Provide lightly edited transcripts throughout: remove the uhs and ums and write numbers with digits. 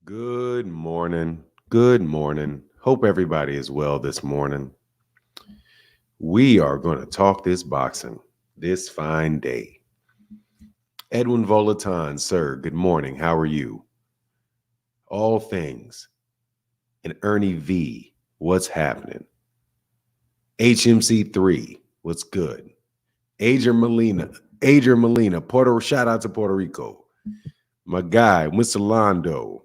Good morning. Good morning. Hope everybody is well this morning. We are going to talk this boxing this fine day. Edwin Volaton, sir, good morning. How are you? All things. And Ernie V, what's happening? HMC3, what's good? Adrian Molina, shout out to Puerto Rico. My guy, Mr. Londo,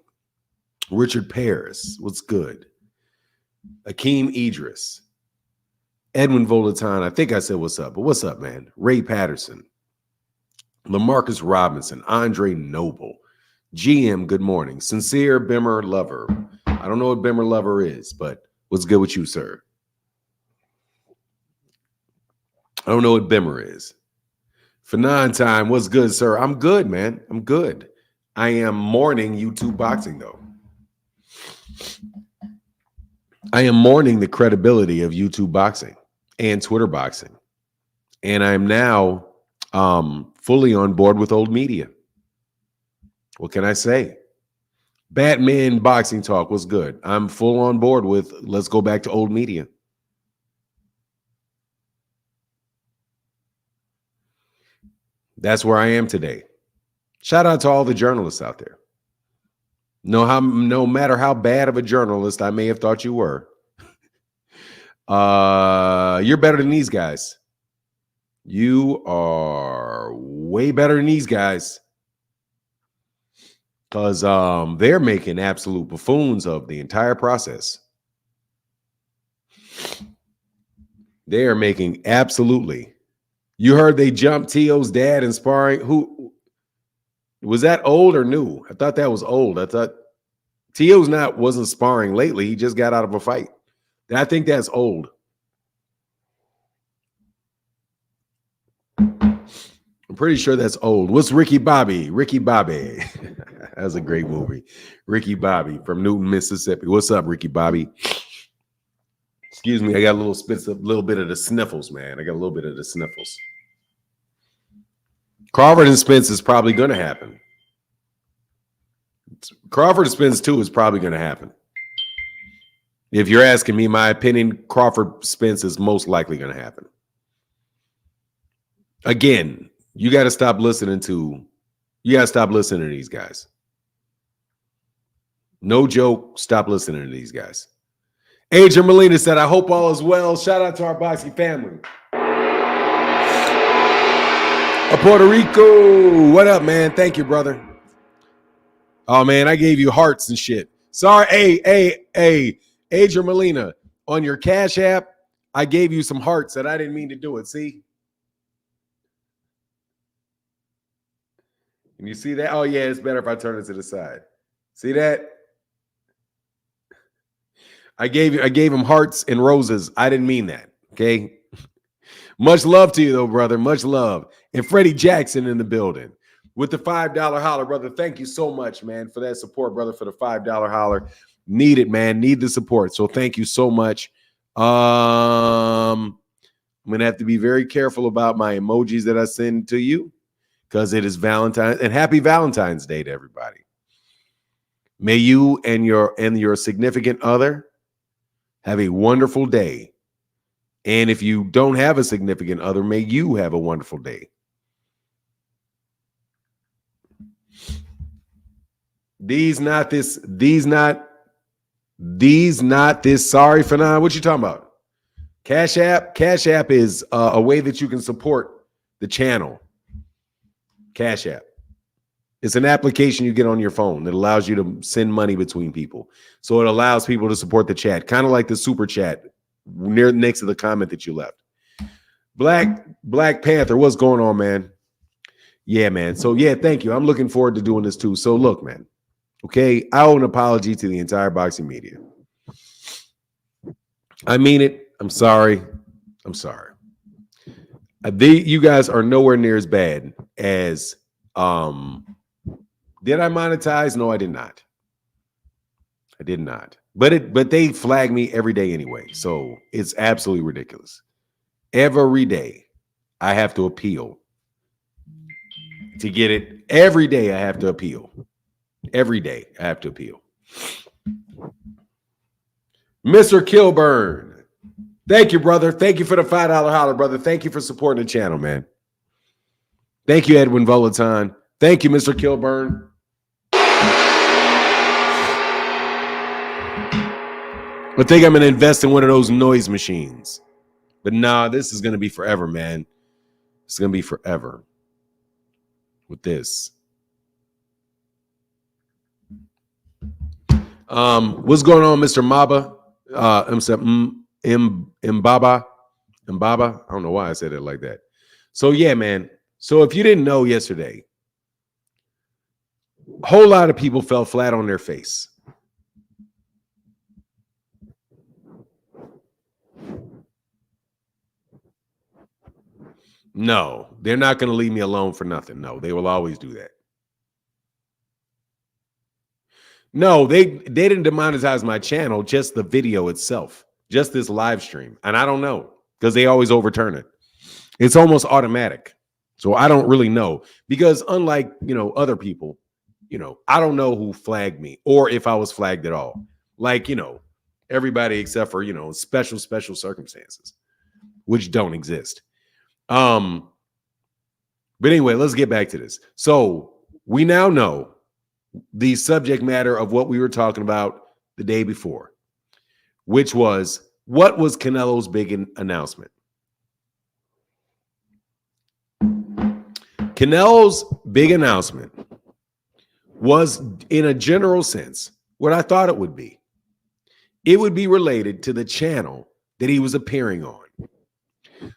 Richard Paris, what's good? Akeem Idris, Edwin Volaton, I think I said what's up, but what's up, man? Ray Patterson, LaMarcus Robinson, Andre Noble, GM, good morning. Sincere Bimmer Lover. I don't know what Bimmer Lover is, but what's good with you, sir? I don't know what Bimmer is. Fanon time, what's good, sir? I'm good, man. I'm good. I am mourning YouTube boxing, though. I am mourning the credibility of YouTube boxing and Twitter boxing. And I'm now fully on board with old media. What can I say? Batman Boxing Talk was good. I'm full on board with let's go back to old media. That's where I am today. Shout out to all the journalists out there. No matter how bad of a journalist I may have thought you were, you're better than these guys. You are way better than these guys. Because they're making absolute buffoons of the entire process. They are making absolutely. You heard they jumped T.O.'s dad in sparring. Who was that, old or new? I thought that was old. I thought T.O.'s wasn't sparring lately. He just got out of a fight. I think that's old. I'm pretty sure that's old. What's Ricky Bobby? Ricky Bobby. That was a great movie. Ricky Bobby from Newton, Mississippi. What's up, Ricky Bobby? Excuse me. I got a little bit of the sniffles, man. I got a little bit of the sniffles. Crawford and Spence is probably going to happen. Crawford and Spence 2 is probably going to happen. If you're asking me my opinion, Crawford Spence is most likely going to happen. Again, you got to stop listening to these guys. No joke. Stop listening to these guys. Adrian Molina said, I hope all is well. Shout out to our boxing family. Puerto Rico. What up, man? Thank you, brother. Oh, man, I gave you hearts and shit. Sorry. Hey, Adrian Molina, on your Cash App, I gave you some hearts that I didn't mean to do it. See? Can you see that? Oh, yeah, it's better if I turn it to the side. See that? I gave him hearts and roses. I didn't mean that. Okay. Much love to you, though, brother. Much love. And Freddie Jackson in the building with the $5 holler, brother. Thank you so much, man, for that support, brother, for the $5 holler. Need it, man. Need the support. So thank you so much. I'm going to have to be very careful about my emojis that I send to you because it is Valentine's, and happy Valentine's Day to everybody. May you and your significant other have a wonderful day. And if you don't have a significant other, may you have a wonderful day. These not this. Sorry, Fanon. What you talking about? Cash App. Cash App is a way that you can support the channel. Cash App. It's an application you get on your phone that allows you to send money between people. So it allows people to support the chat, kind of like the super chat next to the comment that you left. Black Panther, what's going on, man? Yeah, man. So yeah, thank you. I'm looking forward to doing this too. So look, man. Okay, I owe an apology to the entire boxing media. I mean it. I'm sorry. You guys are nowhere near as bad as did I monetize? No, I did not. But they flag me every day anyway. So it's absolutely ridiculous. Every day I have to appeal to get it. Every day I have to appeal. Every day I have to appeal. Mr. Kilburn. Thank you, brother. Thank you for the $5 holler, brother. Thank you for supporting the channel, man. Thank you, Edwin Volaton. Thank you, Mr. Kilburn. I think I'm going to invest in one of those noise machines. But nah, this is going to be forever, man. It's going to be forever with this. What's going on, Mr. Maba? Mbaba. I don't know why I said it like that. So yeah, man. So if you didn't know yesterday, a whole lot of people fell flat on their face. No, they're not going to leave me alone for nothing. No, they will always do that. No, they didn't demonetize my channel, just the video itself, just this live stream. And I don't know because they always overturn it. It's almost automatic. So I don't really know because unlike, other people, I don't know who flagged me or if I was flagged at all. Like, everybody except for, special circumstances, which don't exist. But anyway, let's get back to this. So we now know the subject matter of what we were talking about the day before, which was what was Canelo's big announcement? Canelo's big announcement was, in a general sense, what I thought it would be. It would be related to the channel that he was appearing on.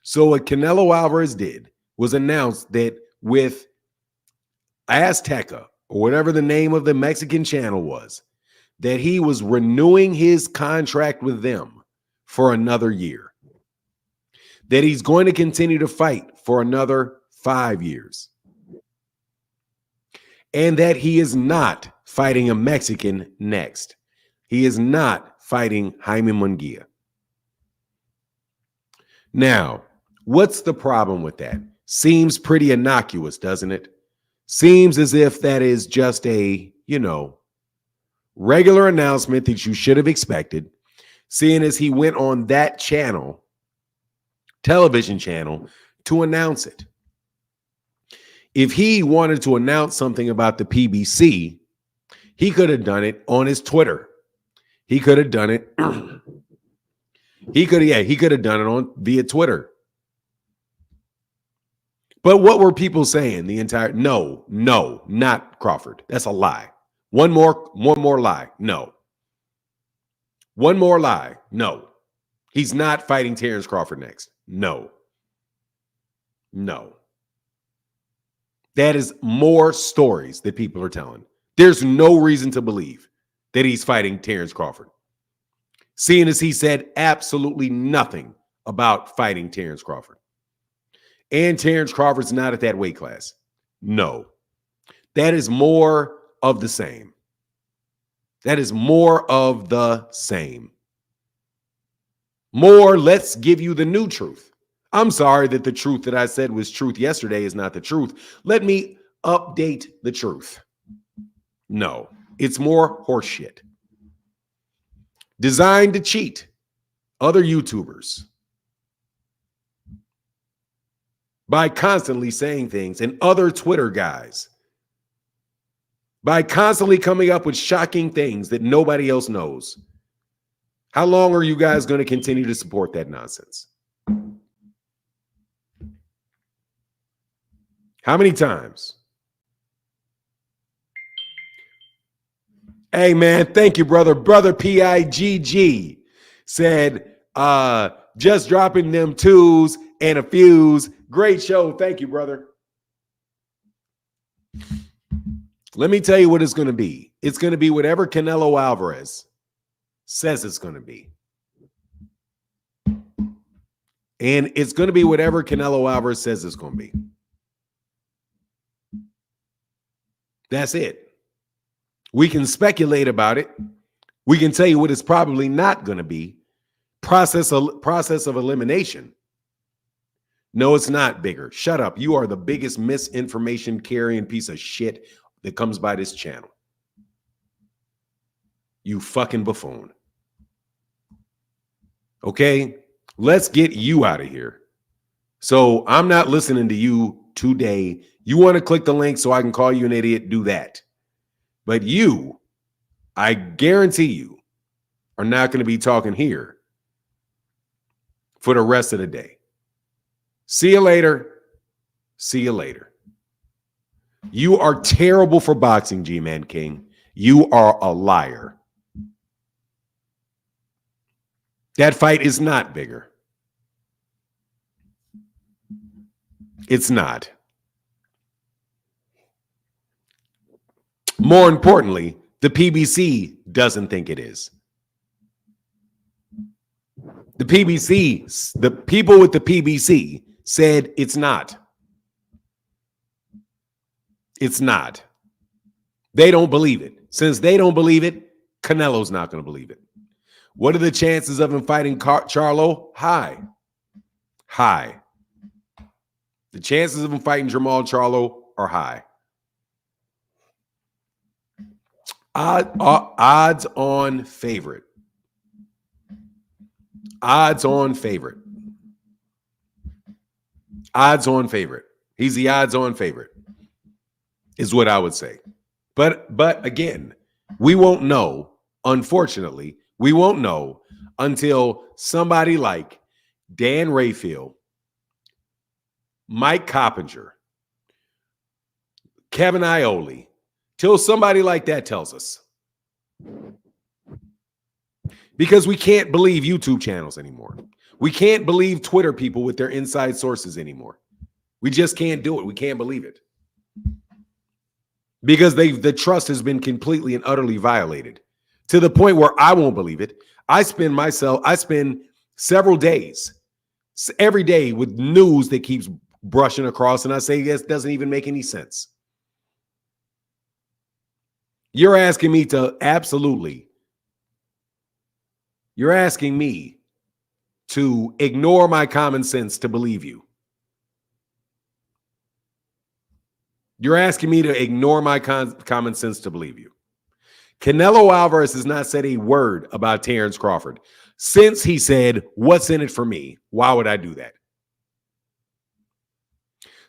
So what Canelo Alvarez did was announce that with Azteca, or whatever the name of the Mexican channel was, that he was renewing his contract with them for another year. That he's going to continue to fight for another 5 years. And that he is not fighting a Mexican next. He is not fighting Jaime Munguia. Now, what's the problem with that? Seems pretty innocuous, doesn't it? Seems as if that is just a, regular announcement that you should have expected, seeing as he went on that channel, television channel, to announce it. If he wanted to announce something about the PBC, he could have done it on his Twitter. He could have done it. He could have done it via Twitter. But what were people saying the entire? No, not Crawford. That's a lie. One more lie. No. One more lie. No. He's not fighting Terrence Crawford next. No. That is more stories that people are telling. There's no reason to believe that he's fighting Terrence Crawford, seeing as he said absolutely nothing about fighting Terrence Crawford. And Terrence Crawford's not at that weight class. No. That is more of the same. More, let's give you the new truth. I'm sorry that the truth that I said was truth yesterday is not the truth. Let me update the truth. No, it's more horseshit. Designed to cheat other YouTubers by constantly saying things, and other Twitter guys by constantly coming up with shocking things that nobody else knows. How long are you guys going to continue to support that nonsense? How many times? Hey, man, thank you, brother. Brother PIGG said, just dropping them twos and a fuse. Great show. Thank you, brother. Let me tell you what it's going to be. It's going to be whatever Canelo Alvarez says it's going to be. And it's going to be whatever Canelo Alvarez says it's going to be. That's it. We can speculate about it. We can tell you what it's probably not going to be. Process of elimination. No, it's not bigger. Shut up. You are the biggest misinformation carrying piece of shit that comes by this channel. You fucking buffoon. Okay? Let's get you out of here. So I'm not listening to you today. You want to click the link so I can call you an idiot? Do that. But you, I guarantee you, are not going to be talking here for the rest of the day. See you later. See you later. You are terrible for boxing, G-Man King. You are a liar. That fight is not bigger. It's not. More importantly, the PBC doesn't think it is. The PBC, the people with the PBC said it's not. It's not. They don't believe it. Since they don't believe it, Canelo's not going to believe it. What are the chances of him fighting Charlo? High. High. The chances of him fighting Jamal Charlo are high. Odds on favorite. Odds on favorite. Odds on favorite. He's the odds on favorite, is what I would say. But again, we won't know. Unfortunately, we won't know until somebody like Dan Rayfield, Mike Coppinger, Kevin Iole, till somebody like that tells us. Because we can't believe YouTube channels anymore. We can't believe Twitter people with their inside sources anymore. We just can't do it. We can't believe it. Because the trust has been completely and utterly violated to the point where I won't believe it. I spend several days every day with news that keeps brushing across, and I say, this doesn't even make any sense. You're asking me to you're asking me to ignore my common sense to believe you. You're asking me to ignore my common sense to believe you. Canelo Alvarez has not said a word about Terrence Crawford since he said, "What's in it for me?" Why would I do that?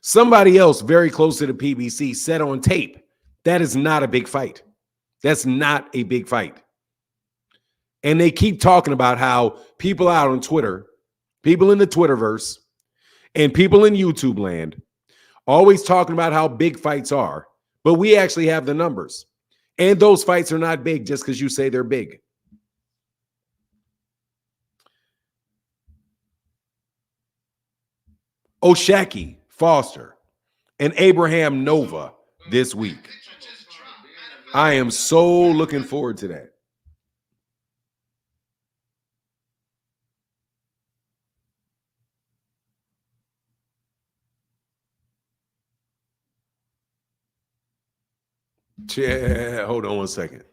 Somebody else very close to the PBC said on tape, that is not a big fight. That's not a big fight. And they keep talking about how people out on Twitter, people in the Twitterverse, and people in YouTube land, always talking about how big fights are, but we actually have the numbers. And those fights are not big just because you say they're big. Oshaki Foster and Abraham Nova this week. I am so looking forward to that. Yeah, hold on one second.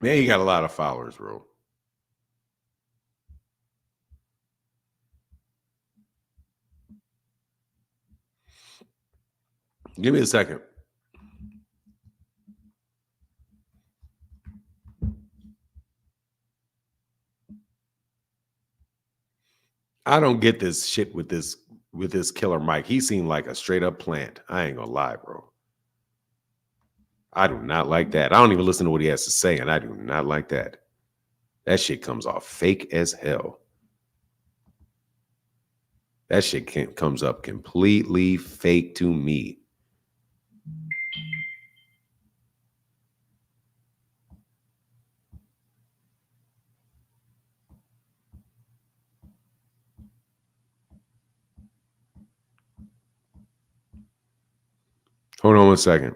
Man, you got a lot of followers, bro. Give me a second. I don't get this shit with this killer Mike. He seemed like a straight up plant. I ain't gonna lie, bro. I do not like that. I don't even listen to what he has to say, and I do not like that. That shit comes off fake as hell. That shit comes up completely fake to me. Hold on one second.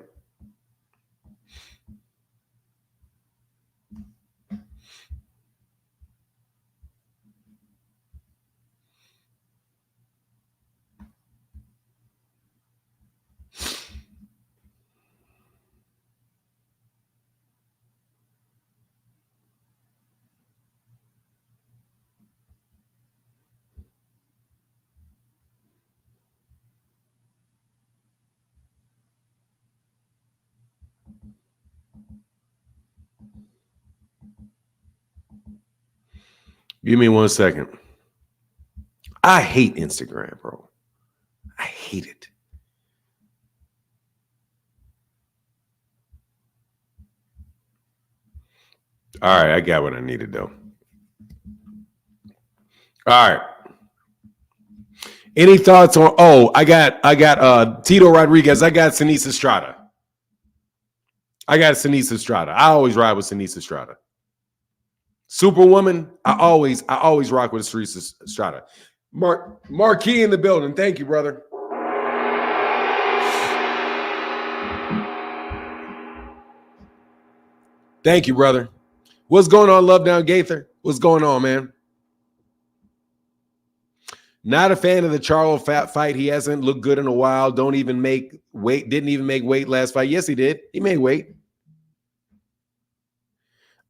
Give me 1 second. I hate Instagram, bro. I hate it. All right, I got what I needed though. All right. Any thoughts on? Oh, I got Tito Rodriguez. I got Sinise Estrada. I always ride with Sinise Estrada. Superwoman. I always rock with Sinise Estrada. Marquis in the building. Thank you, brother. Thank you, brother. What's going on, Love Down Gaither? What's going on, man? Not a fan of the Charlo fight. He hasn't looked good in a while. Don't even make weight. Didn't even make weight last fight. Yes, he did. He made weight.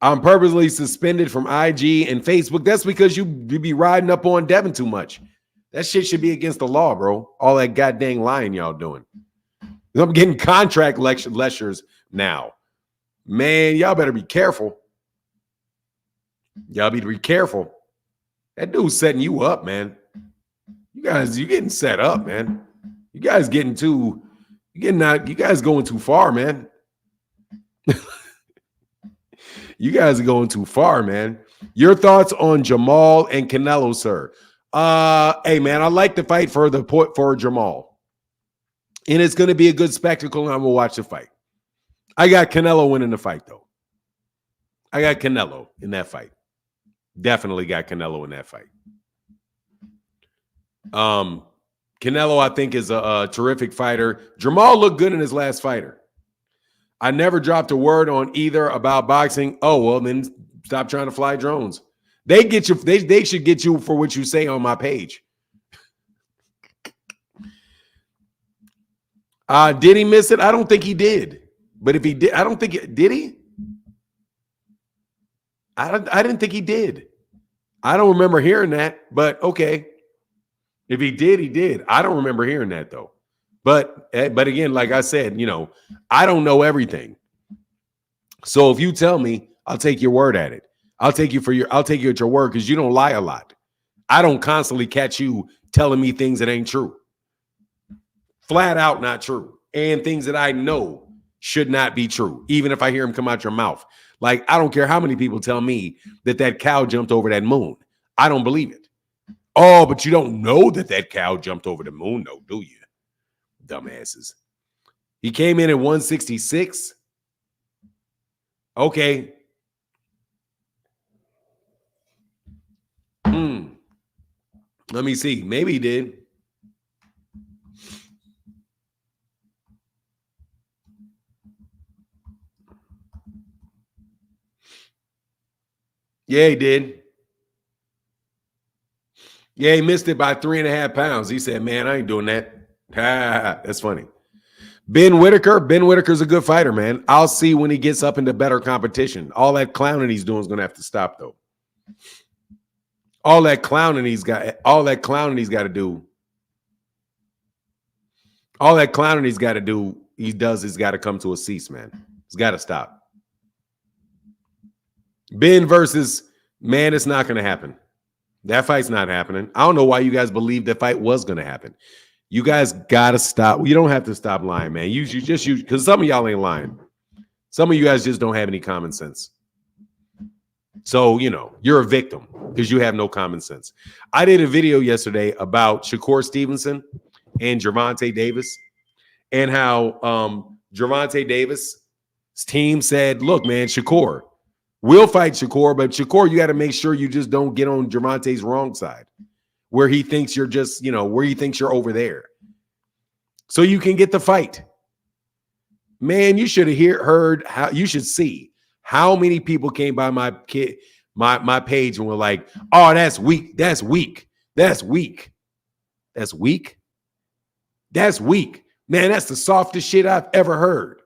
I'm purposely suspended from IG and Facebook. That's because you be riding up on Devin too much. That shit should be against the law, bro. All that goddamn lying y'all doing. I'm getting contract lectures now. Man, y'all better be careful. Y'all be careful. That dude's setting you up, man. You getting set up, man. You guys going too far, man. You guys are going too far, man. Your thoughts on Jamal and Canelo, sir? Hey, man, I like the fight for Jamal. And it's going to be a good spectacle, and I'm going to watch the fight. I got Canelo winning the fight, though. I got Canelo in that fight. Definitely got Canelo in that fight. Canelo, I think, is a terrific fighter. Jamal looked good in his last fighter. I never dropped a word on either about boxing. Oh, well, then stop trying to fly drones. They get you. They should get you for what you say on my page. Did he miss it? I don't think he did. But if he did, I don't think did he? I didn't think he did. I don't remember hearing that, but okay. If he did, he did. I don't remember hearing that though. But again, like I said, I don't know everything. So if you tell me, I'll take your word at it. I'll take you at your word because you don't lie a lot. I don't constantly catch you telling me things that ain't true. Flat out not true. And things that I know should not be true, even if I hear them come out your mouth. Like, I don't care how many people tell me that cow jumped over that moon. I don't believe it. Oh, but you don't know that cow jumped over the moon, though, do you? Dumbasses. He came in at 166. Okay. Let me see. Maybe he did. Yeah, he did. Yeah, he missed it by 3.5 pounds. He said, man, I ain't doing that. That's funny. Ben Whitaker's a good fighter, man. I'll see when he gets up into better competition. All that clowning he's doing is going to have to stop, though. All that clowning he's got to do. All that clowning he's got to do, he's got to come to a cease, man. It's got to stop. Ben versus, man, it's not going to happen. That fight's not happening. I don't know why you guys believe that fight was going to happen. You guys got to stop. You don't have to stop lying, man. You just use, because some of y'all ain't lying. Some of you guys just don't have any common sense. So, you're a victim because you have no common sense. I did a video yesterday about Shakur Stevenson and Gervonta Davis and how Gervonta Davis' team said, look, man, Shakur, we'll fight Shakur, but Shakur, you got to make sure you just don't get on Gervonta's wrong side where he thinks you're just, where he thinks you're over there. So you can get the fight. Man, you should have heard how, you should see how many people came by my page and were like, oh, that's weak. That's weak. That's weak. That's weak. That's weak. Man, that's the softest shit I've ever heard.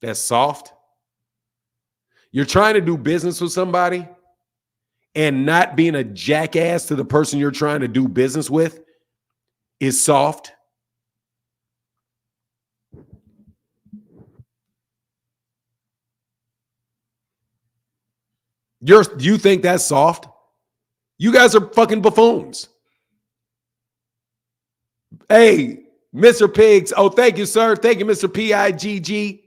That's soft. You're trying to do business with somebody and not being a jackass to the person you're trying to do business with is soft. You think that's soft? You guys are fucking buffoons. Hey, Mr. Pigs. Oh, thank you, sir. Thank you, Mr. PIGG.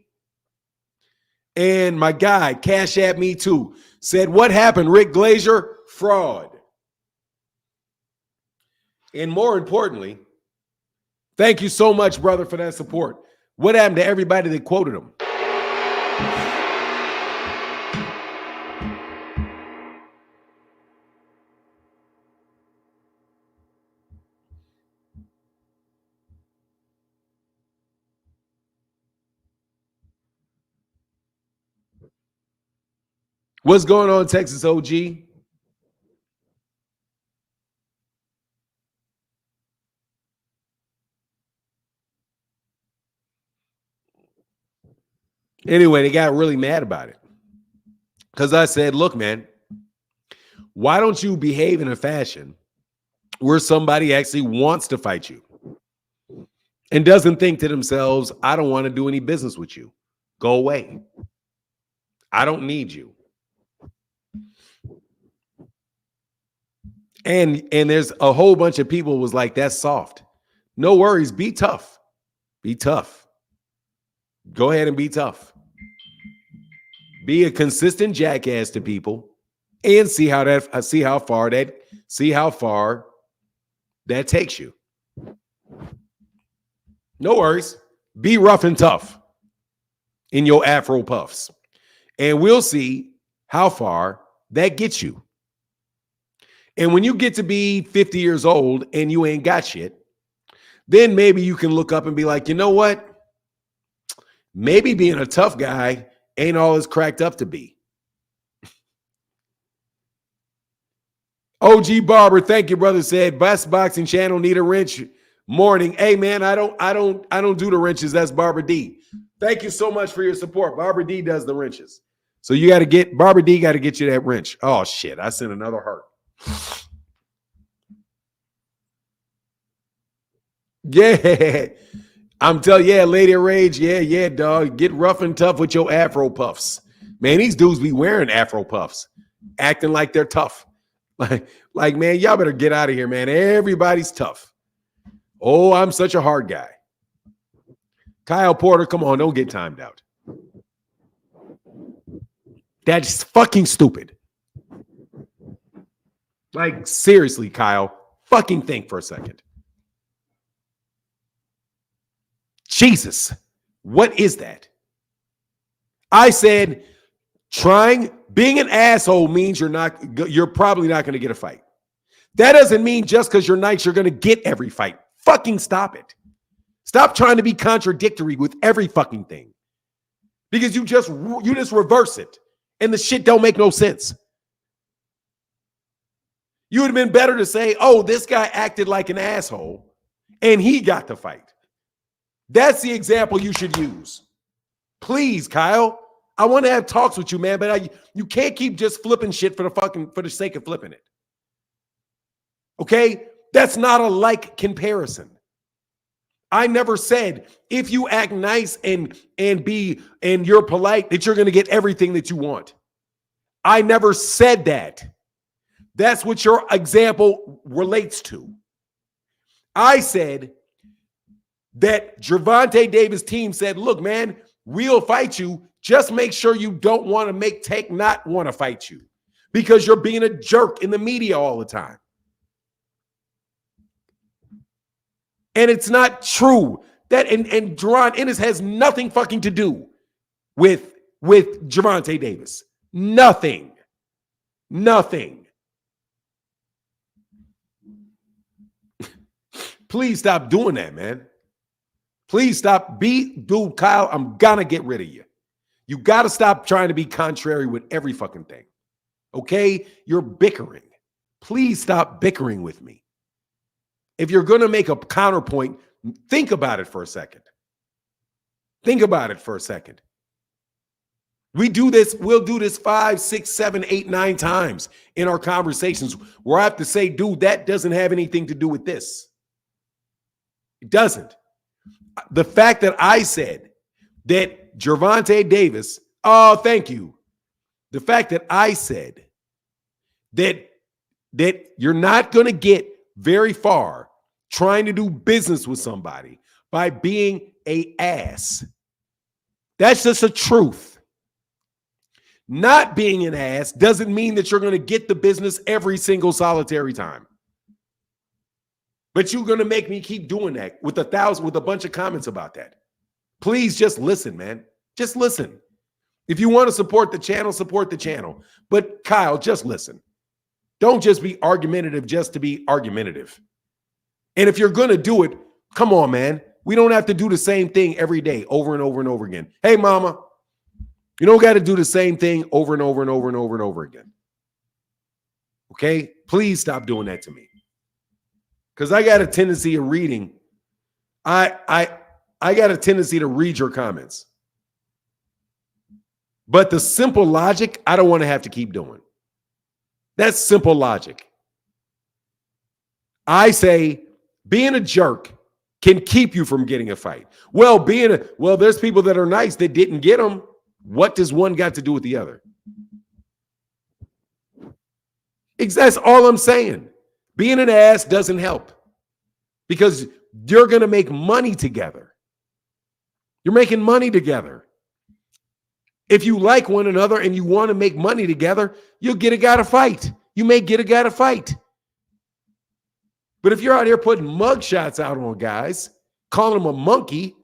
And my guy, Cash App Me Too, said, what happened, Rick Glazier? Fraud. And more importantly, thank you so much, brother, for that support. What happened to everybody that quoted him? What's going on, Texas OG? Anyway, they got really mad about it. Because I said, look, man, why don't you behave in a fashion where somebody actually wants to fight you and doesn't think to themselves, I don't want to do any business with you. Go away. I don't need you. And there's a whole bunch of people was like, that's soft. No worries. Be tough. Be tough. Go ahead and be tough. Be a consistent jackass to people and see how far that takes you. No worries. Be rough and tough in your Afro puffs. And we'll see how far that gets you. And when you get to be 50 years old and you ain't got shit, then maybe you can look up and be like, you know what? Maybe being a tough guy ain't all it's cracked up to be. OG Barber, thank you, brother. Said best boxing channel need a wrench. Morning. Hey man, I don't do the wrenches. That's Barber D. Thank you so much for your support. Barber D does the wrenches. So you got to get Barber D got to get you that wrench. Oh shit, I sent another heart. Yeah. I'm telling you, Lady Rage, yeah, dog. Get rough and tough with your Afro puffs. Man, these dudes be wearing Afro puffs, acting like they're tough. Like, man, y'all better get out of here, man. Everybody's tough. Oh, I'm such a hard guy. Kyle Porter, come on, don't get timed out. That's fucking stupid. Like, seriously, Kyle, fucking think for a second. Jesus, what is that? I said being an asshole means you're probably not going to get a fight. That doesn't mean just because you're nice, you're going to get every fight. Fucking stop it. Stop trying to be contradictory with every fucking thing. Because you just reverse it and the shit don't make no sense. You would have been better to say, oh, this guy acted like an asshole and he got the fight. That's the example you should use. Please, Kyle. I want to have talks with you, man, but you can't keep just flipping shit for the sake of flipping it. Okay? That's not a like comparison. I never said if you act nice and you're polite that you're going to get everything that you want. I never said that. That's what your example relates to. I said that Gervonta Davis' team said, look, man, we'll fight you. Just make sure you don't want to make Tank not want to fight you because you're being a jerk in the media all the time. And it's not true that and Deron Ennis has nothing fucking to do with Gervonta Davis. Nothing. Please stop doing that, man. Please stop. Dude, Kyle, I'm gonna get rid of you. You got to stop trying to be contrary with every fucking thing. Okay? You're bickering. Please stop bickering with me. If you're going to make a counterpoint, think about it for a second. Think about it for a second. We'll do this 5, 6, 7, 8, 9 times in our conversations where I have to say, dude, that doesn't have anything to do with this. It doesn't. The fact that I said that Gervonta Davis, oh, thank you. The fact that I said that you're not going to get very far trying to do business with somebody by being an ass. That's just a truth. Not being an ass doesn't mean that you're going to get the business every single solitary time. But you're going to make me keep doing that with a bunch of comments about that. Please just listen, man. Just listen. If you want to support the channel, support the channel. But Kyle, just listen. Don't just be argumentative just to be argumentative. And if you're going to do it, come on, man. We don't have to do the same thing every day over and over and over again. Hey, mama, you don't got to do the same thing over and over and over and over and over again. Okay? Please stop doing that to me. Because I got a tendency of reading. I got a tendency to read your comments. But the simple logic, I don't want to have to keep doing. That's simple logic. I say being a jerk can keep you from getting a fight. Well, there's people that are nice that didn't get them. What does one got to do with the other? That's all I'm saying. Being an ass doesn't help because you're going to make money together. You're making money together. If you like one another and you want to make money together, you'll get a guy to fight. You may get a guy to fight. But if you're out here putting mugshots out on guys, calling them a monkey,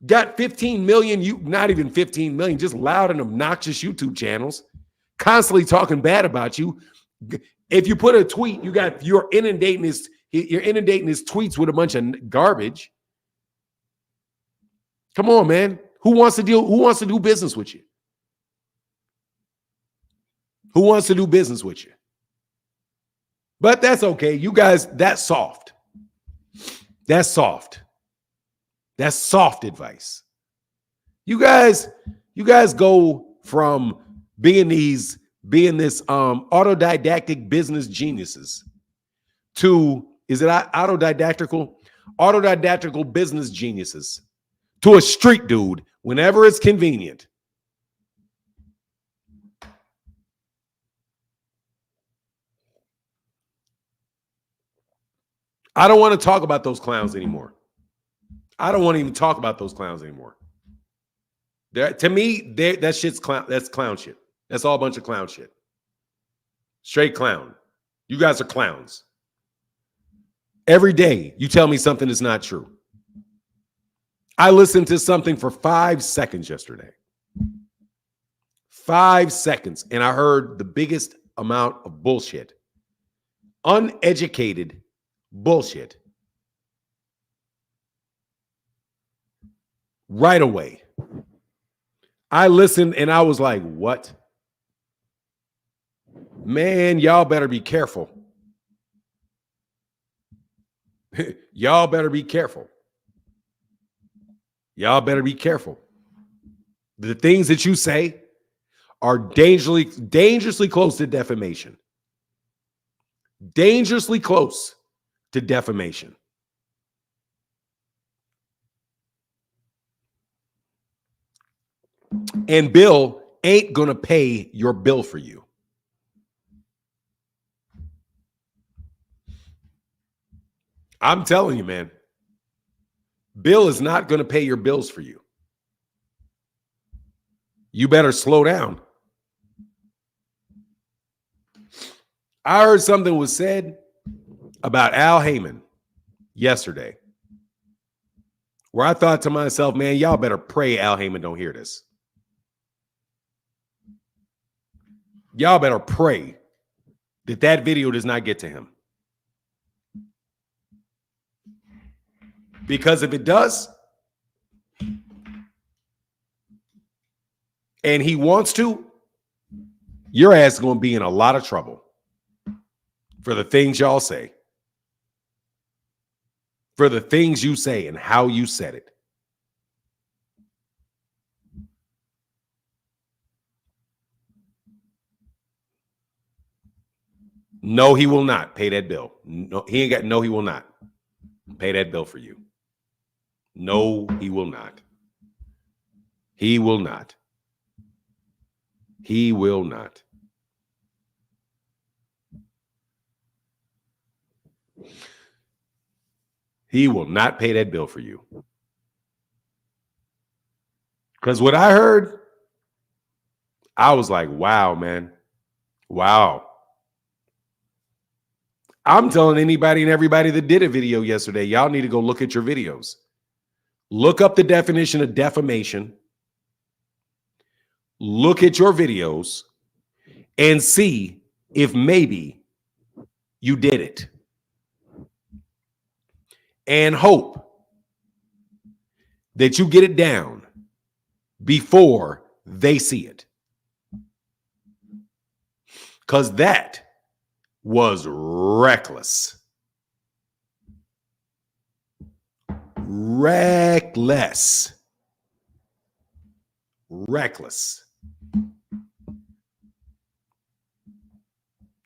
got 15 million, not even 15 million, just loud and obnoxious YouTube channels, constantly talking bad about you. If you put a tweet, you're inundating his tweets with a bunch of garbage. Come on, man. Who wants to do business with you? Who wants to do business with you? But that's okay. You guys, that's soft. That's soft. That's soft advice. You guys go from being this autodidactic business geniuses to, is it autodidactical business geniuses to a street dude whenever it's convenient. I don't want to talk about those clowns anymore. I don't want to even talk about those clowns anymore. To me, that shit's clown. That's clown shit. That's all a bunch of clown shit. Straight clown. You guys are clowns. Every day you tell me something that's not true. I listened to something for 5 seconds yesterday. 5 seconds. And I heard the biggest amount of bullshit. Uneducated bullshit. Right away. I listened and I was like, what? Man, y'all better be careful. Y'all better be careful. Y'all better be careful. The things that you say are dangerously close to defamation. Dangerously close to defamation. And Bill ain't going to pay your bill for you. I'm telling you, man. Bill is not going to pay your bills for you. You better slow down. I heard something was said about Al Heyman yesterday where I thought to myself, man, y'all better pray Al Heyman don't hear this. Y'all better pray that video does not get to him. Because if it does, and he wants to, your ass is going to be in a lot of trouble for the things y'all say. For the things you say and how you said it. No, he will not pay that bill. No, he will not pay that bill for you. No, he will not. He will not. He will not. He will not pay that bill for you. Because what I heard, I was like, wow, man. Wow. I'm telling anybody and everybody that did a video yesterday, y'all need to go look at your videos. Look up the definition of defamation. Look at your videos and see if maybe you did it. And hope that you get it down before they see it. Because that was reckless. Reckless. Reckless.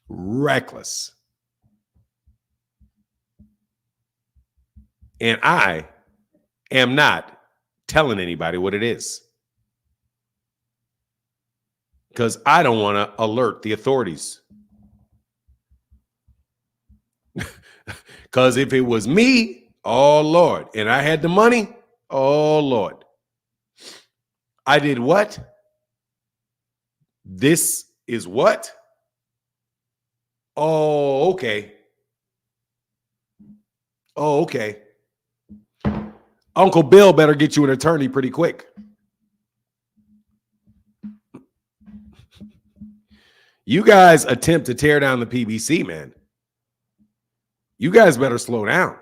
Reckless. And I am not telling anybody what it is. Because I don't want to alert the authorities. Because if it was me, oh Lord, and I had the money, oh Lord. I did what? This is what? Oh, okay. Oh, okay. Uncle Bill better get you an attorney pretty quick. You guys attempt to tear down the PBC, man. You guys better slow down.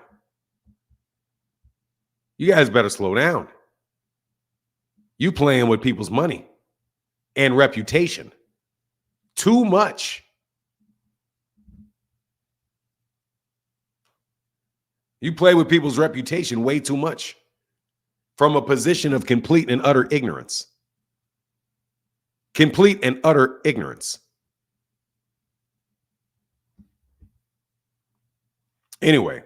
You guys better slow down. You playing with people's money and reputation. Too much. You play with people's reputation way too much from a position of complete and utter ignorance. Complete and utter ignorance. Anyway,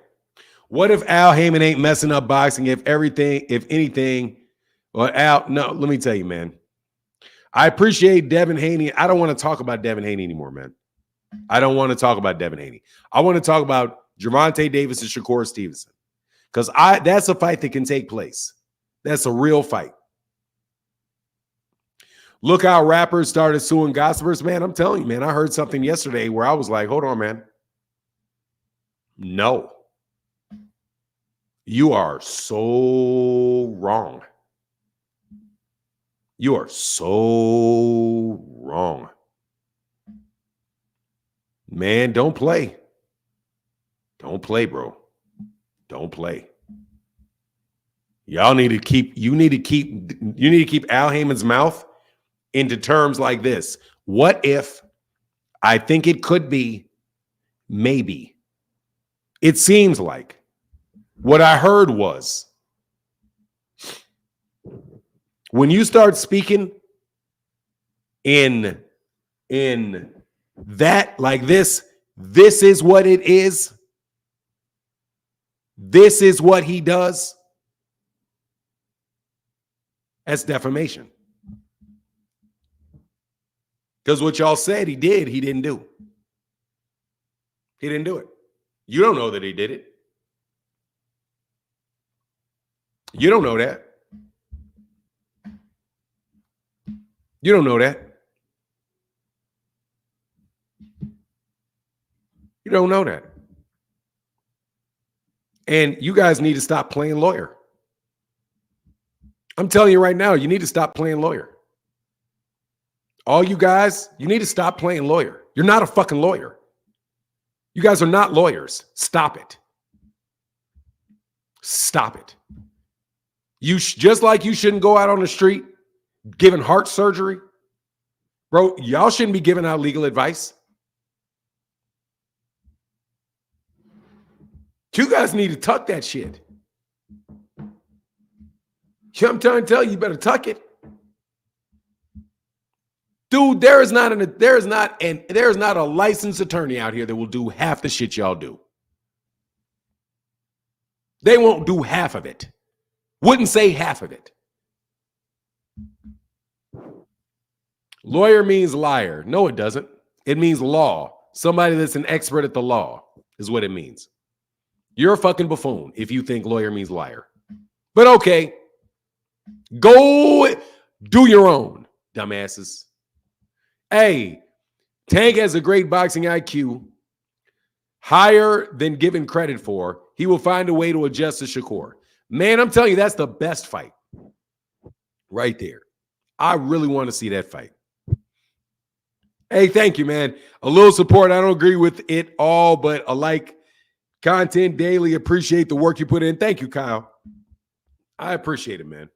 what if Al Heyman ain't messing up boxing? If anything, well, no, let me tell you, man. I appreciate Devin Haney. I don't want to talk about Devin Haney anymore, man. I don't want to talk about Devin Haney. I want to talk about Gervonta Davis and Shakur Stevenson. Because that's a fight that can take place. That's a real fight. Look how rappers started suing gossipers. Man, I'm telling you, man, I heard something yesterday where I was like, hold on, man. No. You are so wrong. You are so wrong. Man, don't play. Don't play, bro. Don't play. You need to keep Al Heyman's mouth into terms like this. What if I think it could be maybe? It seems like what I heard was when you start speaking in that like this is what it is. This is what he does. That's defamation. Because what y'all said he did, he didn't do. He didn't do it. You don't know that he did it. You don't know that. You don't know that. You don't know that. And you guys need to stop playing lawyer. I'm telling you right now, you need to stop playing lawyer. All you guys, you need to stop playing lawyer. You're not a fucking lawyer. You guys are not lawyers. Stop it. Stop it. Just like you shouldn't go out on the street giving heart surgery. Bro, y'all shouldn't be giving out legal advice. You guys need to tuck that shit. I'm trying to tell you, you better tuck it. Dude, there is not a licensed attorney out here that will do half the shit y'all do. They won't do half of it. Wouldn't say half of it. Lawyer means liar. No, it doesn't. It means law. Somebody that's an expert at the law is what it means. You're a fucking buffoon if you think lawyer means liar. But okay, go do your own, dumbasses. Hey, Tank has a great boxing IQ, higher than given credit for. He will find a way to adjust to Shakur. Man, I'm telling you, that's the best fight right there. I really want to see that fight. Hey, thank you, man. A little support. I don't agree with it all, but I like content daily. Appreciate the work you put in. Thank you, Kyle. I appreciate it, man.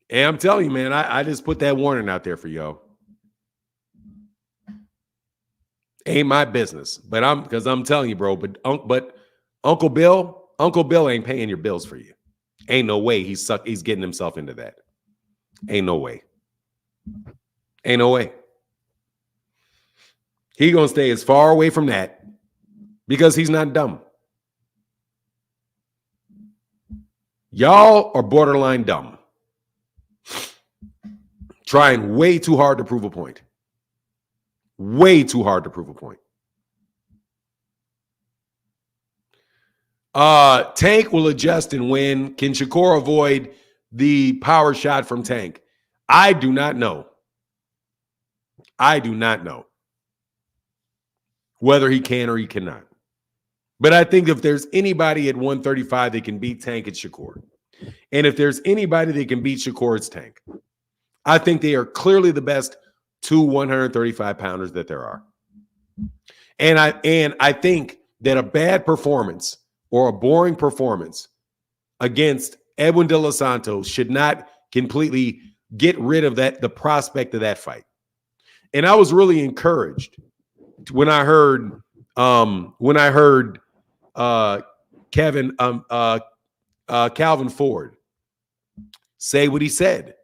And I'm telling you, man, I just put that warning out there for y'all. Ain't my business, but I'm telling you, bro. But Uncle Bill ain't paying your bills for you. Ain't no way he's getting himself into that. Ain't no way. Ain't no way. He gonna stay as far away from that because he's not dumb. Y'all are borderline dumb. Trying way too hard to prove a point. Way too hard to prove a point. Tank will adjust and win. Can Shakur avoid the power shot from Tank? I do not know. I do not know whether he can or he cannot. But I think if there's anybody at 135 that can beat Tank, it's Shakur. And if there's anybody that can beat Shakur, it's Tank. I think they are clearly the best 2 135-pounders that there are. And I think that a bad performance or a boring performance against Edwin De Los Santos should not completely get rid of the prospect of that fight. And I was really encouraged when I heard Calvin Ford say what he said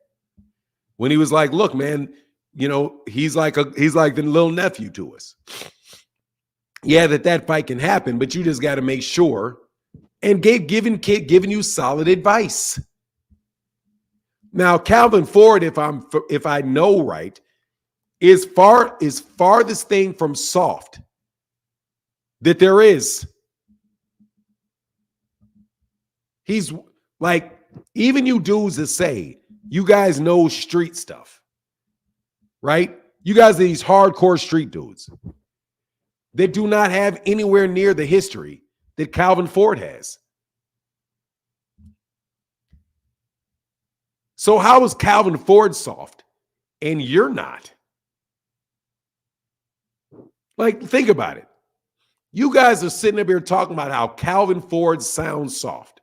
when he was like, "Look, man, you know, he's like the little nephew to us. Yeah, that fight can happen, but you just got to make sure." And giving you solid advice. Now, Calvin Ford, if I know right, is farthest thing from soft that there is. He's like, even you dudes that say you guys know street stuff, right? You guys are these hardcore street dudes that do not have anywhere near the history that Calvin Ford has. So how is Calvin Ford soft and you're not? Like, think about it. You guys are sitting up here talking about how Calvin Ford sounds soft.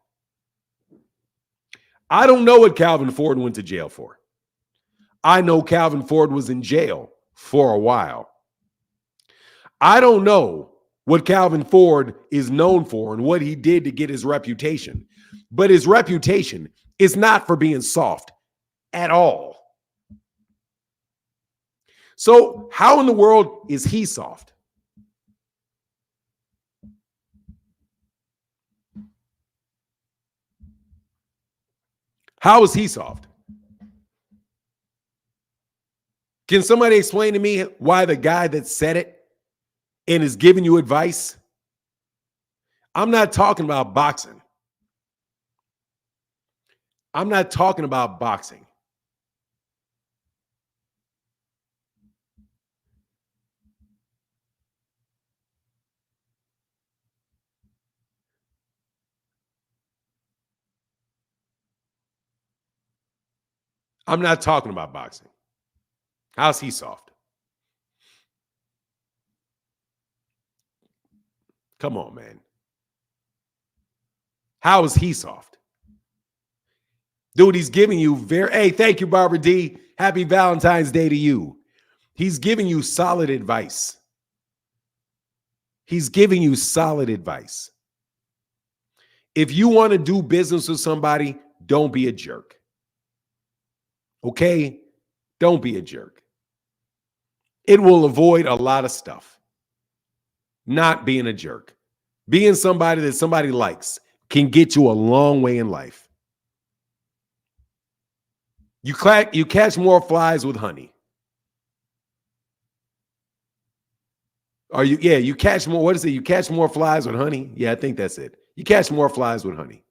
I don't know what Calvin Ford went to jail for. I know Calvin Ford was in jail for a while. I don't know what Calvin Ford is known for and what he did to get his reputation. But his reputation is not for being soft at all. So how in the world is he soft? How is he soft? Can somebody explain to me why the guy that said it and is giving you advice? I'm not talking about boxing. I'm not talking about boxing. I'm not talking about boxing. How's he soft? Come on, man. How is he soft? Dude, he's giving you hey, thank you, Barbara D. Happy Valentine's Day to you. He's giving you solid advice. He's giving you solid advice. If you want to do business with somebody, don't be a jerk. Okay? Don't be a jerk. It will avoid a lot of stuff. Not being a jerk. Being somebody that somebody likes can get you a long way in life. You catch more flies with honey. Are you? Yeah, you catch more. What is it? You catch more flies with honey. Yeah, I think that's it. You catch more flies with honey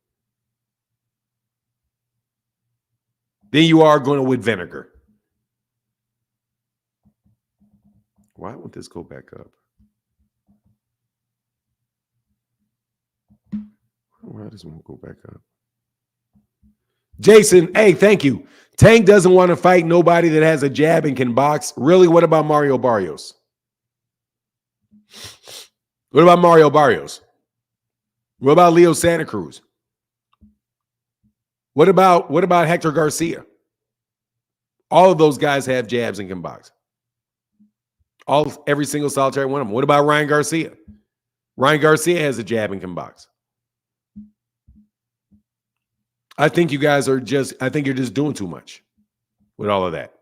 than you are going with vinegar. Why won't this go back up? Why does one go back up? Jason, hey, thank you. Tank doesn't want to fight nobody that has a jab and can box. Really? What about Mario Barrios? What about Mario Barrios? What about Leo Santa Cruz? What about Hector Garcia? All of those guys have jabs and can box. Every single solitary one of them. What about Ryan Garcia? Ryan Garcia has a jab and can box. I think you guys are I think you're just doing too much with all of that.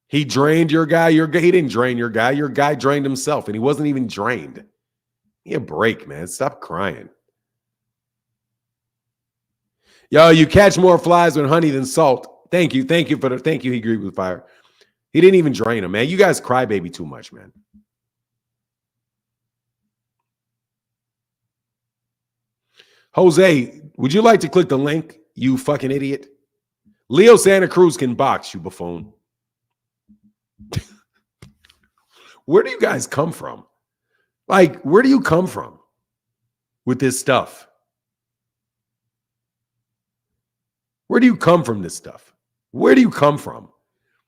He drained your guy. He didn't drain your guy. Your guy drained himself, and he wasn't even drained. Give me a break, man. Stop crying. Yo, you catch more flies with honey than salt. Thank you. Thank you. He agreed with fire. He didn't even drain him, man. You guys crybaby too much, man. Jose, would you like to click the link, you fucking idiot? Leo Santa Cruz can box, you buffoon. Where do you guys come from? Like, where do you come from with this stuff? Where do you come from this stuff? Where do you come from?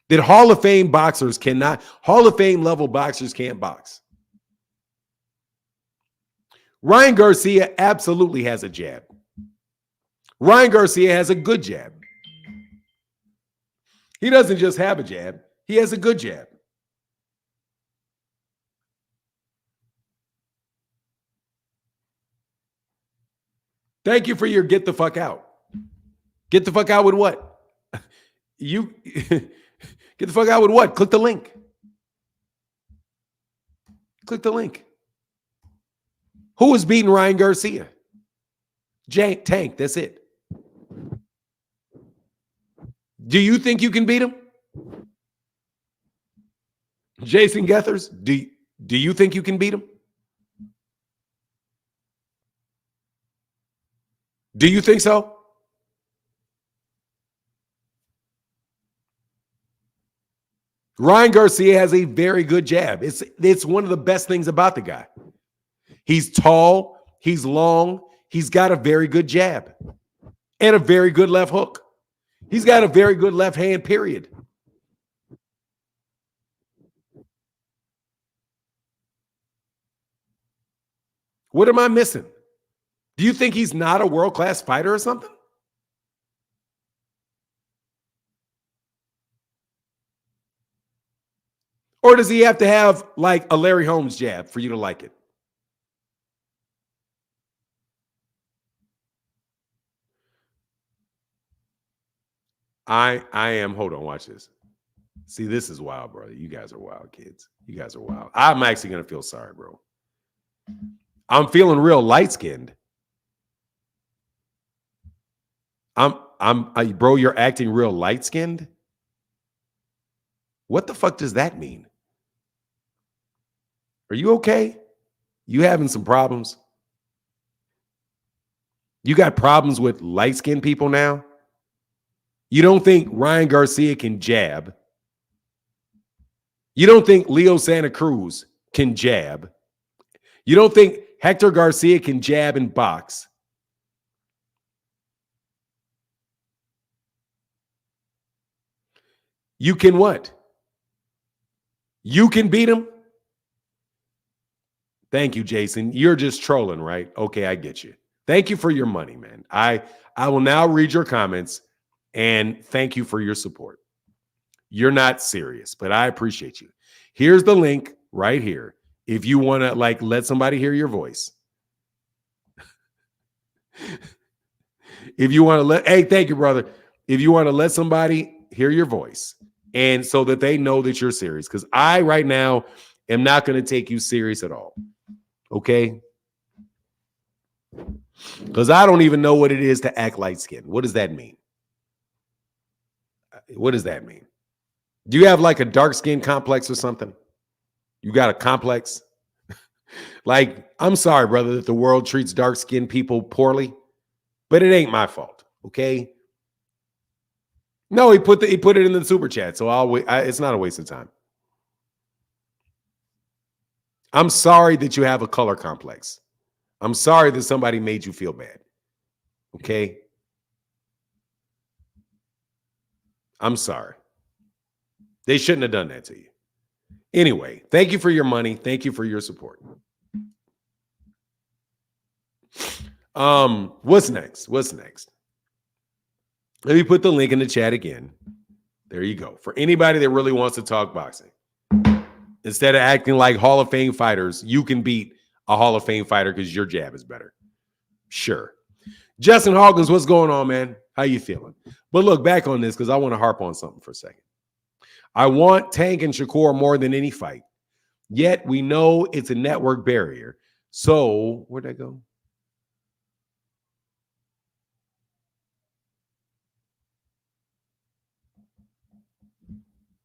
That Hall of Fame boxers cannot, Hall of Fame level boxers can't box. Ryan Garcia absolutely has a jab. Ryan Garcia has a good jab. He doesn't just have a jab. He has a good jab. Thank you for your get the fuck out. Get the fuck out with what? You get the fuck out with what? Click the link. Click the link. Who is beating Ryan Garcia? Tank, that's it. Do you think you can beat him? Jason Gethers, do you think you can beat him? Do you think so? Ryan Garcia has a very good jab. It's one of the best things about the guy. He's tall, he's long, he's got a very good jab and a very good left hook. He's got a very good left hand, period. What am I missing? Do you think he's not a world-class fighter or something? Or does he have to have like a Larry Holmes jab for you to like it? I am. Hold on, watch this. See, this is wild, brother. You guys are wild, kids. You guys are wild. I'm actually gonna feel sorry, bro. I'm feeling real light-skinned. Bro, you're acting real light-skinned. What the fuck does that mean? Are you okay? You having some problems? You got problems with light-skinned people now? You don't think Ryan Garcia can jab? You don't think Leo Santa Cruz can jab? You don't think Hector Garcia can jab and box? You can what? You can beat him? Thank you, Jason. You're just trolling, right? Okay, I get you. Thank you for your money, man. I will now read your comments and thank you for your support. You're not serious, but I appreciate you. Here's the link right here. If you want to like let somebody hear your voice. If you want to hey, thank you, brother. If you want to let somebody hear your voice and so that they know that you're serious, because I right now am not going to take you serious at all. Okay? Because I don't even know what it is to act light skinned. What does that mean? What does that mean? Do you have like a dark skin complex or something? You got a complex? Like, I'm sorry, brother, that the world treats dark skinned people poorly, but it ain't my fault. Okay. No, he put it in the super chat, so it's not a waste of time. I'm sorry that you have a color complex. I'm sorry that somebody made you feel bad. Okay. I'm sorry. They shouldn't have done that to you. Anyway, thank you for your money. Thank you for your support. What's next? What's next? Let me put the link in the chat again. There you go. For anybody that really wants to talk boxing, instead of acting like Hall of Fame fighters, you can beat a Hall of Fame fighter because your jab is better. Sure. Justin Hawkins, what's going on, man? How you feeling? But look back on this because I want to harp on something for a second. I want Tank and Shakur more than any fight. Yet we know it's a network barrier. So where'd I go?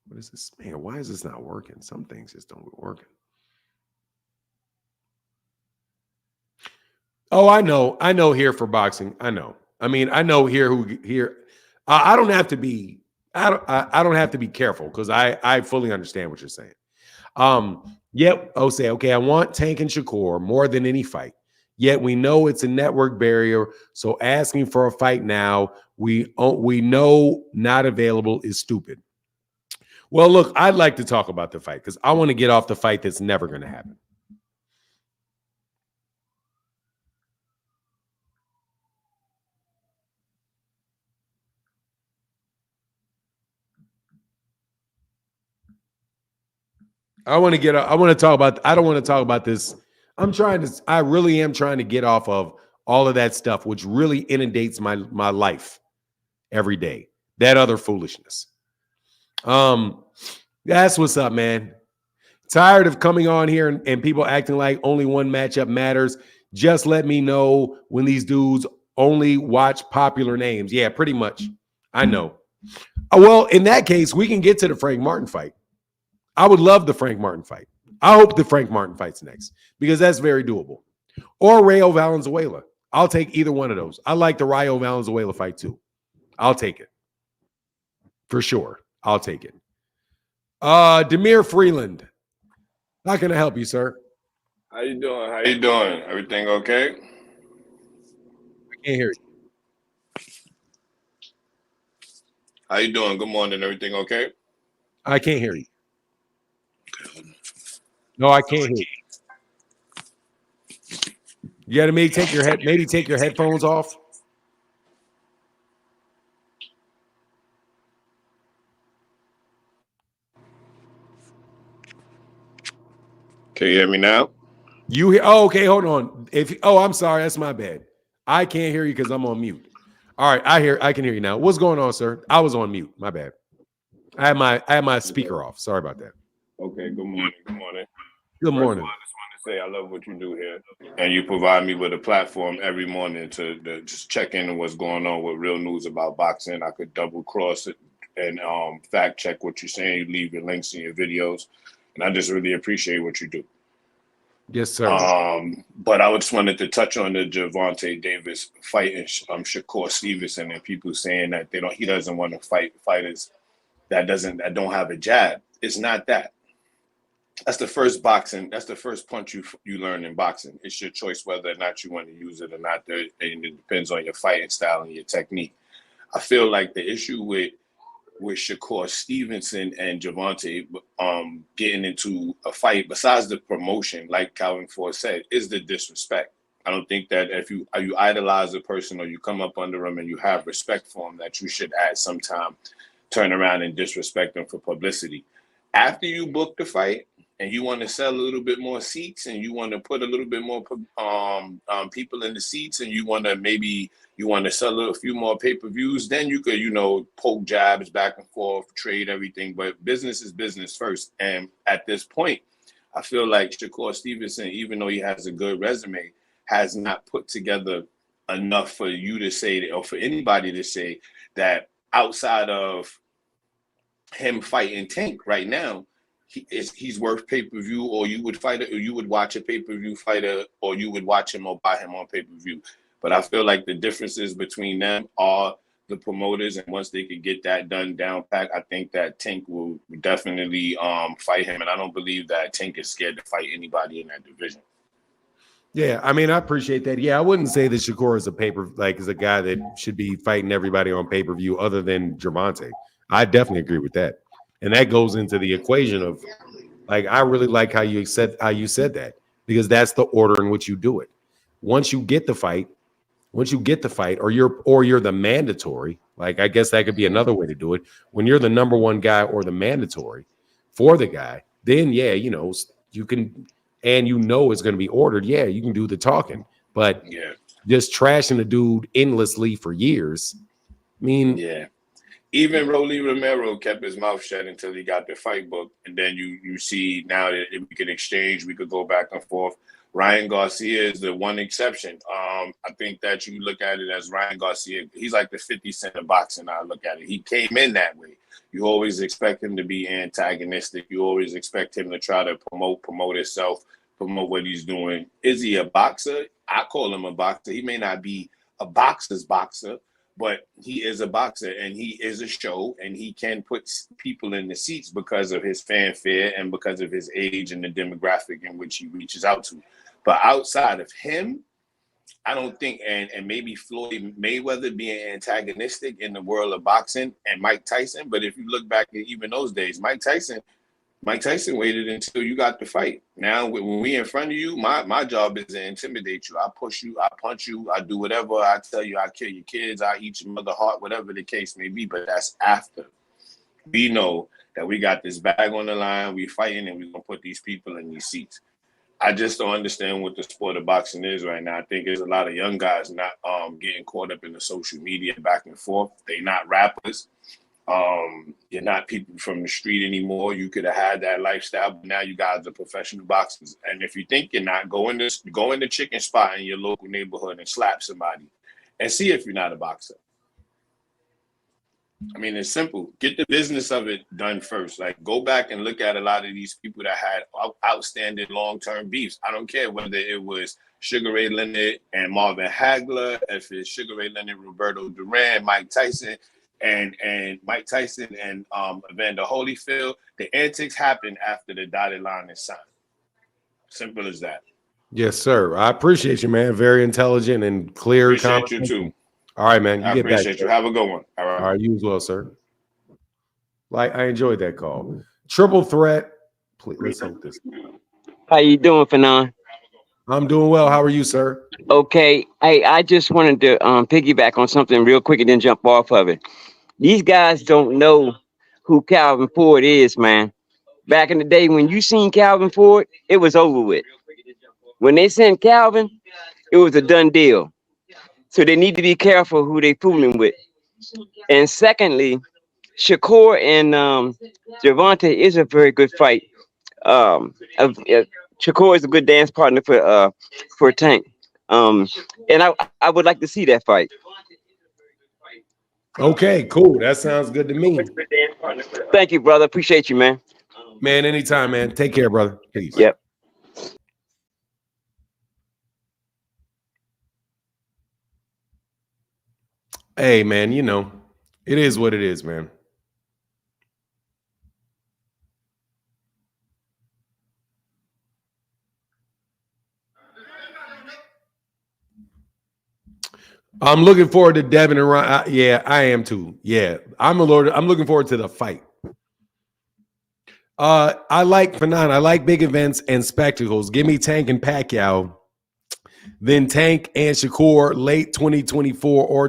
What is this? Man, why is this not working? Some things just don't work. Oh, I know here for boxing. I know. I mean, I know here. I don't have to be. I don't have to be careful because I fully understand what you're saying. Yet I'll say, okay, I want Tank and Shakur more than any fight. Yet we know it's a network barrier. So asking for a fight now, we know not available is stupid. Well, look, I'd like to talk about the fight because I want to get off the fight that's never going to happen. I want to talk about, I don't want to talk about this. I really am trying to get off of all of that stuff, which really inundates my life every day. That other foolishness. That's what's up, man. Tired of coming on here and people acting like only one matchup matters. Just let me know when these dudes only watch popular names. Yeah, pretty much. I know. Well, in that case, we can get to the Frank Martin fight. I would love the Frank Martin fight. I hope the Frank Martin fight's next because that's very doable. Or Rayo Valenzuela. I'll take either one of those. I like the Rayo Valenzuela fight too. I'll take it. For sure. I'll take it. Demir Freeland. How can I help you, sir? How you doing? How you doing? Everything okay? I can't hear you. How you doing? Good morning. Everything okay? I can't hear you. No, I can't hear you. You got to maybe take your headphones off. Can you hear me now? You hear? Oh, okay. Hold on. I'm sorry. That's my bad. I can't hear you because I'm on mute. All right, I can hear you now. What's going on, sir? I was on mute. My bad. I had my speaker off. Sorry about that. Okay. Good morning. Good morning. Good morning. First of all, I just want to say I love what you do here, and you provide me with a platform every morning to just check in on what's going on with real news about boxing. I could double cross it and fact check what you're saying. You leave your links in your videos, and I just really appreciate what you do. Yes, sir. But I just wanted to touch on the Gervonta Davis fight and Shakur Stevenson and people saying that he doesn't want to fight fighters that don't have a jab. It's not that. That's the first boxing. That's the first punch you learn in boxing. It's your choice whether or not you want to use it or not. And it depends on your fighting style and your technique. I feel like the issue with Shakur Stevenson and Gervonta getting into a fight, besides the promotion, like Calvin Ford said, is the disrespect. I don't think that if you idolize a person or you come up under them and you have respect for them, that you should at some time turn around and disrespect them for publicity. After you book the fight and you want to sell a little bit more seats and you want to put a little bit more people in the seats and you want to sell a few more pay-per-views, then you could, poke jabs back and forth, trade everything. But business is business first. And at this point, I feel like Shakur Stevenson, even though he has a good resume, has not put together enough for you to say, or for anybody to say, that outside of him fighting Tank right now, he's worth pay-per-view, or you would fight it, or you would watch a pay-per-view fighter, or you would watch him or buy him on pay-per-view. But I feel like the differences between them are the promoters, and once they could get that done down pat, I think that Tank will definitely fight him. And I don't believe that Tank is scared to fight anybody in that division. Yeah, I mean, I appreciate that. Yeah, I wouldn't say that Shakur is is a guy that should be fighting everybody on pay-per-view other than Gervonta. I definitely agree with that. And that goes into the equation of, like, I really like how you said that, because that's the order in which you do it. Once you get the fight, or you're the mandatory, like, I guess that could be another way to do it. When you're the number one guy or the mandatory for the guy, then yeah, you can, and it's going to be ordered. Yeah, you can do the talking, but yeah, just trashing a dude endlessly for years. I mean, yeah. Even Rolly Romero kept his mouth shut until he got the fight book, and then you see now that we could exchange, we could go back and forth. Ryan Garcia is the one exception. I think that you look at it as Ryan Garcia, he's like the 50 Cent of boxing. I look at it. He came in that way. You always expect him to be antagonistic. You always expect him to try to promote himself, promote what he's doing. Is he a boxer? I call him a boxer. He may not be a boxer's boxer, but he is a boxer, and he is a show, and he can put people in the seats because of his fanfare and because of his age and the demographic in which he reaches out to. But outside of him, I don't think, and maybe Floyd Mayweather being antagonistic in the world of boxing, and Mike Tyson. But if you look back at even those days, Mike Tyson waited until you got the fight. Now, when we in front of you, my job is to intimidate you. I push you, I punch you, I do whatever. I tell you I kill your kids, I eat your mother heart, whatever the case may be. But that's after we know that we got this bag on the line, we fighting, and we're going to put these people in these seats. I just don't understand what the sport of boxing is right now. I think there's a lot of young guys not getting caught up in the social media back and forth. They not rappers. You're not people from the street anymore. You could have had that lifestyle, but now you guys are professional boxers. And if you think you're not, go in the chicken spot in your local neighborhood and slap somebody and see if you're not a boxer. I mean, it's simple. Get the business of it done first. Like, go back and look at a lot of these people that had outstanding long-term beefs. I don't care whether it was Sugar Ray Leonard and Marvin Hagler, if it's Sugar Ray Leonard, Roberto Duran, Mike Tyson, and Evander Holyfield. The antics happened after the dotted line is signed. Simple as that. Yes, sir. I appreciate you, man. Very intelligent and clear. Appreciate you too. All right, man. I appreciate you. Have a good one. All right, you as well, sir. Like, I enjoyed that call. Triple threat. Please, let's hope this. How you doing, Fanon? I'm doing well. How are you, sir? Okay. Hey, I just wanted to piggyback on something real quick and then jump off of it. These guys don't know who Calvin Ford is, man. Back in the day when you seen Calvin Ford, it was over with. When they sent Calvin, it was a done deal. So they need to be careful who they fooling with. And secondly, Shakur and Gervonta is a very good fight. Shakur is a good dance partner for Tank. And I would like to see that fight. Okay, cool. That sounds good to me. Thank you, brother. Appreciate you, man. Man, anytime, man. Take care, brother. Peace. Yep. Hey, man, it is what it is, man. I'm looking forward to Devin and Ryan. Yeah, I am too. Yeah, I'm looking forward to the fight. I like Fanon. I like big events and spectacles. Give me Tank and Pacquiao. Then Tank and Shakur late 2024 or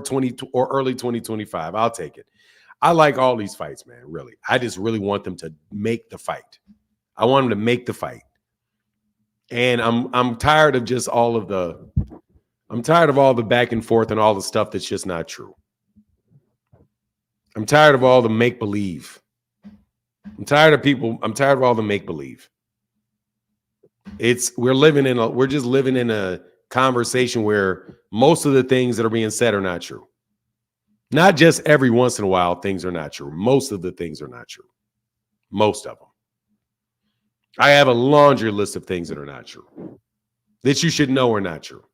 early 2025. I'll take it. I like all these fights, man. Really, I just really want them to make the fight. I want them to make the fight, and I'm tired of just all of the. I'm tired of all the back and forth and all the stuff that's just not true. I'm tired of all the make believe. I'm tired of all the make believe. We're just living in a conversation where most of the things that are being said are not true. Not just every once in a while things are not true. Most of the things are not true. Most of them. I have a laundry list of things that are not true, that you should know are not true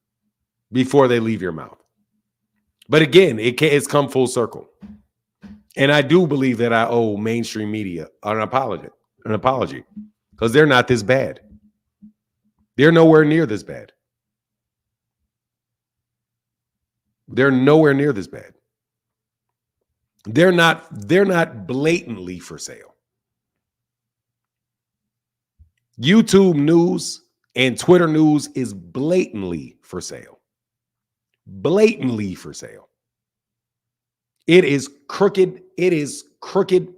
before they leave your mouth. But again, it's come full circle. And I do believe that I owe mainstream media an apology, because they're not this bad. They're nowhere near this bad. They're nowhere near this bad. They're not blatantly for sale. YouTube news and Twitter news is blatantly for sale. Blatantly for sale. It is crooked. It is crooked.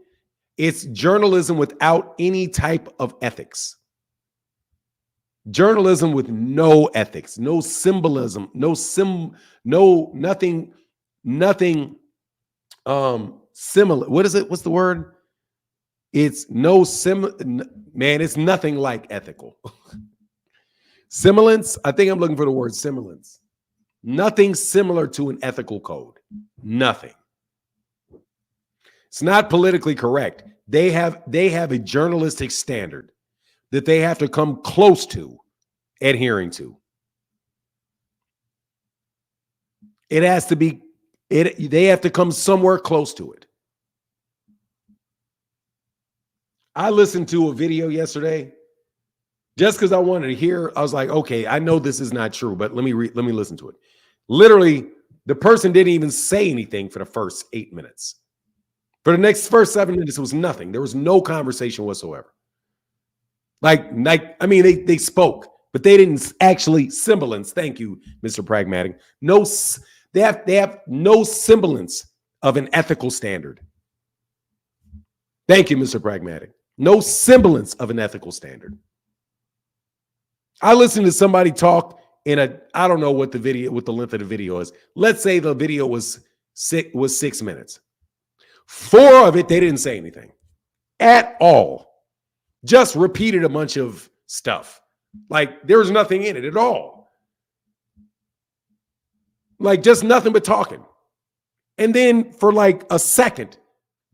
It's journalism without any type of ethics. Journalism with no ethics, no symbolism, nothing similar. What is it? What's the word? It's it's nothing like ethical. Semblance, I think I'm looking for the word semblance. Nothing similar to an ethical code. Nothing. It's not politically correct. They have a journalistic standard that they have to come close to adhering to. It has to be, they have to come somewhere close to it. I listened to a video yesterday just because I wanted to hear. I was like, okay, I know this is not true, but let me listen to it. Literally, the person didn't even say anything for the first 8 minutes. For the first 7 minutes, it was nothing. There was no conversation whatsoever. I mean, they spoke, but they didn't actually semblance. Thank you, Mr. Pragmatic. No, they have no semblance of an ethical standard. Thank you, Mr. Pragmatic. No semblance of an ethical standard. I listened to somebody talk I don't know what the length of the video is. Let's say the video was 6 minutes. 4 of it, they didn't say anything at all. Just repeated a bunch of stuff. Like there was nothing in it at all. Like just nothing but talking. And then for like a second,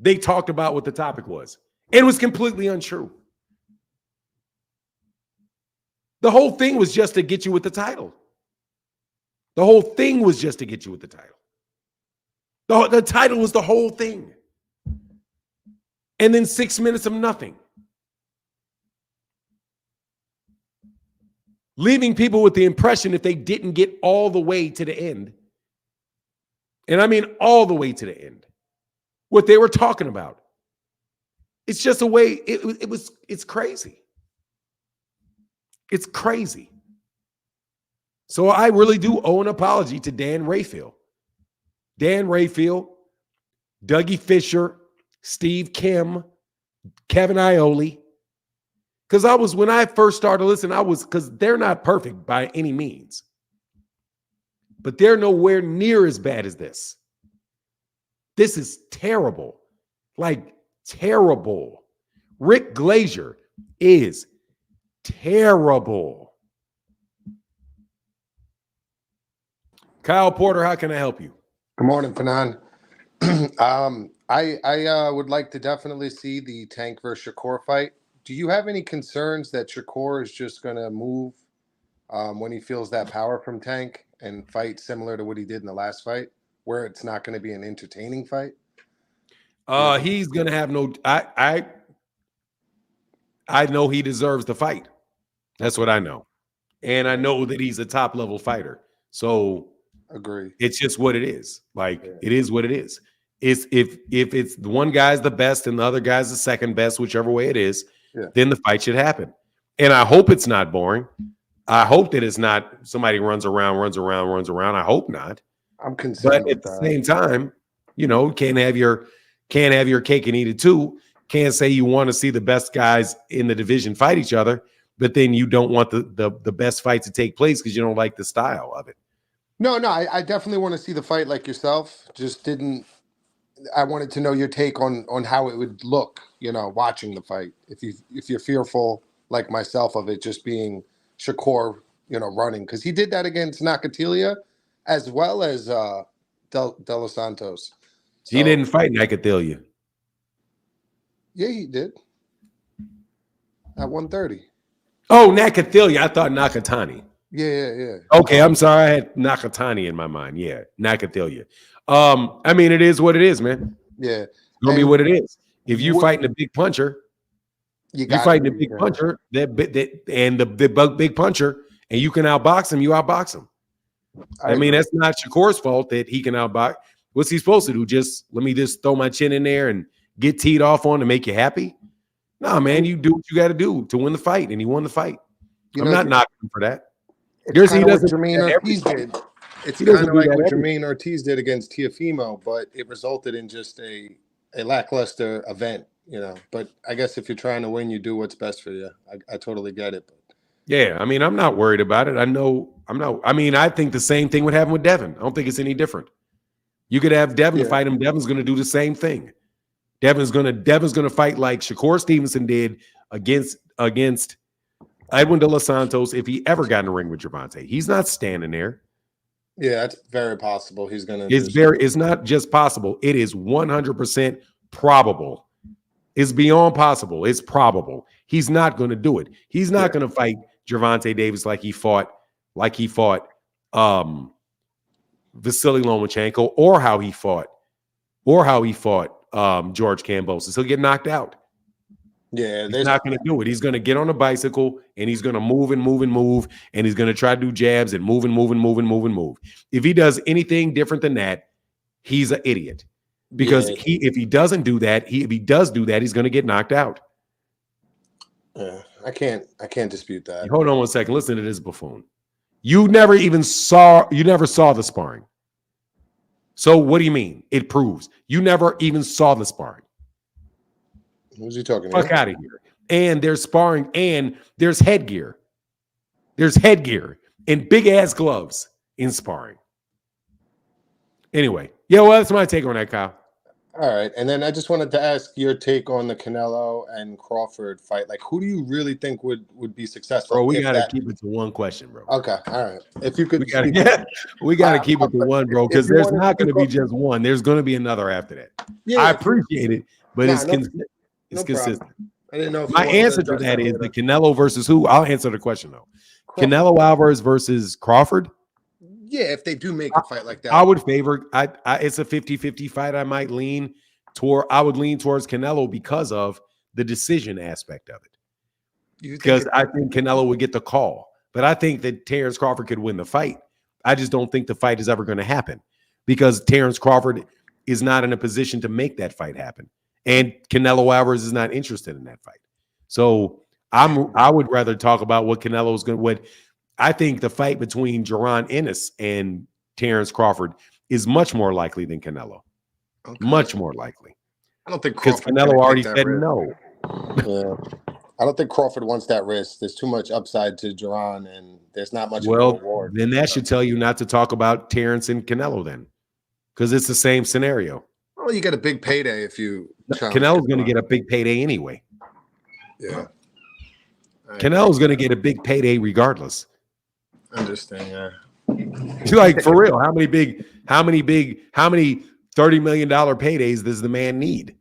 they talked about what the topic was. It was completely untrue. The whole thing was just to get you with the title. The whole thing was just to get you with the title. The title was the whole thing. And then 6 minutes of nothing. Leaving people with the impression, if they didn't get all the way to the end, and I mean all the way to the end, what they were talking about. It's just a way, it's crazy. It's crazy. So I really do owe an apology to Dan Rayfield. Dan Rayfield, Dougie Fisher, Steve Kim, Kevin Iole. Because when I first started listening, because they're not perfect by any means. But they're nowhere near as bad as this. This is terrible. Like, terrible. Rick Glazier is terrible. Kyle Porter, how can I help you? Good morning, Fanan. I would like to definitely see the Tank versus Shakur fight. Do you have any concerns that Shakur is just going to move when he feels that power from Tank and fight similar to what he did in the last fight, where it's not going to be an entertaining fight? He's going to have no. I know he deserves the fight. That's what I know, and I know that he's a top level fighter. So, agree. It's just what it is. Like It is what it is. It's if it's the one guy's the best and the other guy's the second best, whichever way it is. Then the fight should happen. And I hope it's not boring. I hope that it's not somebody runs around. I hope not. I'm concerned. But at the same time, can't have your cake and eat it too. Can't say you want to see the best guys in the division fight each other, but then you don't want the best fight to take place because you don't like the style of it. No, I definitely want to see the fight like yourself. I wanted to know your take on how it would look, watching the fight. If you're fearful like myself of it just being Shakur, running, because he did that against Nakatilia as well as De Los Santos. He didn't fight Nakatilia. Yeah, he did. at 130. Oh, Nakathila. I thought Nakatani. Yeah. Okay, I'm sorry. I had Nakatani in my mind. Yeah, Nakathila. I mean, it is what it is, man. Yeah. It's gonna be And what it is. If you're what fighting a big puncher, you you're got fighting a big puncher, the big puncher, and you can outbox him, you outbox him. I mean, that's not Shakur's fault that he can outbox. What's he supposed to do? Let me throw my chin in there and get teed off on to make you happy? No, man, you do what you got to do to win the fight, and he won the fight. I'm not knocking him for that. It's kind of what Jermaine Ortiz did. It's kind of like what Jermaine Ortiz did against Teofimo, but it resulted in just a lackluster event, you know. But I guess if you're trying to win, you do what's best for you. I totally get it. But. Yeah, I mean, I'm not worried about it. I think the same thing would happen with Devin. I don't think it's any different. You could have Devin fight him. Devin's going to do the same thing. Devin's going to fight like Shakur Stevenson did against Edwin De Los Santos if he ever got in the ring with Gervonta. He's not standing there. Yeah, that's very possible. He's going to. It's not just possible. It is 100% probable. It's beyond possible. It's probable. He's not going to do it. He's not going to fight Gervonta Davis like he fought Vasily Lomachenko or how he fought George Kambosos. He'll get knocked out. Yeah, he's not going to do it. He's going to get on a bicycle and he's going to move and move and move, and he's going to try to do jabs and move and move and move and move and move. If he does anything different than that, he's an idiot. Because if he doesn't do that, if he does do that, he's going to get knocked out. Yeah, I can't dispute that. Hold on one second. Listen to this buffoon. You never saw the sparring. So what do you mean? It proves you never even saw the sparring. Who's he talking about? Fuck out of here. And there's sparring and there's headgear. There's headgear and big ass gloves in sparring. Anyway, well, that's my take on that, Kyle. All right. And then I just wanted to ask your take on the Canelo and Crawford fight. Like, who do you really think would be successful? Bro, we got to keep it to one question, bro. Okay. All right. If you could. We got to keep it to one, bro, because there's not going to be just one. There's going to be another after that. Yeah, I appreciate it, but it's consistent. I didn't know. My answer to that is the Canelo versus who? I'll answer the question, though. Crawford. Canelo Alvarez versus Crawford? Yeah, if they do make a fight like that. I would favor it's a 50-50 fight. I would lean towards Canelo because of the decision aspect of it. Because I think Canelo would get the call. But I think that Terrence Crawford could win the fight. I just don't think the fight is ever going to happen because Terrence Crawford is not in a position to make that fight happen. And Canelo Alvarez is not interested in that fight. So I would rather talk about what Canelo's going to I think the fight between Jaron Ennis and Terrence Crawford is much more likely than Canelo. Okay. Much more likely. I don't think because Canelo already said no. Yeah. I don't think Crawford wants that risk. There's too much upside to Jaron, and there's not much reward. Then that should tell you not to talk about Terrence and Canelo then, because it's the same scenario. Well, you get a big payday if you. Canelo's going to get a big payday anyway. Yeah. Canelo's going to get a big payday regardless. I understand, yeah. Like, for real, how many $30 million paydays does the man need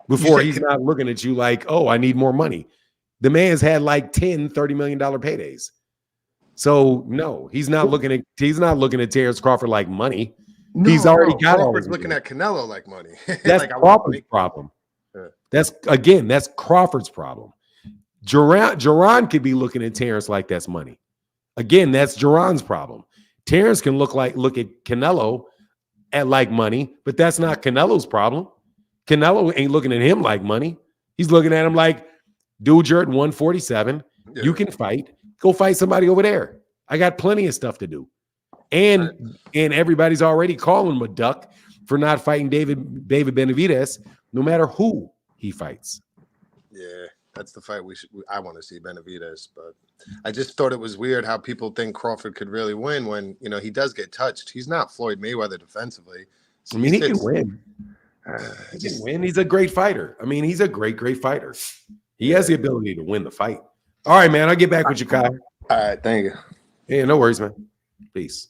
before he's not looking at you like, oh, I need more money? The man's had like 10 $30 million paydays. So no, he's not looking at Terrence Crawford like money. No, he's already got all Crawford's looking at Canelo like money. That's like Crawford's problem. Yeah. That's Crawford's problem. Jaron could be looking at Terrence like that's money. Again, that's Jaron's problem. Terrence can look at Canelo at like money, but that's not Canelo's problem. Canelo ain't looking at him like money. He's looking at him like, dude, you're at 147. Yeah. You can fight. Go fight somebody over there. I got plenty of stuff to do. And everybody's already calling him a duck for not fighting David Benavidez, no matter who he fights. Yeah, that's the fight I want to see, Benavidez. But I just thought it was weird how people think Crawford could really win when, he does get touched. He's not Floyd Mayweather defensively. So he can win. He can win. He's a great fighter. I mean, he's a great fighter. He has the ability to win the fight. All right, man. I'll get back with you, Kyle. All right, thank you. Yeah, no worries, man. Peace.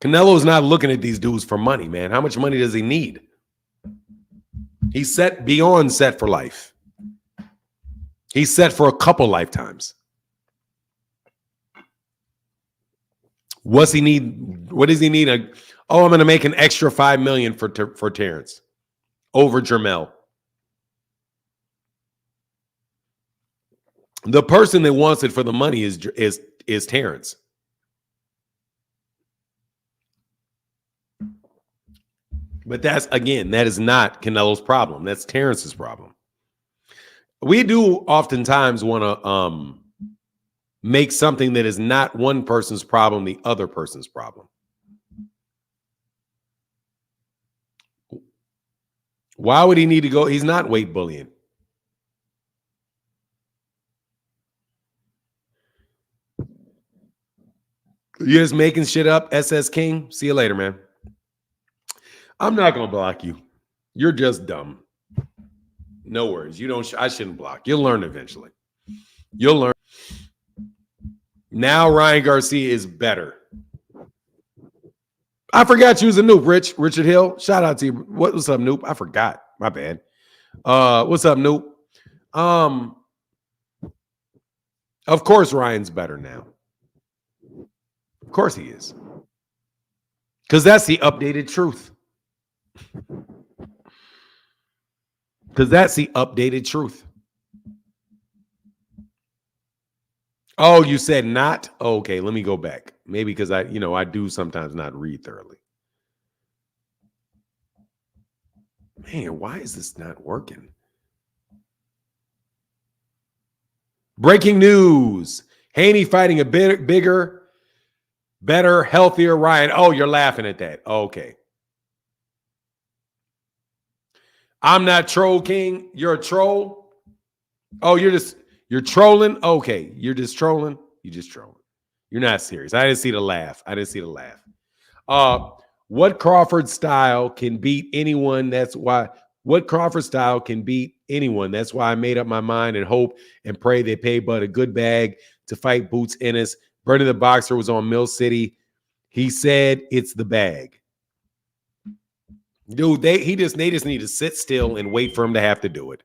Canelo's not looking at these dudes for money, man. How much money does he need? He's set beyond set for life. He's set for a couple lifetimes. What's he need? What does he need? I'm going to make an extra $5 million for Terrence over Jermell. The person that wants it for the money is Terrence. But that is not Canelo's problem. That's Terrence's problem. We do oftentimes want to make something that is not one person's problem the other person's problem. Why would he need to go? He's not weight bullying. You're just making shit up, SS King. See you later, man. I'm not going to block you. You're just dumb. No worries. I shouldn't block. You'll learn eventually. You'll learn. Now Ryan Garcia is better. I forgot you was a noob, Richard Hill. Shout out to you. What's up, noob? I forgot. My bad. What's up, noob? Of course Ryan's better now. Of course he is. Because that's the updated truth. Oh, you said not? Oh, okay, let me go back. Maybe because I do sometimes not read thoroughly. Man, why is this not working? Breaking news. Haney fighting a bit bigger, better, healthier Ryan. Oh, you're laughing at that. Okay. I'm not Troll King. You're a troll. Oh, you're trolling. Okay. You're just trolling. You're just trolling. You're not serious. I didn't see the laugh. What Crawford style can beat anyone? That's why I made up my mind and hope and pray they pay Bud a good bag to fight Boots Ennis. Bernie the Boxer was on Mill City. He said it's the bag. Dude, they just need to sit still and wait for him to have to do it.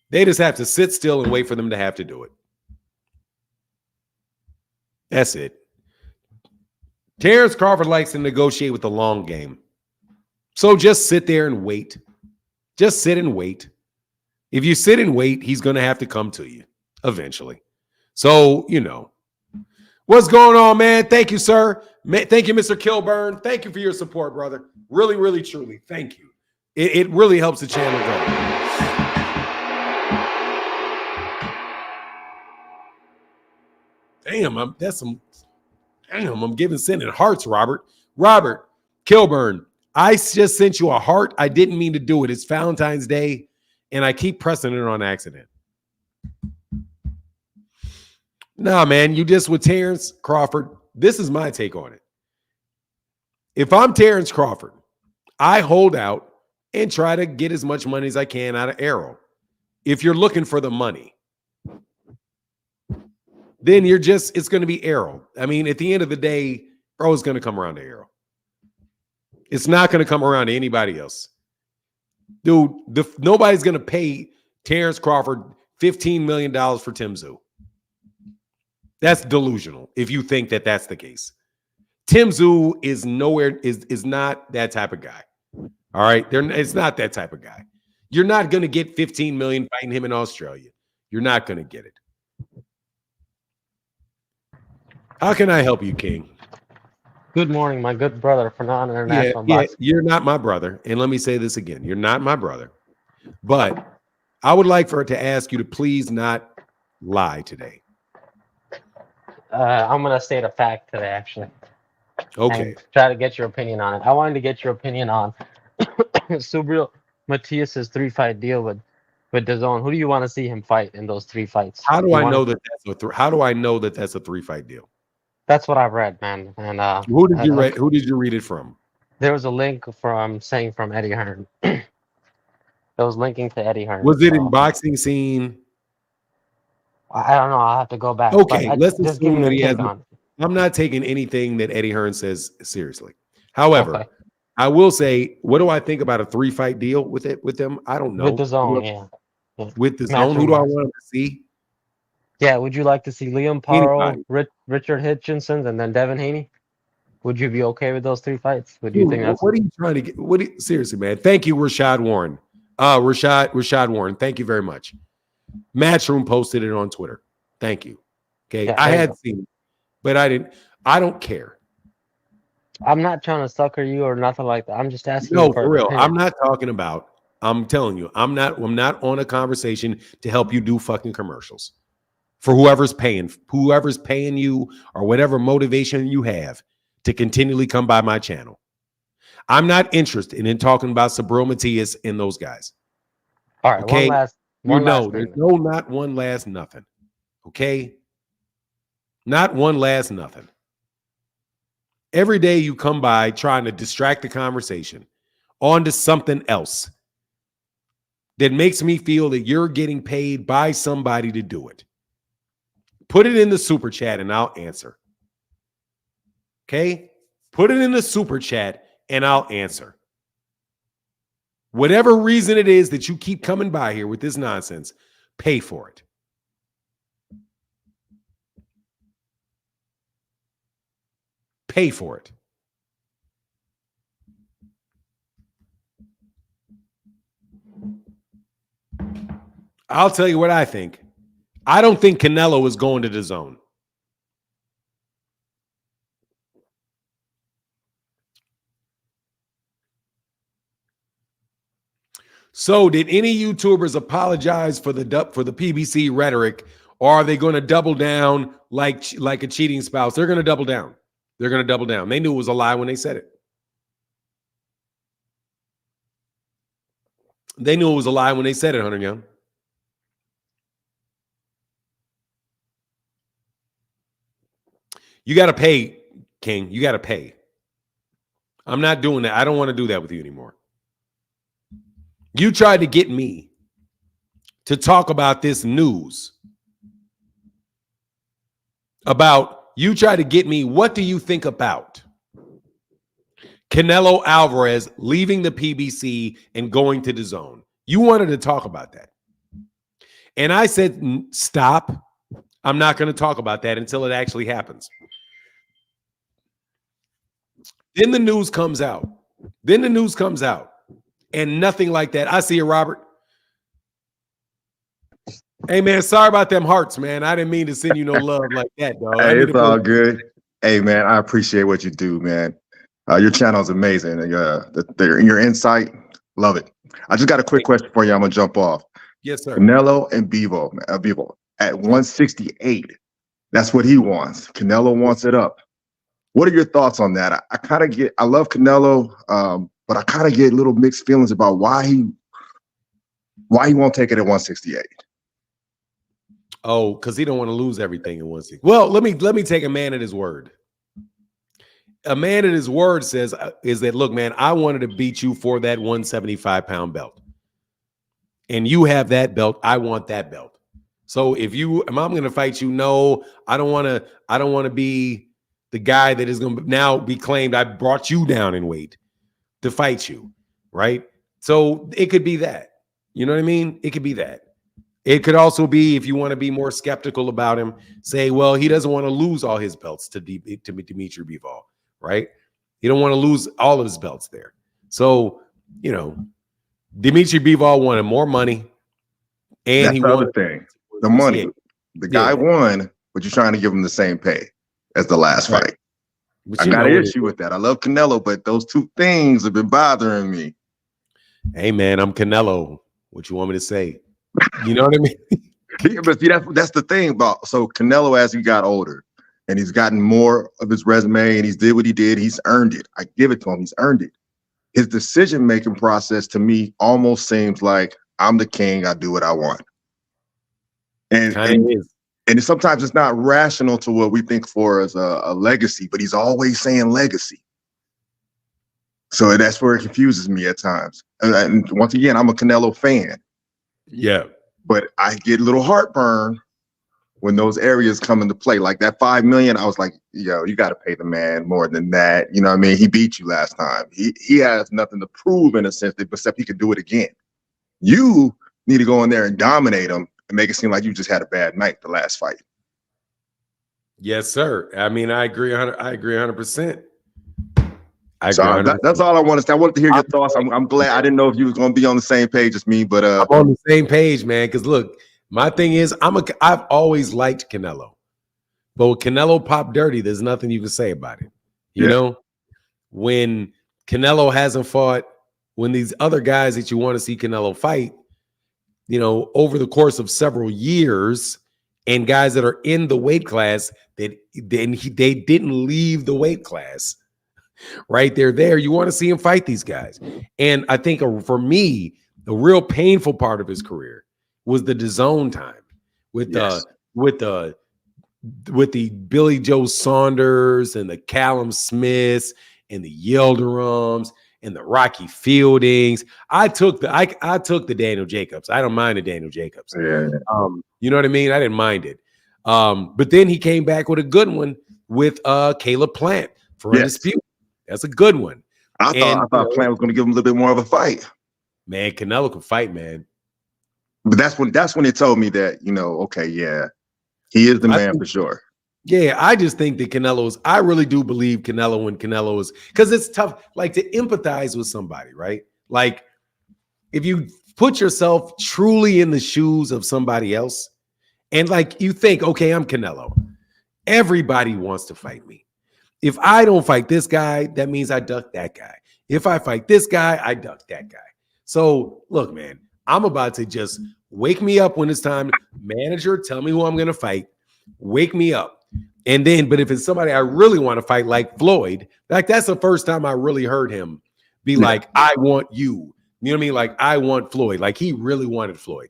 They just have to sit still and wait for them to have to do it. That's it. Terrence Crawford likes to negotiate with the long game. So just sit there and wait. Just sit and wait. If you sit and wait, he's going to have to come to you eventually. So, What's going on, man? Thank you, sir. Thank you, Mr. Kilburn. Thank you for your support, brother. Really, really, truly. Thank you. It really helps the channel grow. I'm sending hearts, Robert. Robert Kilburn, I just sent you a heart. I didn't mean to do it. It's Valentine's Day, and I keep pressing it on accident. Nah, man, you just with Terrence Crawford. This is my take on it. If I'm Terrence Crawford, I hold out and try to get as much money as I can out of Errol. If you're looking for the money, then it's going to be Errol. I mean, at the end of the day, Errol's going to come around to Errol. It's not going to come around to anybody else. Dude, nobody's going to pay Terrence Crawford $15 million for Tim Tszyu. That's delusional if you think that that's the case. Tim Tszyu is not that type of guy. All right? It's not that type of guy. You're not going to get $15 million fighting him in Australia. You're not going to get it. How can I help you, King? Good morning, my good brother, Fernand International Boxing. You're not my brother. And let me say this again. You're not my brother. But I would like for her to ask you to please not lie today. I'm going to state a fact today, actually. Okay. And try to get your opinion on it. I wanted to get your opinion on Subriel Matias's 3-fight deal with DAZN. Who do you want to see him fight in those 3 fights? How do I know that that's a 3-fight deal? That's what I've read, man. And who did you read it from? There was a link from Eddie Hearn. It was linking to Eddie Hearn. Was it in Boxing Scene? I don't know. I'll have to go back. Okay, let's assume that he has. I'm not taking anything that Eddie Hearn says seriously. However, Okay. I will say, what do I think about a 3-fight deal with them? I don't With know. the zone, yeah. Yeah. With the zone, who Matchroom do I box. want to see? Yeah, would you like to see Liam Paro, Anybody. Richard Hitchinson, and then Devin Haney? Would you be okay with those 3 fights? Would you Dude, think that's what are you trying to get? Seriously, man? Thank you, Rashad Warren. Rashad Warren. Thank you very much. Matchroom posted it on Twitter. Thank you. Okay, yeah, I there you had go. seen it, but I didn't. I don't care. I'm not trying to sucker you or nothing like that. I'm just asking you No, for for an real. opinion. I'm not talking about. I'm telling you, I'm not on a conversation to help you do fucking commercials for whoever's paying you or whatever motivation you have to continually come by my channel. I'm not interested in talking about Sabril Matias and those guys. All right, Okay. one last There's thing. no not one last nothing. Okay. Not one last nothing. Every day you come by trying to distract the conversation onto something else that makes me feel that you're getting paid by somebody to do it. Put it in the super chat and I'll answer. Okay? Put it in the super chat and I'll answer. Whatever reason it is that you keep coming by here with this nonsense, pay for it. Pay for it. I'll tell you what I think. I don't think Canelo is going to the zone. So, did any YouTubers apologize for the PBC rhetoric, or are they going to double down like a cheating spouse? They're going to double down. They're going to double down. They knew it was a lie when they said it. They knew it was a lie when they said it, Hunter Young. You got to pay, King. You got to pay. I'm not doing that. I don't want to do that with you anymore. You tried to get me to talk about this news. You tried to get me, what do you think about Canelo Alvarez leaving the PBC and going to the zone? You wanted to talk about that. And I said, stop. I'm not going to talk about that until it actually happens. Then the news comes out. And nothing like that. I see you, Robert. Hey, man, sorry about them hearts, man. I didn't mean to send you no love like that, dog. Hey, it's all good. Hey, man, I appreciate what you do, man. Your channel is amazing. Your insight, love it. I just got a quick question for you. I'm going to jump off. Yes, sir. Canelo and Bivol at 168. That's what he wants. Canelo wants it up. What are your thoughts on that? I love Canelo, but I kind of get little mixed feelings about why he won't take it at 168. Oh, because he don't want to lose everything in 160. Well, let me take a man at his word. A man at his word says is that, look, man, I wanted to beat you for that 175-pound belt. And you have that belt. I want that belt. So if I'm going to fight you, no, I don't want to be the guy that is going to now be claimed I brought you down in weight to fight you, right? So it could be that. You know what I mean? It could be that. It could also be, if you want to be more skeptical about him, say, well, he doesn't want to lose all his belts to Dimitri Bivol, right? He don't want to lose all of his belts there. So, Dimitri Bivol wanted more money, and that's the other thing. The money. The guy won, but you're trying to give him the same pay as the last fight. But I got an issue with that. I love Canelo, but those two things have been bothering me. Hey, man, I'm Canelo. What you want me to say? You know what I mean? Yeah, but see, that's the thing about Canelo, as he got older and he's gotten more of his resume and he's did what he did, he's earned it. I give it to him. He's earned it. His decision-making process to me almost seems like I'm the king. I do what I want. And sometimes it's not rational to what we think for as a legacy, but he's always saying legacy. So that's where it confuses me at times. And once again, I'm a Canelo fan. Yeah. But I get a little heartburn when those areas come into play. Like that $5 million, I was like, yo, you got to pay the man more than that. You know what I mean? He beat you last time. He has nothing to prove in a sense, except he could do it again. You need to go in there and dominate him and make it seem like you just had a bad night the last fight. Yes, sir. I mean, I agree 100%. So that's all I wanted to say. I wanted to hear your thoughts. I'm glad. I didn't know if you was going to be on the same page as me, but I'm on the same page, man. Because look, my thing is, I've always liked Canelo, but with Canelo pop dirty, there's nothing you can say about it. You know, when Canelo hasn't fought, when these other guys that you want to see Canelo fight, you know, over the course of several years, and guys that are in the weight class that they didn't leave the weight class. Right, they're there. You want to see him fight these guys. And I think for me, the real painful part of his career was the DAZN time with the Billy Joe Saunders and the Callum Smiths and the Yildirams and the Rocky Fieldings. I took the Daniel Jacobs. I don't mind the Daniel Jacobs. Yeah. You know what I mean? I didn't mind it. But then he came back with a good one with Caleb Plant for Undisputed. That's a good one. I thought Plant was going to give him a little bit more of a fight. Man, Canelo can fight, man. But that's when it told me that, you know, okay, yeah, he is the man for sure. Yeah, I just think that I really do believe Canelo when Canelo is, because it's tough, like to empathize with somebody, right? Like if you put yourself truly in the shoes of somebody else and like you think, okay, I'm Canelo. Everybody wants to fight me. If I don't fight this guy, that means I duck that guy. If I fight this guy, I duck that guy. So look, man, I'm about to just wake me up when it's time. Manager, tell me who I'm going to fight. Wake me up. And then, but if it's somebody I really want to fight, like Floyd, like that's the first time I really heard him be like, I want you. You know what I mean? Like, I want Floyd. Like he really wanted Floyd.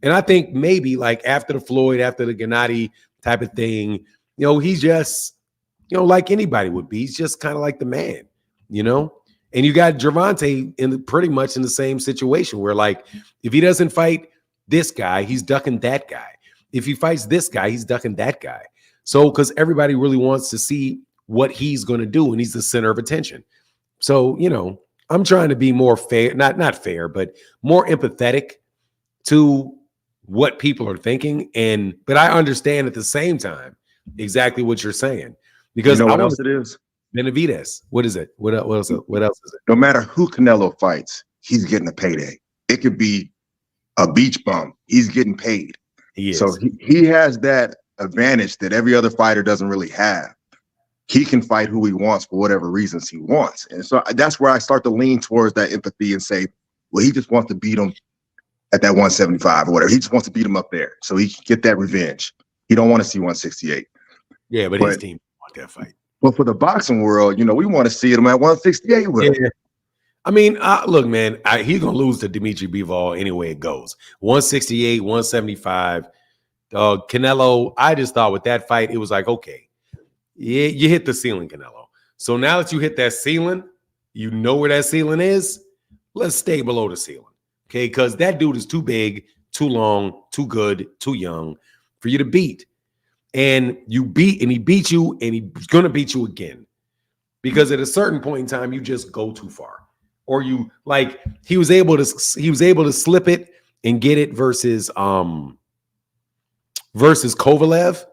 And I think maybe like after the Gennady type of thing, you know, he's just, you know, like anybody would be. He's just kind of like the man, you know? And you got Gervonta pretty much in the same situation where, like, if he doesn't fight this guy, he's ducking that guy. If he fights this guy, he's ducking that guy. So, because everybody really wants to see what he's going to do, and he's the center of attention. So, you know, I'm trying to be more fair, not fair, but more empathetic to what people are thinking. But I understand at the same time exactly what you're saying. Because you know what else it is? Benavidez. What is it? What else is it? No matter who Canelo fights, he's getting a payday. It could be a beach bum. He's getting paid. He is. So he has that advantage that every other fighter doesn't really have. He can fight who he wants for whatever reasons he wants. And so that's where I start to lean towards that empathy and say, well, he just wants to beat him at that 175 or whatever. He just wants to beat him up there so he can get that revenge. He don't want to see 168. Yeah, but his team want that fight. But for the boxing world, you know, we want to see him at 168 with him. I mean, look, man, he's going to lose to Dimitri Bivol anyway it goes. 168, 175. Canelo, I just thought with that fight, it was like, okay, yeah, you hit the ceiling, Canelo. So now that you hit that ceiling, you know where that ceiling is, let's stay below the ceiling, okay? Because that dude is too big, too long, too good, too young for you to beat. And he beat you, and he's going to beat you again. Because at a certain point in time, you just go too far. Or you, like, he was able to slip it and get it versus Kovalev,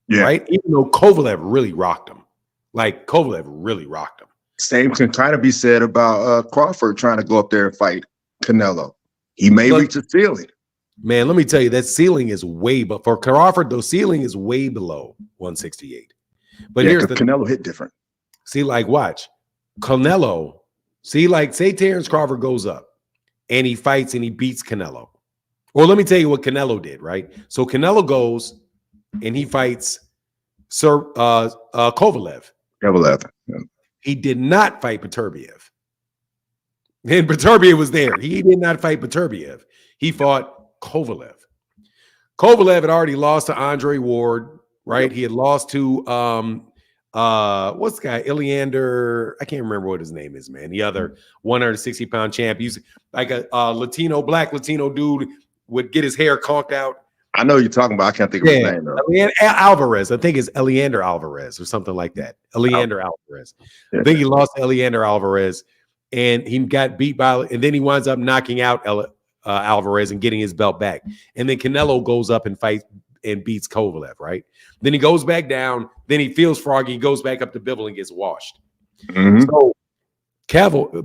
right? Even though Kovalev really rocked him. Like, Kovalev really rocked him. Same can kind of be said about Crawford trying to go up there and fight Canelo. He may reach a ceiling. Man, let me tell you, that ceiling is but for Crawford, the ceiling is way below 168. But here's the Canelo hit different. See, like, watch. Canelo, see, like, say Terrence Crawford goes up and he fights and he beats Canelo. Or let me tell you what Canelo did, right? So Canelo goes and he fights Kovalev. Yeah. He did not fight Beterbiev. And Beterbiev was there. He did not fight Beterbiev. He fought Kovalev. Kovalev had already lost to Andre Ward, right? Yep. He had lost to what's the guy? Iliander. I can't remember what his name is, man. The other 160-pound champ. He's like a black Latino dude, would get his hair conked out. I know you're talking about. I can't think of his name though. Alvarez. I think it's Eleander Alvarez or something like that. Eleander Alvarez. I think he lost to Eleander Alvarez, and he got beat by, and then he winds up knocking out Alvarez and getting his belt back. And then Canelo goes up and fights and beats Kovalev, right? Then he goes back down. Then he feels froggy. He goes back up to Bivol and gets washed.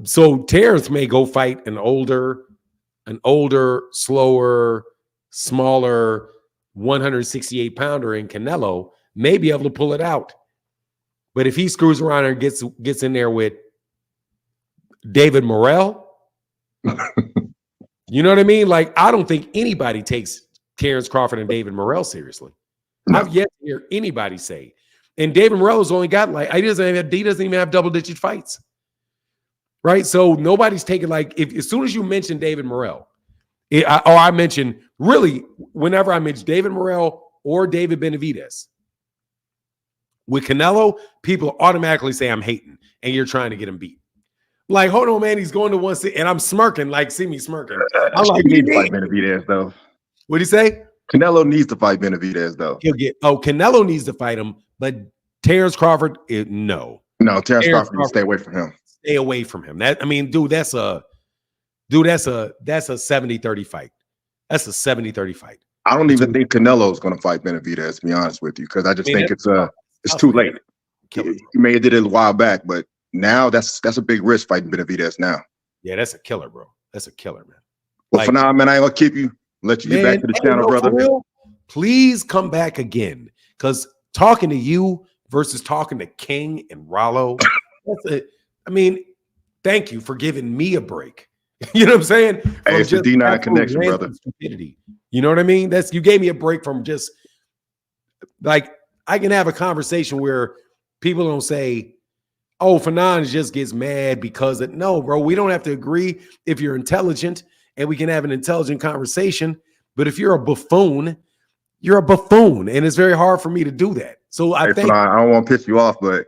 So Terrence may go fight an older, slower, smaller 168 pounder in Canelo, may be able to pull it out. But if he screws around and gets in there with David Morrell, you know what I mean? Like, I don't think anybody takes Terrence Crawford and David Morrell seriously. No. I've yet to hear anybody say. And David Morrell has only got like, he doesn't even have double-digit fights. Right? So nobody's taking, like, as soon as you mention David Morrell, I mention, really, whenever I mention David Morrell or David Benavidez, with Canelo, people automatically say I'm hating and you're trying to get him beat. Like, hold on, man, he's going to one seat, and I'm smirking, like, see me smirking. I'm like, he needs to fight Benavidez, though. What'd he say? Canelo needs to fight Benavidez, though. Canelo needs to fight him, but Terrence Crawford, no. No, Terrence Crawford needs to stay away from him. Stay away from him. That's a 70-30 fight. That's a 70-30 fight. I don't even think Canelo's going to fight Benavidez, to be honest with you, because I just think it's too late. He may have did it a while back, but now that's a big risk fighting Benavidez now. Yeah, that's a killer, bro. That's a killer, man. Well, like, for now, man, I ain't gonna keep you. Let you get back to the channel, brother. Please come back again, because talking to you versus talking to King and Rollo, thank you for giving me a break. You know what I'm saying? Hey, it's the D9 connection, brother. Stupidity. You know what I mean? You gave me a break from just, like, I can have a conversation where people don't say, oh, Fanon just gets mad because no, bro, we don't have to agree if you're intelligent, and we can have an intelligent conversation. But if you're a buffoon, you're a buffoon, and it's very hard for me to do that. So I think I don't want to piss you off, but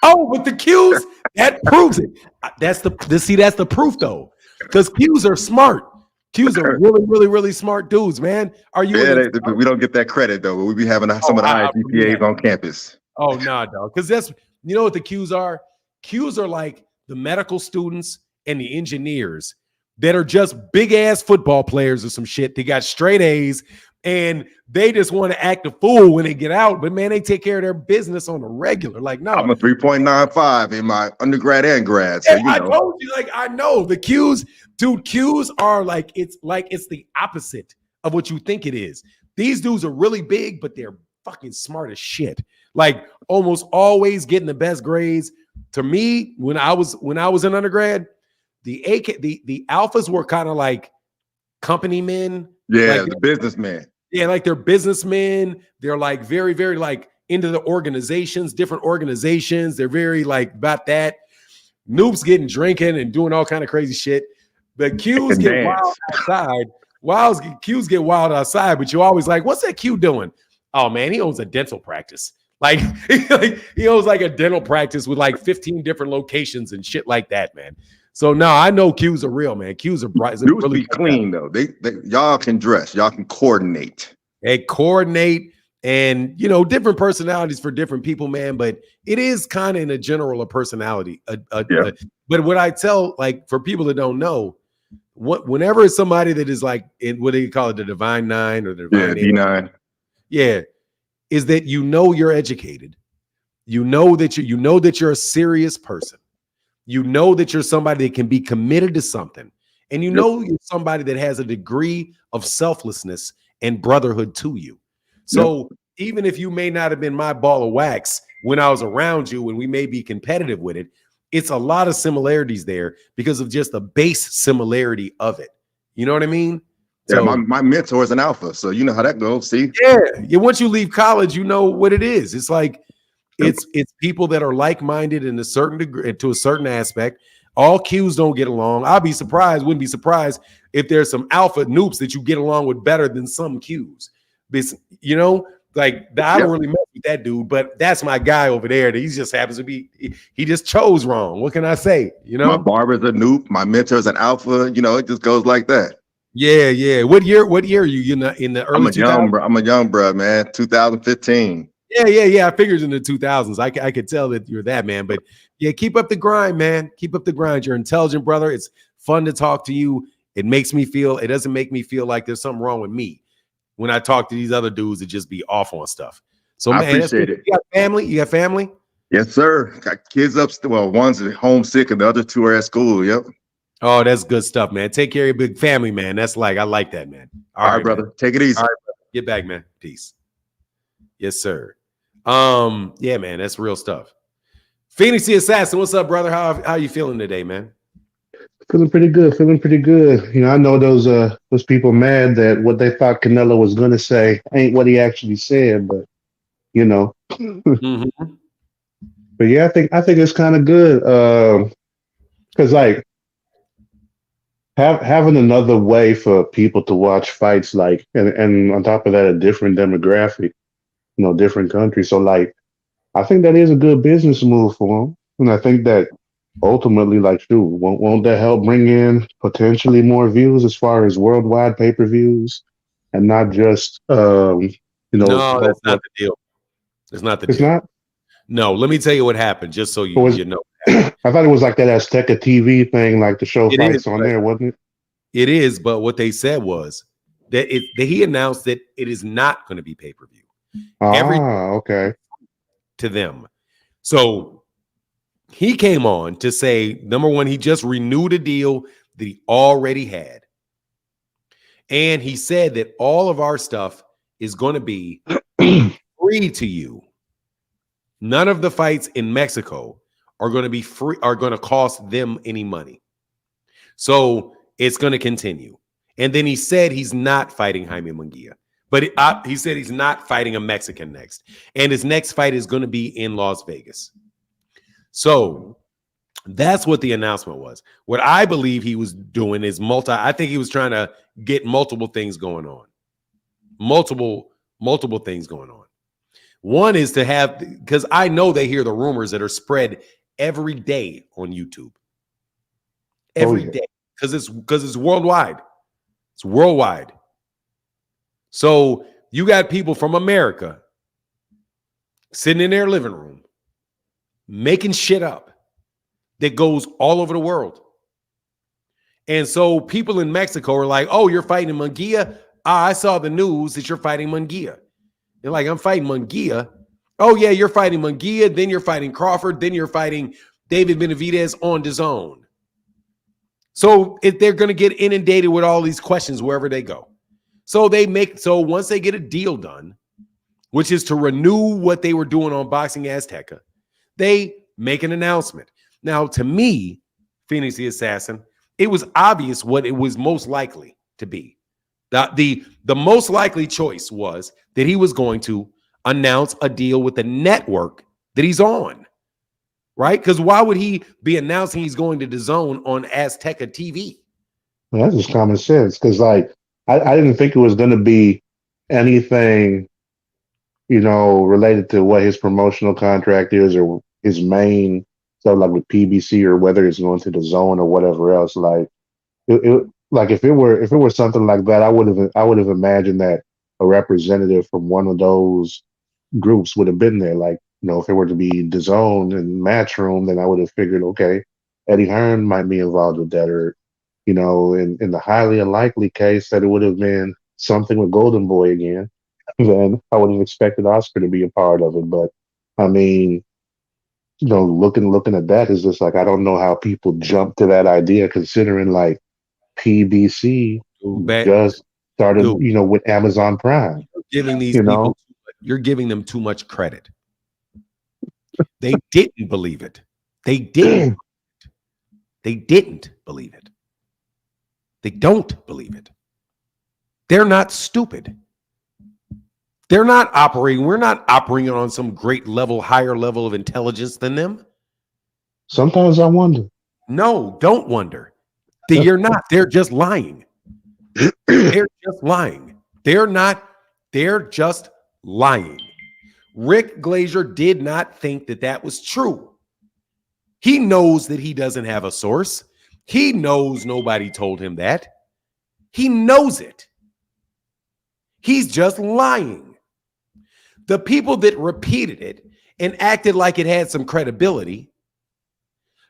with the Qs, that proves it. That's the proof, though, because Qs are smart. Qs are really, really, really smart dudes, man. Are you? Yeah, we don't get that credit though. But we be having some of the highest GPAs on campus. Oh, no, dog. Because that's, you know what the Qs are? Qs are like the medical students and the engineers that are just big ass football players or some shit. They got straight A's and they just want to act a fool when they get out. But man, they take care of their business on a regular. Like, no, I'm a 3.95 in my undergrad and grad. So I told you, like, I know the Qs, dude. Qs are like it's the opposite of what you think it is. These dudes are really big, but they're fucking smart as shit. Like, almost always getting the best grades. To me, when I was in undergrad, the alphas were kind of like company men. Yeah, like, the businessmen. Yeah, like they're businessmen. They're like very, very like into the organizations, different organizations. They're very like about that. Noobs getting drinking and doing all kind of crazy shit. The Qs get wild outside. Qs get wild outside, but you're always like, what's that Q doing? Oh man, he owns a dental practice. Like he owns like a dental practice with like 15 different locations and shit like that, man. So no, I know Qs are real, man. Qs are bright. Dudes really clean though. They y'all can dress, y'all can coordinate. They coordinate, and you know, different personalities for different people, man. But it is kind of in a general a personality. But what I tell, like, for people that don't know, whenever it's somebody that is like in what do you call it, the divine nine or the divine D9. Yeah, is that you're educated, you know that you're a serious person, you know that you're somebody that can be committed to something, and you know you're somebody that has a degree of selflessness and brotherhood to you. So even if you may not have been my ball of wax when I was around you and we may be competitive with it, it's a lot of similarities there because of just the base similarity of it. You know what I mean? Yeah, so, my mentor is an alpha, so you know how that goes. See, yeah. Once you leave college, you know what it is. It's like it's people that are like-minded in a certain degree, to a certain aspect. All Qs don't get along. Wouldn't be surprised if there's some alpha noobs that you get along with better than some Qs. You know, like I don't really mess with that dude, but that's my guy over there. That he just happens to be. He just chose wrong. What can I say? You know, my barber's a noob. My mentor's an alpha. You know, it just goes like that. Yeah, yeah. What year? What year are you in the early 2000s? I'm a young bro, man. 2015. Yeah, yeah, yeah. I figured in the 2000s. I could tell that you're that man. But yeah, keep up the grind, man. Keep up the grind. You're an intelligent brother. It's fun to talk to you. It makes me feel. It doesn't make me feel like there's something wrong with me when I talk to these other dudes that just be off on stuff. So I man, that's appreciate good. it. You got family? You got family? Yes, sir. Got kids up. Well, one's homesick and the other two are at school. Yep. Oh, that's good stuff, man. Take care of your big family, man. That's like I like that, man. All right, man. brother. Take it easy. All right, brother. Get back, man. Peace. Yes, sir. Yeah, man, that's real stuff. Phoenix the Assassin, what's up, brother? How you feeling today, man? Feeling pretty good. Feeling pretty good. You know, I know those people mad that what they thought Canelo was gonna say ain't what he actually said, but you know. Mm-hmm. But yeah, I think it's kind of good. Because like having another way for people to watch fights, like and on top of that, a different demographic, you know, different countries. So like, I think that is a good business move for them, and I think that ultimately, like, shoot, won't that help bring in potentially more views as far as worldwide pay-per-views, and not just you know, No, that's not the deal. It's not the it's deal. not. No, let me tell you what happened, just so you know. I thought it was like that Azteca TV thing, like the show It fights is, on but there, wasn't it? it is, but what they said was that he announced that it is not going to be pay-per-view. Every Okay. to them. So he came on to say, number one, he just renewed a deal that he already had. And he said that all of our stuff is going to be free to you. None of the fights in Mexico are going to be free, are going to cost them any money. So it's going to continue. And then he said he's not fighting Jaime Munguia, but he said he's not fighting a Mexican next. And his next fight is going to be in Las Vegas. So that's what the announcement was. What I believe he was doing is I think he was trying to get multiple things going on. Multiple things going on. One is to have, because I know they hear the rumors that are spread every day on YouTube. Every day. Because it's worldwide. It's worldwide. So you got people from America sitting in their living room making shit up that goes all over the world. And so people in Mexico are like, oh, you're fighting Munguia? I saw the news that you're fighting Munguia. They're like, I'm fighting Munguia. Oh, yeah, you're fighting Munguia. Then you're fighting Crawford. Then you're fighting David Benavidez on DAZN. So if they're going to get inundated with all these questions wherever they go. So once they get a deal done, which is to renew what they were doing on Boxing Azteca, they make an announcement. Now, to me, Phoenix the Assassin, it was obvious what it was most likely to be. The most likely choice was that he was going to announce a deal with the network that he's on, right? Because why would he be announcing he's going to DAZN on Azteca TV? Well, that's just common sense. Because like, I didn't think it was going to be anything, you know, related to what his promotional contract is or his main stuff, like with PBC, or whether it's going to DAZN or whatever else. Like, like if it were something like that, I would have imagined that a representative from one of those groups would have been there. Like, you know, if it were to be DAZN and Matchroom, then I would have figured, okay, Eddie Hearn might be involved with that, or, you know, in the highly unlikely case that it would have been something with Golden Boy again, then I would have expected Oscar to be a part of it. But I mean, you know, looking at that is just like, I don't know how people jump to that idea, considering like PBC just started, you know, with Amazon Prime. Giving these you people, know, you're giving them too much credit. They didn't believe it. They didn't. They didn't believe it. They don't believe it. They're not stupid. They're not operating. We're not operating on some great level, higher level of intelligence than them. Sometimes I wonder. No, don't wonder. You're not. They're just lying. They're just lying. They're not. They're just lying. Rick Glazier did not think that that was true. He knows that he doesn't have a source. He knows nobody told him that. He knows it. He's just lying. The people that repeated it and acted like it had some credibility,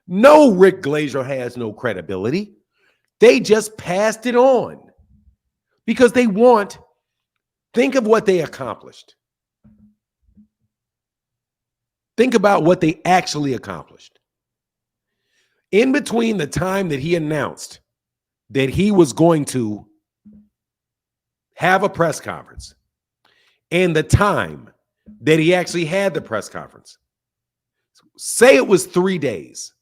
no, Rick Glazier has no credibility. They just passed it on because they want, think of what they accomplished. Think about what they actually accomplished. In between the time that he announced that he was going to have a press conference and the time that he actually had the press conference, say it was 3 days,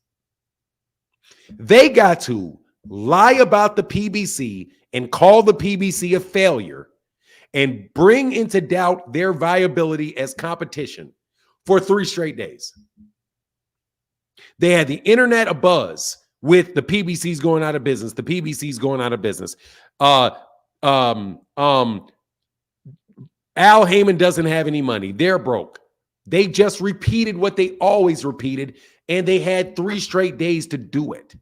they got to lie about the PBC and call the PBC a failure and bring into doubt their viability as competition for 3 straight days. They had the internet abuzz with the PBC's going out of business. The PBC's going out of business. Al Heyman doesn't have any money. They're broke. They just repeated what they always repeated, and they had 3 straight days to do it.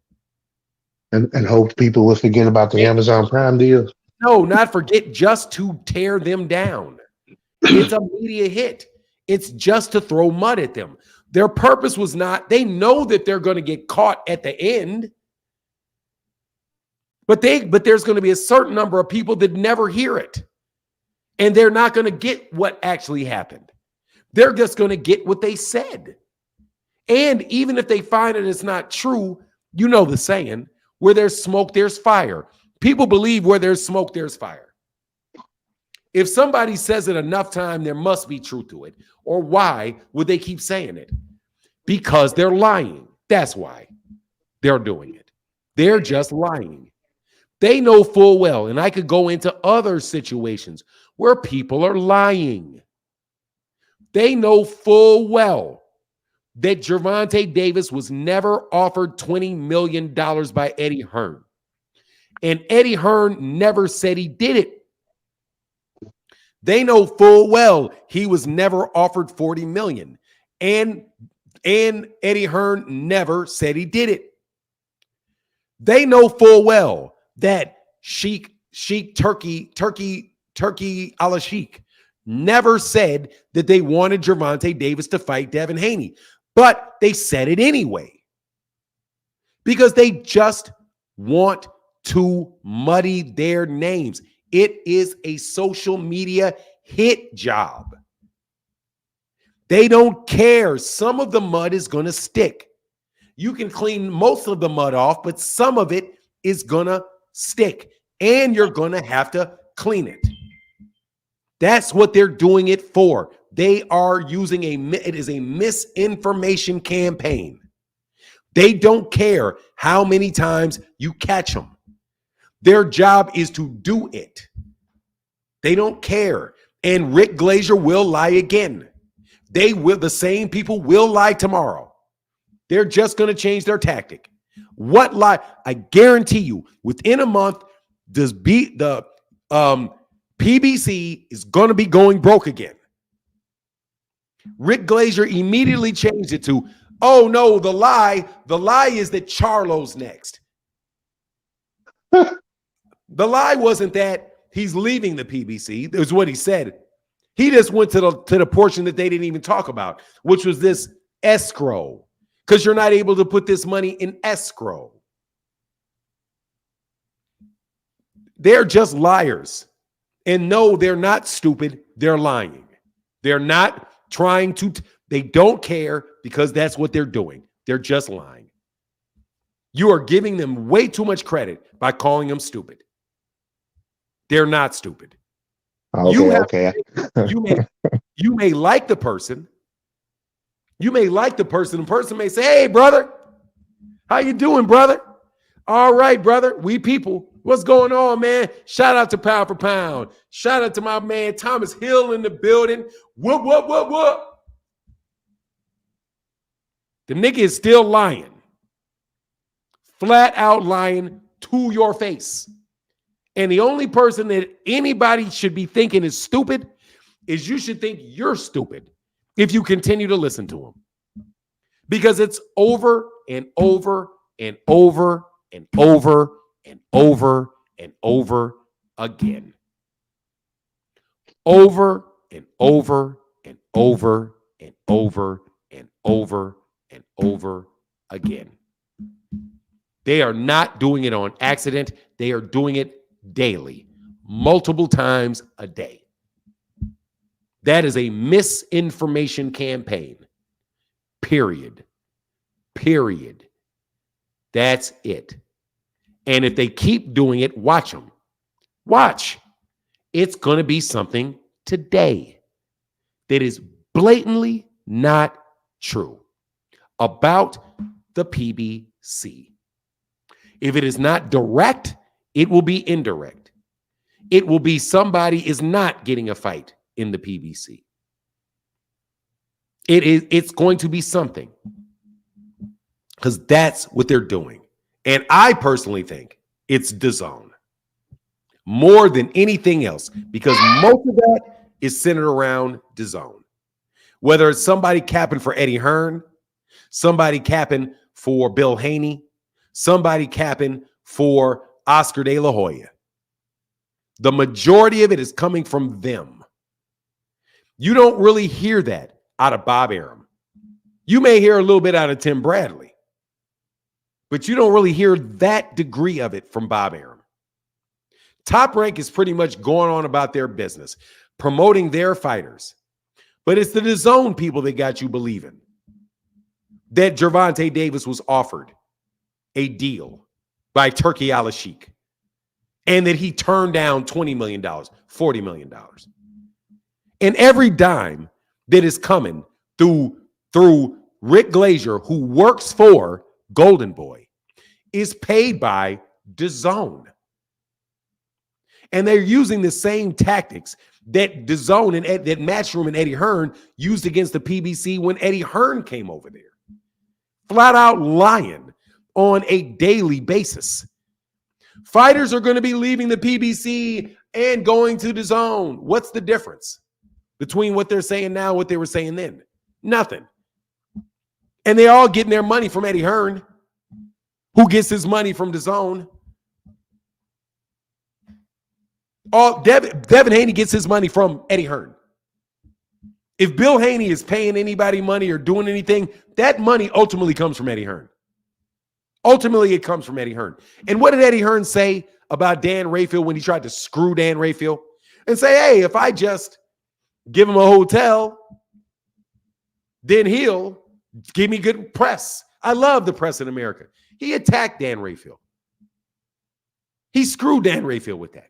And hoped people would forget about the Amazon Prime deal. No, not forget, just to tear them down. It's a media hit. It's just to throw mud at them. Their purpose was not, they know that they're going to get caught at the end. But there's going to be a certain number of people that never hear it. And they're not going to get what actually happened. They're just going to get what they said. And even if they find it is not true, you know the saying, where there's smoke, there's fire. People believe where there's smoke, there's fire. If somebody says it enough time, there must be truth to it. Or why would they keep saying it? Because they're lying. That's why they're doing it. They're just lying. They know full well, and I could go into other situations where people are lying. They know full well that Gervonta Davis was never offered $20 million by Eddie Hearn. And Eddie Hearn never said he did it. They know full well he was never offered $40 million. And Eddie Hearn never said he did it. They know full well that Sheik Turkey a la Sheik never said that they wanted Gervonta Davis to fight Devin Haney. But they said it anyway. Because they just want to muddy their names. It is a social media hit job. They don't care. Some of the mud is going to stick. You can clean most of the mud off, but some of it is going to stick. And you're going to have to clean it. That's what they're doing it for. They are using it is a misinformation campaign. They don't care how many times you catch them. Their job is to do it. They don't care. And Rick Glazier will lie again. The same people will lie tomorrow. They're just going to change their tactic. What lie? I guarantee you, within a month, the PBC is going to be going broke again. Rick Glazier immediately changed it to, oh no, the lie is that Charlo's next. The lie wasn't that he's leaving the PBC. It was what he said. He just went to the portion that they didn't even talk about, which was this escrow, because you're not able to put this money in escrow. They're just liars. And no, they're not stupid. They're lying. They're not trying to, they don't care because that's what they're doing. They're just lying. You are giving them way too much credit by calling them stupid. They're not stupid. Okay. You may like the person. You may like the person. The person may say, hey, brother, how you doing, brother? All right, brother. We people. What's going on, man? Shout out to Pound for Pound. Shout out to my man Thomas Hill in the building. What? The nigga is still lying. Flat out lying to your face. And the only person that anybody should be thinking is stupid is you should think you're stupid if you continue to listen to him. Because it's over and over and over and over and over and over again. Over and over and over and over and over and over again. They are not doing it on accident. They are doing it daily, multiple times a day. That is a misinformation campaign. Period. Period. That's it. And if they keep doing it, watch them. Watch. It's going to be something today that is blatantly not true about the PBC. If it is not direct, it will be indirect. It will be somebody is not getting a fight in the PBC. It's going to be something, because that's what they're doing. And I personally think it's DAZN more than anything else, because most of that is centered around DAZN. Whether it's somebody capping for Eddie Hearn, somebody capping for Bill Haney, somebody capping for Oscar De La Hoya. The majority of it is coming from them. You don't really hear that out of Bob Arum. You may hear a little bit out of Tim Bradley, but you don't really hear that degree of it from Bob Arum. Top Rank is pretty much going on about their business, promoting their fighters. But it's the DAZN people that got you believing that Gervonta Davis was offered a deal by Turki Al-Sheikh and that he turned down $20 million, $40 million. And every dime that is coming through Rick Glazier, who works for Golden Boy, is paid by DAZN. And they're using the same tactics that DAZN and that Matchroom and Eddie Hearn used against the PBC when Eddie Hearn came over there. Flat out lying on a daily basis. Fighters are going to be leaving the PBC and going to DAZN. What's the difference between what they're saying now and what they were saying then? Nothing. And they all getting their money from Eddie Hearn, who gets his money from DAZN. Devin Haney gets his money from Eddie Hearn. If Bill Haney is paying anybody money or doing anything, that money ultimately comes from Eddie Hearn. Ultimately, it comes from Eddie Hearn. And what did Eddie Hearn say about Dan Rayfield when he tried to screw Dan Rayfield? And say, hey, if I just give him a hotel, then he'll give me good press. I love the press in America. He attacked Dan Rayfield. He screwed Dan Rayfield with that.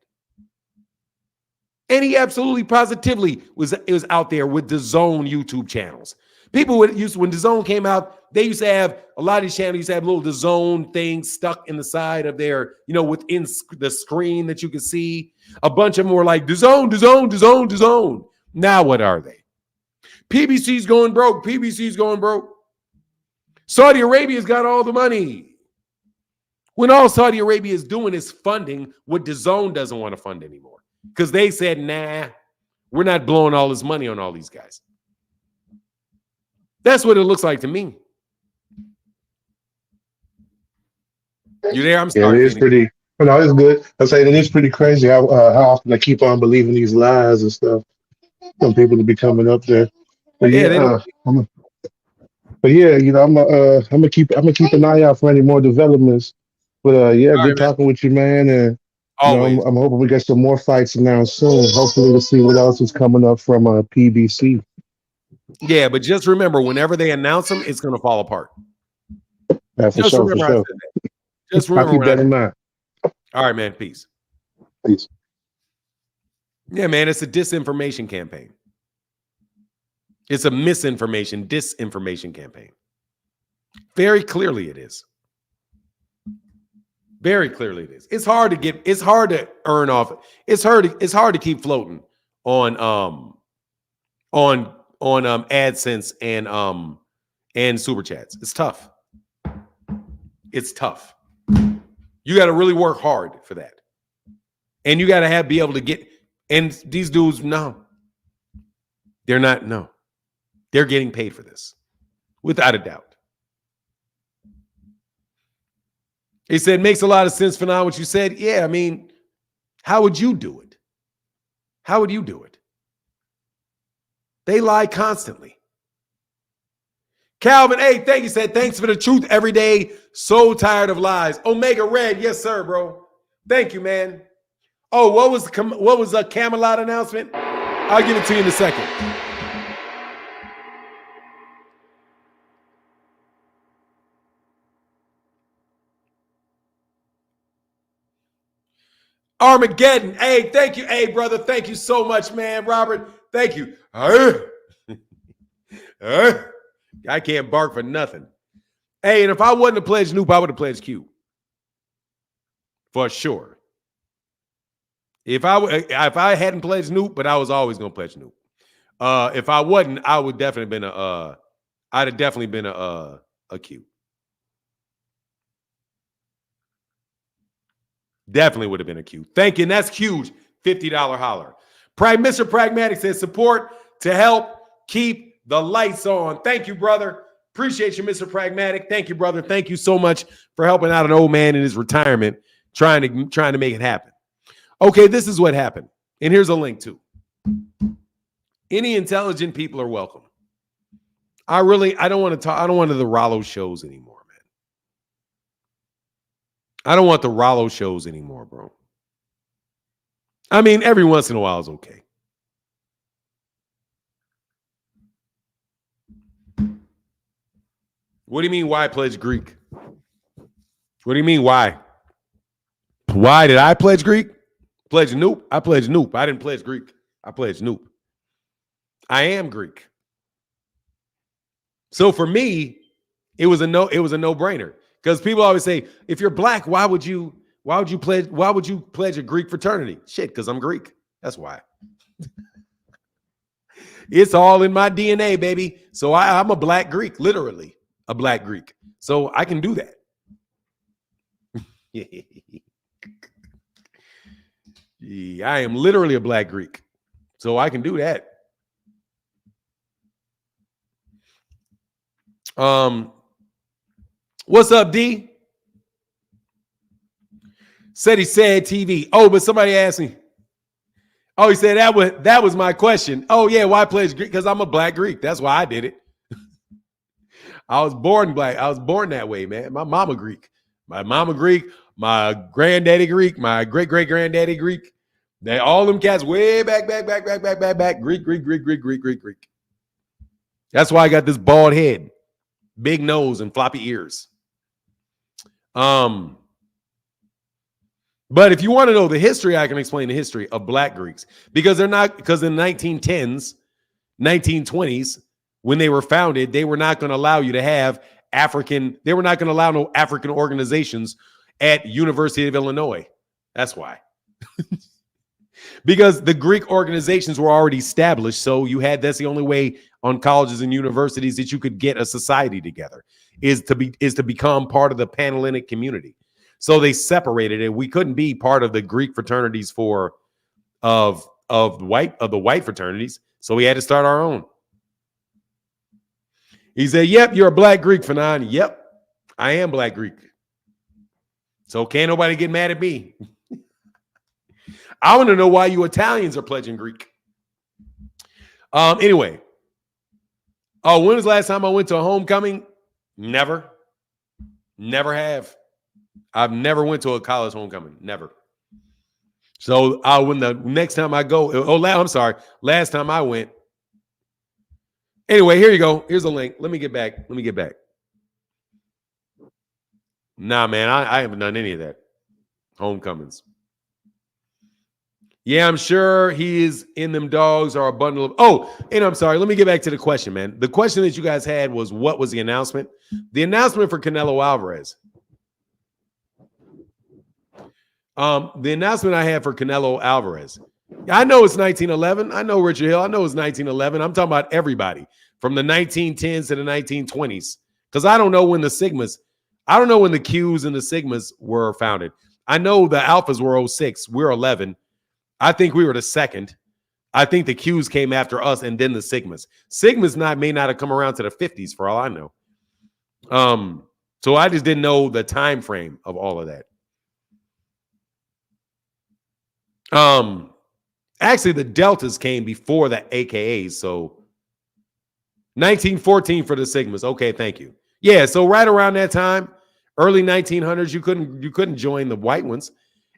And he absolutely positively was out there with DAZN YouTube channels. People when DAZN came out, they used to have a lot of these channels used to have little DAZN things stuck in the side of their, within the screen that you could see. A bunch of them were like DAZN, DAZN, DAZN, DAZN. Now what are they? PBC's going broke. PBC's going broke. Saudi Arabia's got all the money. When all Saudi Arabia is doing is funding what DAZN doesn't want to fund anymore. Because they said, nah, we're not blowing all this money on all these guys. That's what it looks like to me. You there? I'm sorry. Yeah, it is pretty. No, it's good. I say it is pretty crazy how often I keep on believing these lies and stuff. Some people to be coming up there. But yeah, but yeah, I'm gonna keep an eye out for any more developments. But yeah, all good right, talking with you, man. And I'm hoping we get some more fights announced soon. Hopefully, we'll see what else is coming up from PBC. Yeah, but just remember, whenever they announce them, it's going to fall apart. Yeah, for sure. Just remember. I'll keep that in mind. All right, man. Peace. Peace. Yeah, man. It's a disinformation campaign. It's a disinformation campaign. Very clearly, it is. Very clearly, it is. It's hard to earn off. It's hard to keep floating on AdSense and super chats. It's tough. It's tough. You got to really work hard for that. And you got to be able to get, and these dudes, no. They're not, no. They're getting paid for this. Without a doubt. He said, makes a lot of sense for now what you said. Yeah, I mean, How would you do it? How would you do it? They lie constantly. Calvin, hey, thank you. Said thanks for the truth every day. So tired of lies. Omega Red, yes, sir, bro. Thank you, man. Oh, what was a Camelot announcement? I'll give it to you in a second. Armageddon. Hey, thank you. Hey, brother, thank you so much, man. Robert, thank you. I can't bark for nothing. Hey, and if I wasn't a pledge Noop, I would have pledged Q. For sure. If I hadn't pledged Noop, but I was always gonna pledge Noop. If I wasn't, I would definitely been I'd have definitely been a Q. Definitely would have been a Q. Thank you. And that's huge. $50 holler. Mr. Pragmatic says support to help keep the lights on. Thank you, brother. Appreciate you, Mr. Pragmatic. Thank you, brother. Thank you so much for helping out an old man in his retirement, trying to make it happen. Okay, this is what happened. And here's a link too. Any intelligent people are welcome. I don't want to talk. I don't want the Rollo shows anymore, man. I don't want the Rollo shows anymore, bro. I mean, every once in a while is okay. What do you mean, why pledge Greek? What do you mean, why? Why did I pledge Greek? Pledge Noop? I pledged Noop. I didn't pledge Greek. I pledged Noop. I am Greek. So for me, it was a no-brainer. Because people always say, if you're black, why would you pledge a Greek fraternity? Shit, because I'm Greek. That's why. It's all in my DNA, baby. So I'm a black Greek, literally a black Greek. So I can do that. Yeah, I am literally a black Greek. So I can do that. What's up, D? Said he said TV. Oh, but somebody asked me. Oh, he said that was my question. Oh, yeah, why pledge Greek? Because I'm a black Greek. That's why I did it. I was born black. I was born that way, man. My mama Greek. My mama Greek. My granddaddy Greek. My great-great-granddaddy Greek. They all them cats way back. Greek. That's why I got this bald head, big nose, and floppy ears. But if you want to know the history, I can explain the history of black Greeks because in the 1910s, 1920s, when they were founded, they were not going to allow you to have they were not going to allow no African organizations at University of Illinois. That's why. Because the Greek organizations were already established. So that's the only way on colleges and universities that you could get a society together is to become part of the Panhellenic community. So they separated it. We couldn't be part of the Greek fraternities of the white fraternities. So we had to start our own. He said, yep, you're a black Greek, Fanon. Yep, I am black Greek. So can't nobody get mad at me. I want to know why you Italians are pledging Greek. Anyway. Oh, when was the last time I went to a homecoming? Never. Never have. I've never went to a college homecoming. Never. So when the next time I go, last time I went. Anyway, here you go. Here's a link. Let me get back. Nah, man, I haven't done any of that. Homecomings. Yeah, I'm sure he is in them dogs are a bundle of. Oh, and I'm sorry. Let me get back to the question, man. The question that you guys had was, what was the announcement? The announcement for Canelo Alvarez. The announcement I had for Canelo Alvarez. I know it's 1911. I know Richard Hill. I know it's 1911. I'm talking about everybody from the 1910s to the 1920s. Because I don't know when the Qs and the Sigmas were founded. I know the Alphas were 06. We're 11. I think we were the second. I think the Qs came after us and then the Sigmas. Sigmas may not have come around to the 50s for all I know. So I just didn't know the time frame of all of that. Actually, the Deltas came before the AKAs, so 1914 for the Sigmas. Okay, thank you. Yeah, so right around that time, early 1900s, you couldn't join the white ones,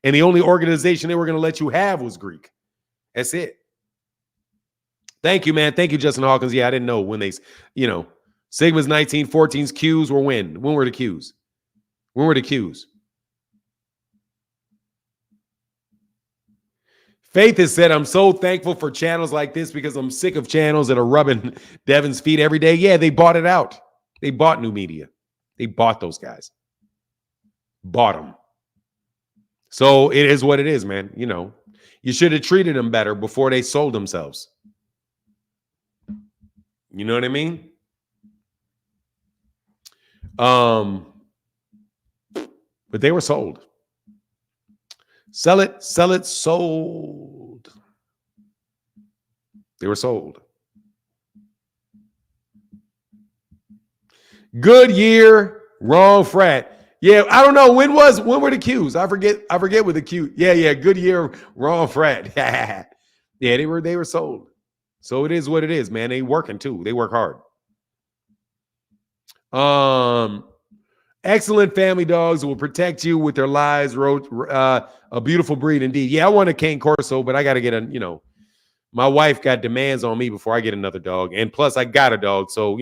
and the only organization they were going to let you have was Greek. That's it. Thank you, man. Thank you, Justin Hawkins. Yeah, I didn't know when they, Sigmas 1914's Qs were when? When were the Qs? When were the Qs? Faith has said, I'm so thankful for channels like this because I'm sick of channels that are rubbing Devin's feet every day. Yeah, they bought it out. They bought new media. They bought those guys. Bought them. So it is what it is, man. You should have treated them better before they sold themselves. You know what I mean? But they were sold. Sell it, sold. They were sold. Good year, wrong frat. Yeah, I don't know. When were the Qs? I forget with the Q. Yeah, good year, wrong frat. Yeah, they were sold. So it is what it is, man. They working too. They work hard. Excellent family dogs will protect you with their lives. A beautiful breed indeed. Yeah, I want a Cane Corso, but I got to get my wife got demands on me before I get another dog. And plus I got a dog. So,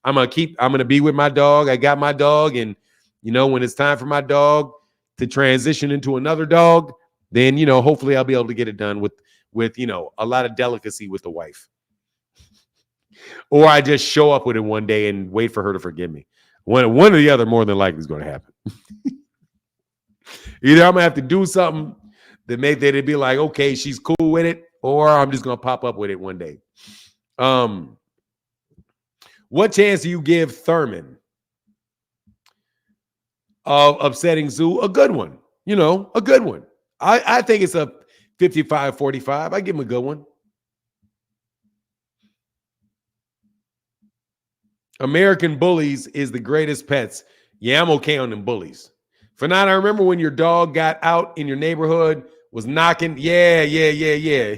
I'm going to be with my dog. I got my dog. And, when it's time for my dog to transition into another dog, then, hopefully I'll be able to get it done with a lot of delicacy with the wife. Or I just show up with it one day and wait for her to forgive me. One or the other more than likely is going to happen. Either I'm going to have to do something that make that it be like, okay, she's cool with it, or I'm just going to pop up with it one day. What chance do you give Thurman of upsetting Zoo? A good one. A good one. I think it's a 55-45. I give him a good one. American Bullies is the greatest pets. Yeah, I'm okay on them bullies. Fernando, I remember when your dog got out in your neighborhood, was knocking. Yeah. Yeah.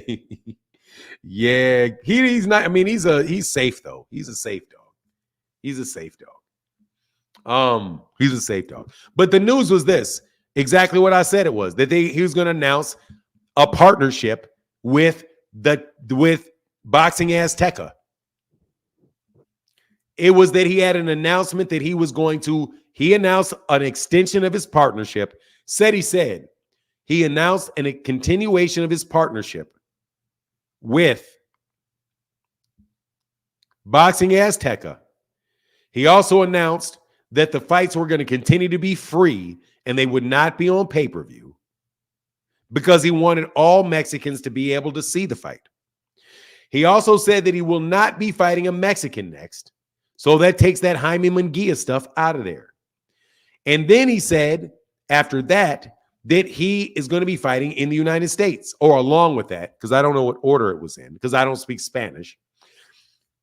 He's not. I mean, he's safe though. He's a safe dog. He's a safe dog. But the news was this: exactly what I said it was, that he was going to announce a partnership with Boxing Azteca. It was that he had an announcement that he announced an extension of his partnership. He announced a continuation of his partnership with Boxing Azteca. He also announced that the fights were going to continue to be free and they would not be on pay-per-view because he wanted all Mexicans to be able to see the fight. He also said that he will not be fighting a Mexican next. So that takes that Jaime Munguia stuff out of there. And then he said after that he is going to be fighting in the United States, or along with that, because I don't know what order it was in, because I don't speak Spanish,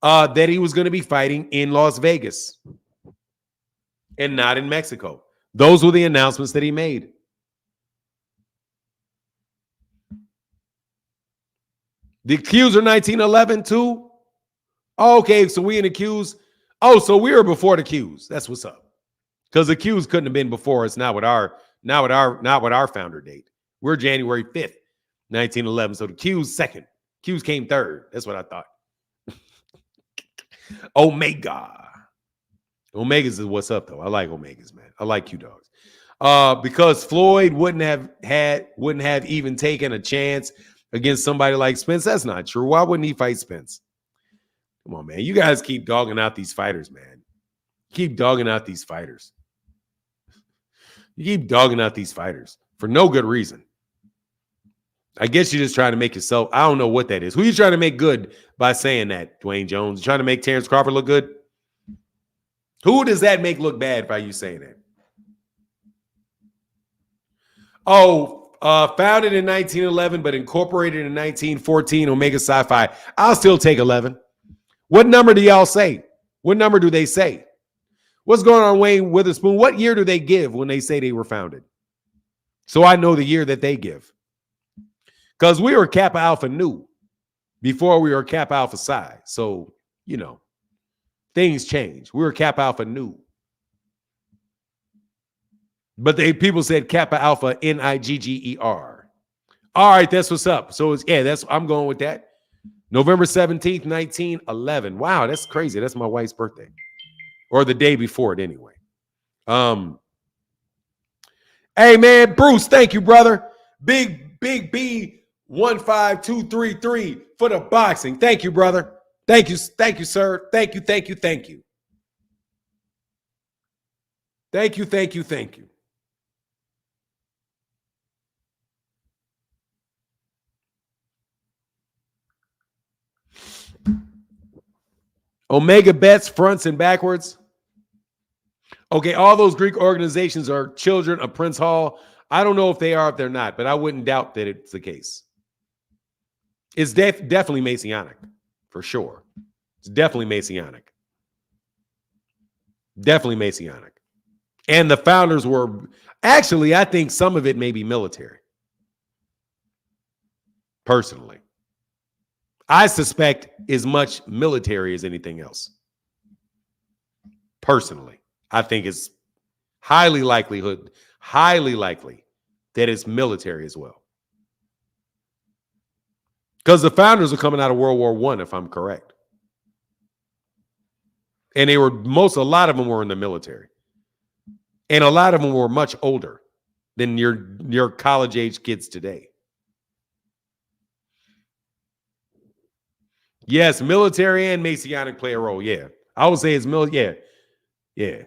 that he was going to be fighting in Las Vegas and not in Mexico. Those were the announcements that he made. The Qs are 1911 too? Okay, so we in the Qs. Oh, so we were before the Qs. That's what's up. Because the Qs couldn't have been before us, not with our founder date. We're January 5th, 1911. So the Qs second. Qs came third. That's what I thought. Omegas is what's up, though. I like Omegas, man. I like Q dogs. Because Floyd wouldn't have even taken a chance against somebody like Spence. That's not true. Why wouldn't he fight Spence? Come on, man. You guys keep dogging out these fighters, man. Keep dogging out these fighters. You keep dogging out these fighters for no good reason. I guess you're just trying to make yourself. I don't know what that is. Who are you trying to make good by saying that, Dwayne Jones? You trying to make Terrence Crawford look good? Who does that make look bad by you saying that? Founded in 1911, but incorporated in 1914, Omega Sci-Fi. I'll still take 11. What number do y'all say? What number do they say? What's going on, Wayne Witherspoon? What year do they give when they say they were founded? So I know the year that they give. Because we were Kappa Alpha Nu before we were Kappa Alpha Psi. So, you know, things change. We were Kappa Alpha Nu. But people said Kappa Alpha Nigger. All right, that's what's up. So I'm going with that. November 17th, 1911. Wow, that's crazy. That's my wife's birthday. Or the day before it anyway. Hey man, Bruce, thank you, brother. Big B 15233 for the boxing. Thank you, brother. Thank you, sir. Thank you. Thank you. Omega bets fronts and backwards. Okay, all those Greek organizations are children of Prince Hall. I don't know if they are, if they're not, but I wouldn't doubt that it's the case. It's definitely Masonic, for sure. It's definitely Masonic. Definitely Masonic. And the founders were, actually, I think some of it may be military. Personally. I suspect as much military as anything else. Personally. I think it's highly likely that it's military as well. Because the founders are coming out of World War I, if I'm correct. And a lot of them were in the military. And a lot of them were much older than your college age kids today. Yes, military and Masonic play a role. Yeah. I would say it's military. Yeah.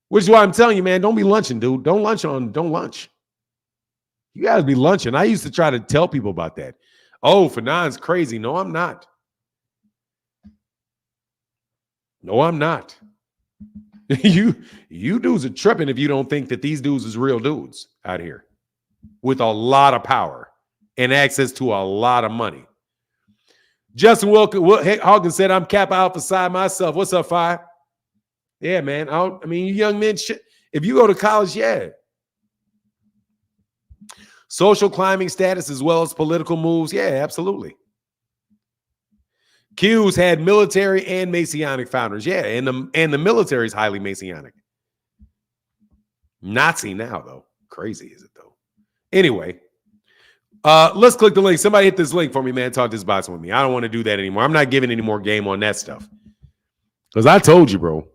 Which is why I'm telling you, man, don't be lunching, dude. Don't lunch. You got to be lunching. I used to try to tell people about that. Oh, Fanon's crazy. No, I'm not. You dudes are tripping if you don't think that these dudes is real dudes out here with a lot of power and access to a lot of money. Justin Hawkins said, I'm Kappa Alpha Psi myself. What's up, Fi? Yeah, man. You young men, if you go to college, yeah. Social climbing status as well as political moves, yeah, absolutely. Q's had military and Masonic founders, yeah, and the military is highly Masonic. Nazi now, though. Crazy is it, though? Anyway, let's click the link. Somebody hit this link for me, man. Talk this boxing with me. I don't want to do that anymore. I'm not giving any more game on that stuff. Because I told you, bro.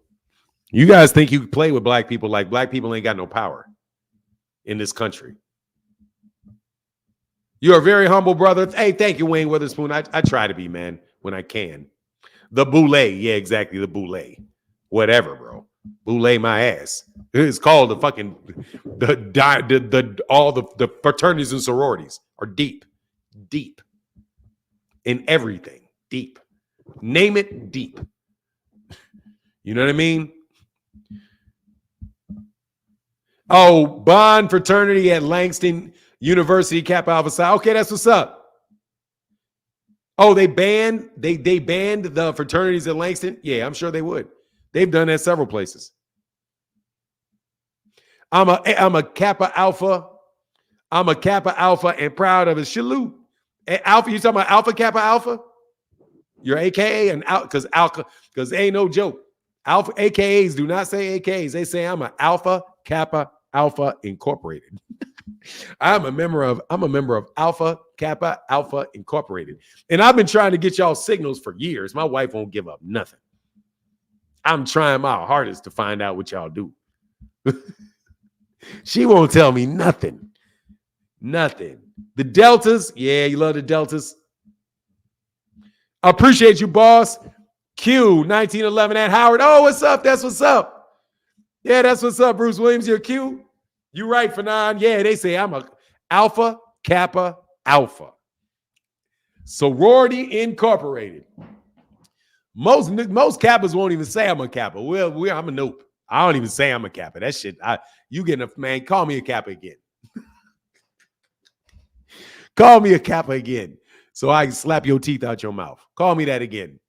You guys think you play with black people like black people ain't got no power in this country. You're a very humble brother. Hey, thank you, Wayne Witherspoon. I try to be, man, when I can. The boule. Yeah, exactly. The boule. Whatever, bro. Boule my ass. It's called the fucking all the fraternities and sororities are deep in everything. Deep. Name it deep. You know what I mean? Oh, Bond fraternity at Langston University, Kappa Alpha Psi. Okay, that's what's up. Oh, they banned the fraternities at Langston? Yeah, I'm sure they would. They've done that several places. I'm a Kappa Alpha. I'm a Kappa Alpha and proud of it. Salute. Alpha, you talking about Alpha Kappa Alpha? You're AKA and out because ain't no joke. Alpha AKAs do not say AKAs. They say I'm an Alpha Kappa Alpha Incorporated. I'm a member of Alpha Kappa Alpha Incorporated. And I've been trying to get y'all signals for years. My wife won't give up nothing. I'm trying my hardest to find out what y'all do. She won't tell me nothing. Nothing. The Deltas. Yeah, you love the Deltas. Appreciate you, boss. Q 1911 at Howard. Oh, what's up? That's what's up. Yeah, that's what's up, Bruce Williams. You're Q. You right, Fanon. Yeah, they say I'm a Alpha Kappa Alpha. Sorority Incorporated. Most Kappas won't even say I'm a Kappa. I'm a nope. I don't even say I'm a Kappa. That shit, you getting a man, call me a Kappa again. Call me a Kappa again so I can slap your teeth out your mouth. Call me that again.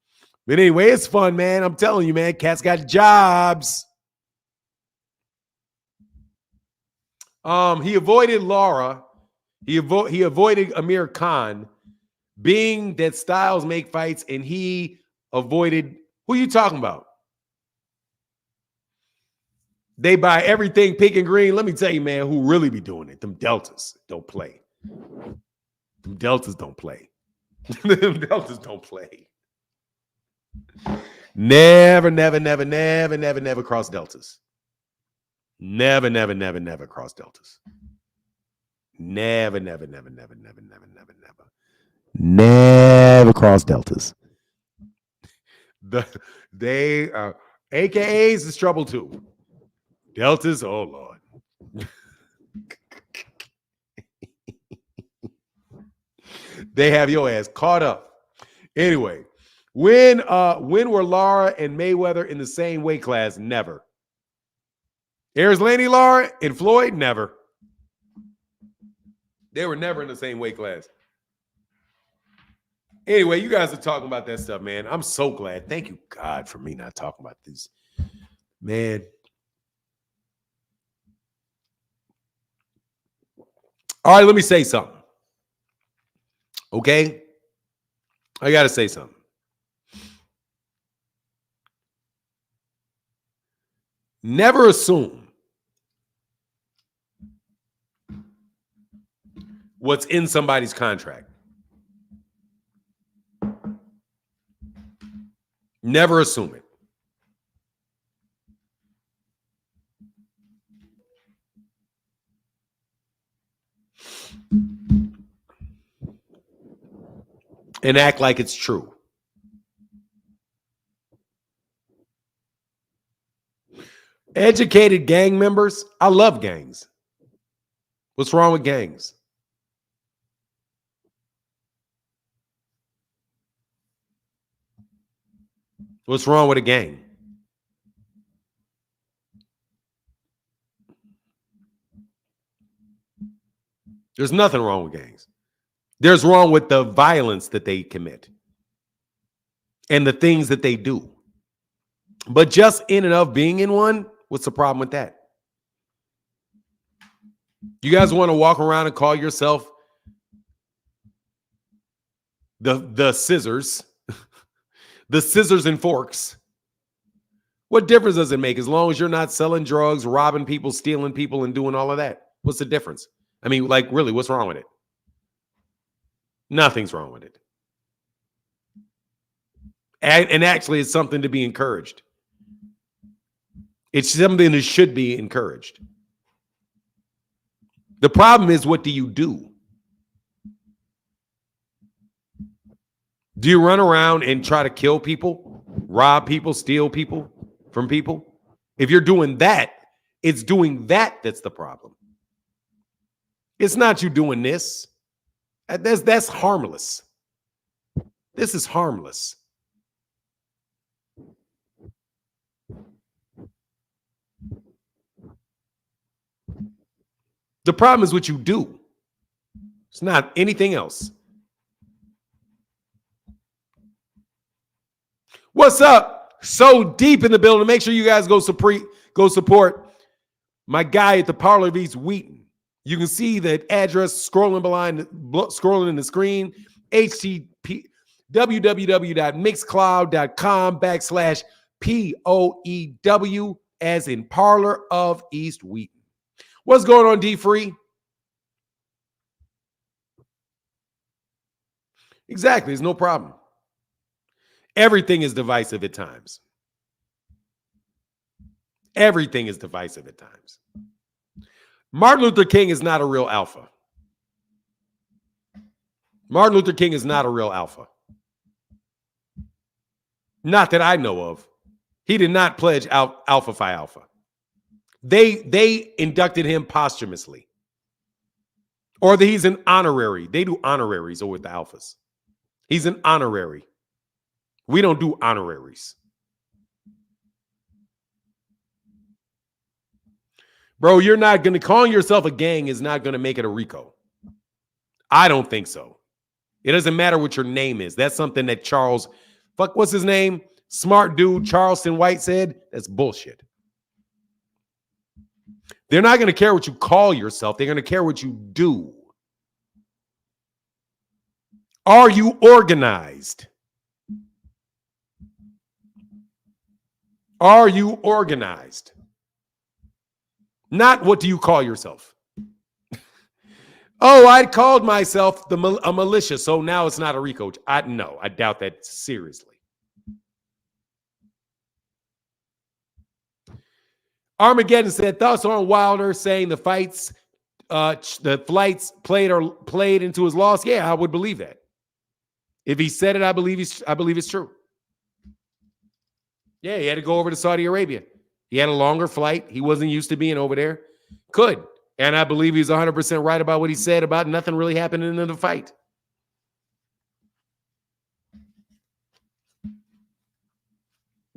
But anyway, it's fun, man. I'm telling you, man, cats got jobs. He avoided Laura He avoided Amir Khan, being that styles make fights, and he avoided. Who you talking about? They buy everything pink and green. Let me tell you, man, who really be doing it? Them Deltas don't play. Them Deltas don't play. Them Deltas don't play. Never cross Deltas. Never cross Deltas. Never cross Deltas. They AKAs is trouble too. Deltas, oh Lord. They have your ass caught up. Anyway, when were Lara and Mayweather in the same weight class? Never. Laney Lara and Floyd? Never. They were never in the same weight class. Anyway, you guys are talking about that stuff, man. I'm so glad. Thank you, God, for me not talking about this. Man. All right, let me say something. Okay? I got to say something. Never assume what's in somebody's contract. Never assume it. And act like it's true. Educated gang members, I love gangs. What's wrong with gangs? What's wrong with a gang? There's nothing wrong with gangs. There's wrong with the violence that they commit and the things that they do. But just in and of being in one, what's the problem with that? You guys want to walk around and call yourself the scissors, the scissors and forks? What difference does it make as long as you're not selling drugs, robbing people, stealing people, and doing all of that? What's the difference? I mean, like, really, what's wrong with it? Nothing's wrong with it. And actually, it's something to be encouraged. It's something that should be encouraged. The problem is, what do you do? Do you run around and try to kill people, rob people, steal people from people? If you're doing that, it's doing that that's the problem. It's not you doing this. That's harmless. This is harmless. The problem is what you do. It's not anything else. What's up? So deep in the building. Make sure you guys go support my guy at the Parlor of East Wheaton. You can see the address scrolling in the screen. www.mixcloud.com/POEW as in Parlor of East Wheaton. What's going on, D Free? Exactly, there's no problem. Everything is divisive at times. Everything is divisive at times. Martin Luther King is not a real alpha. Martin Luther King is not a real alpha. Not that I know of. He did not pledge Alpha Phi Alpha. They inducted him posthumously. Or that he's an honorary. They do honoraries over the alphas. He's an honorary. We don't do honoraries. Bro, you're not going to calling yourself a gang is not going to make it a RICO. I don't think so. It doesn't matter what your name is. That's something that what's his name? Smart dude, Charleston White said. That's bullshit. They're not going to care what you call yourself. They're going to care what you do. Are you organized? Are you organized? Not what do you call yourself? Oh, I called myself a militia, so now it's not a RICO. No, I doubt that seriously. Armageddon said thoughts on Wilder saying the flights played into his loss. Yeah, I would believe that. If he said it, I believe it's true. Yeah, he had to go over to Saudi Arabia. He had a longer flight. He wasn't used to being over there. Could. And I believe he's 100% right about what he said about nothing really happening in the fight.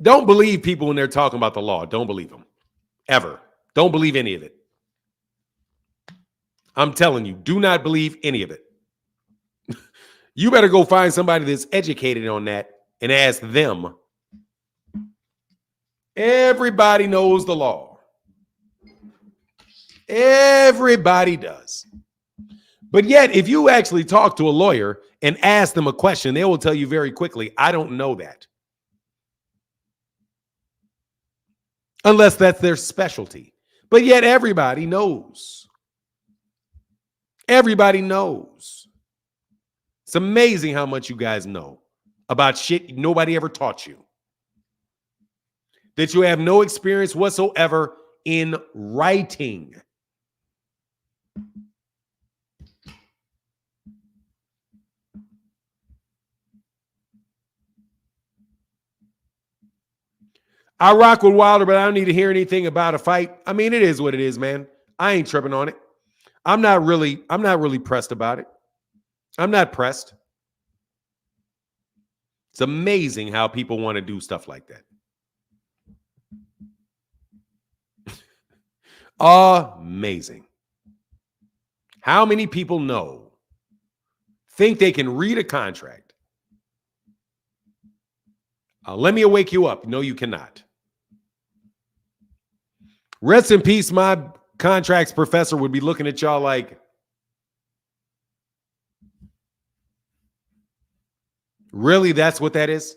Don't believe people when they're talking about the law. Don't believe them. Ever. Don't believe any of it. I'm telling you, do not believe any of it. You better go find somebody that's educated on that and ask them. Everybody knows the law. Everybody does. But yet, if you actually talk to a lawyer and ask them a question, they will tell you very quickly, I don't know that. Unless that's their specialty. But yet everybody knows. Everybody knows. It's amazing how much you guys know about shit nobody ever taught you. That you have no experience whatsoever in writing. I rock with Wilder, but I don't need to hear anything about a fight. I mean, it is what it is, man. I ain't tripping on it. I'm not really pressed about it. I'm not pressed. It's amazing how people want to do stuff like that. Amazing. How many people think they can read a contract? Let me wake you up. No, you cannot. Rest in peace, my contracts professor would be looking at y'all like, really, that's what that is?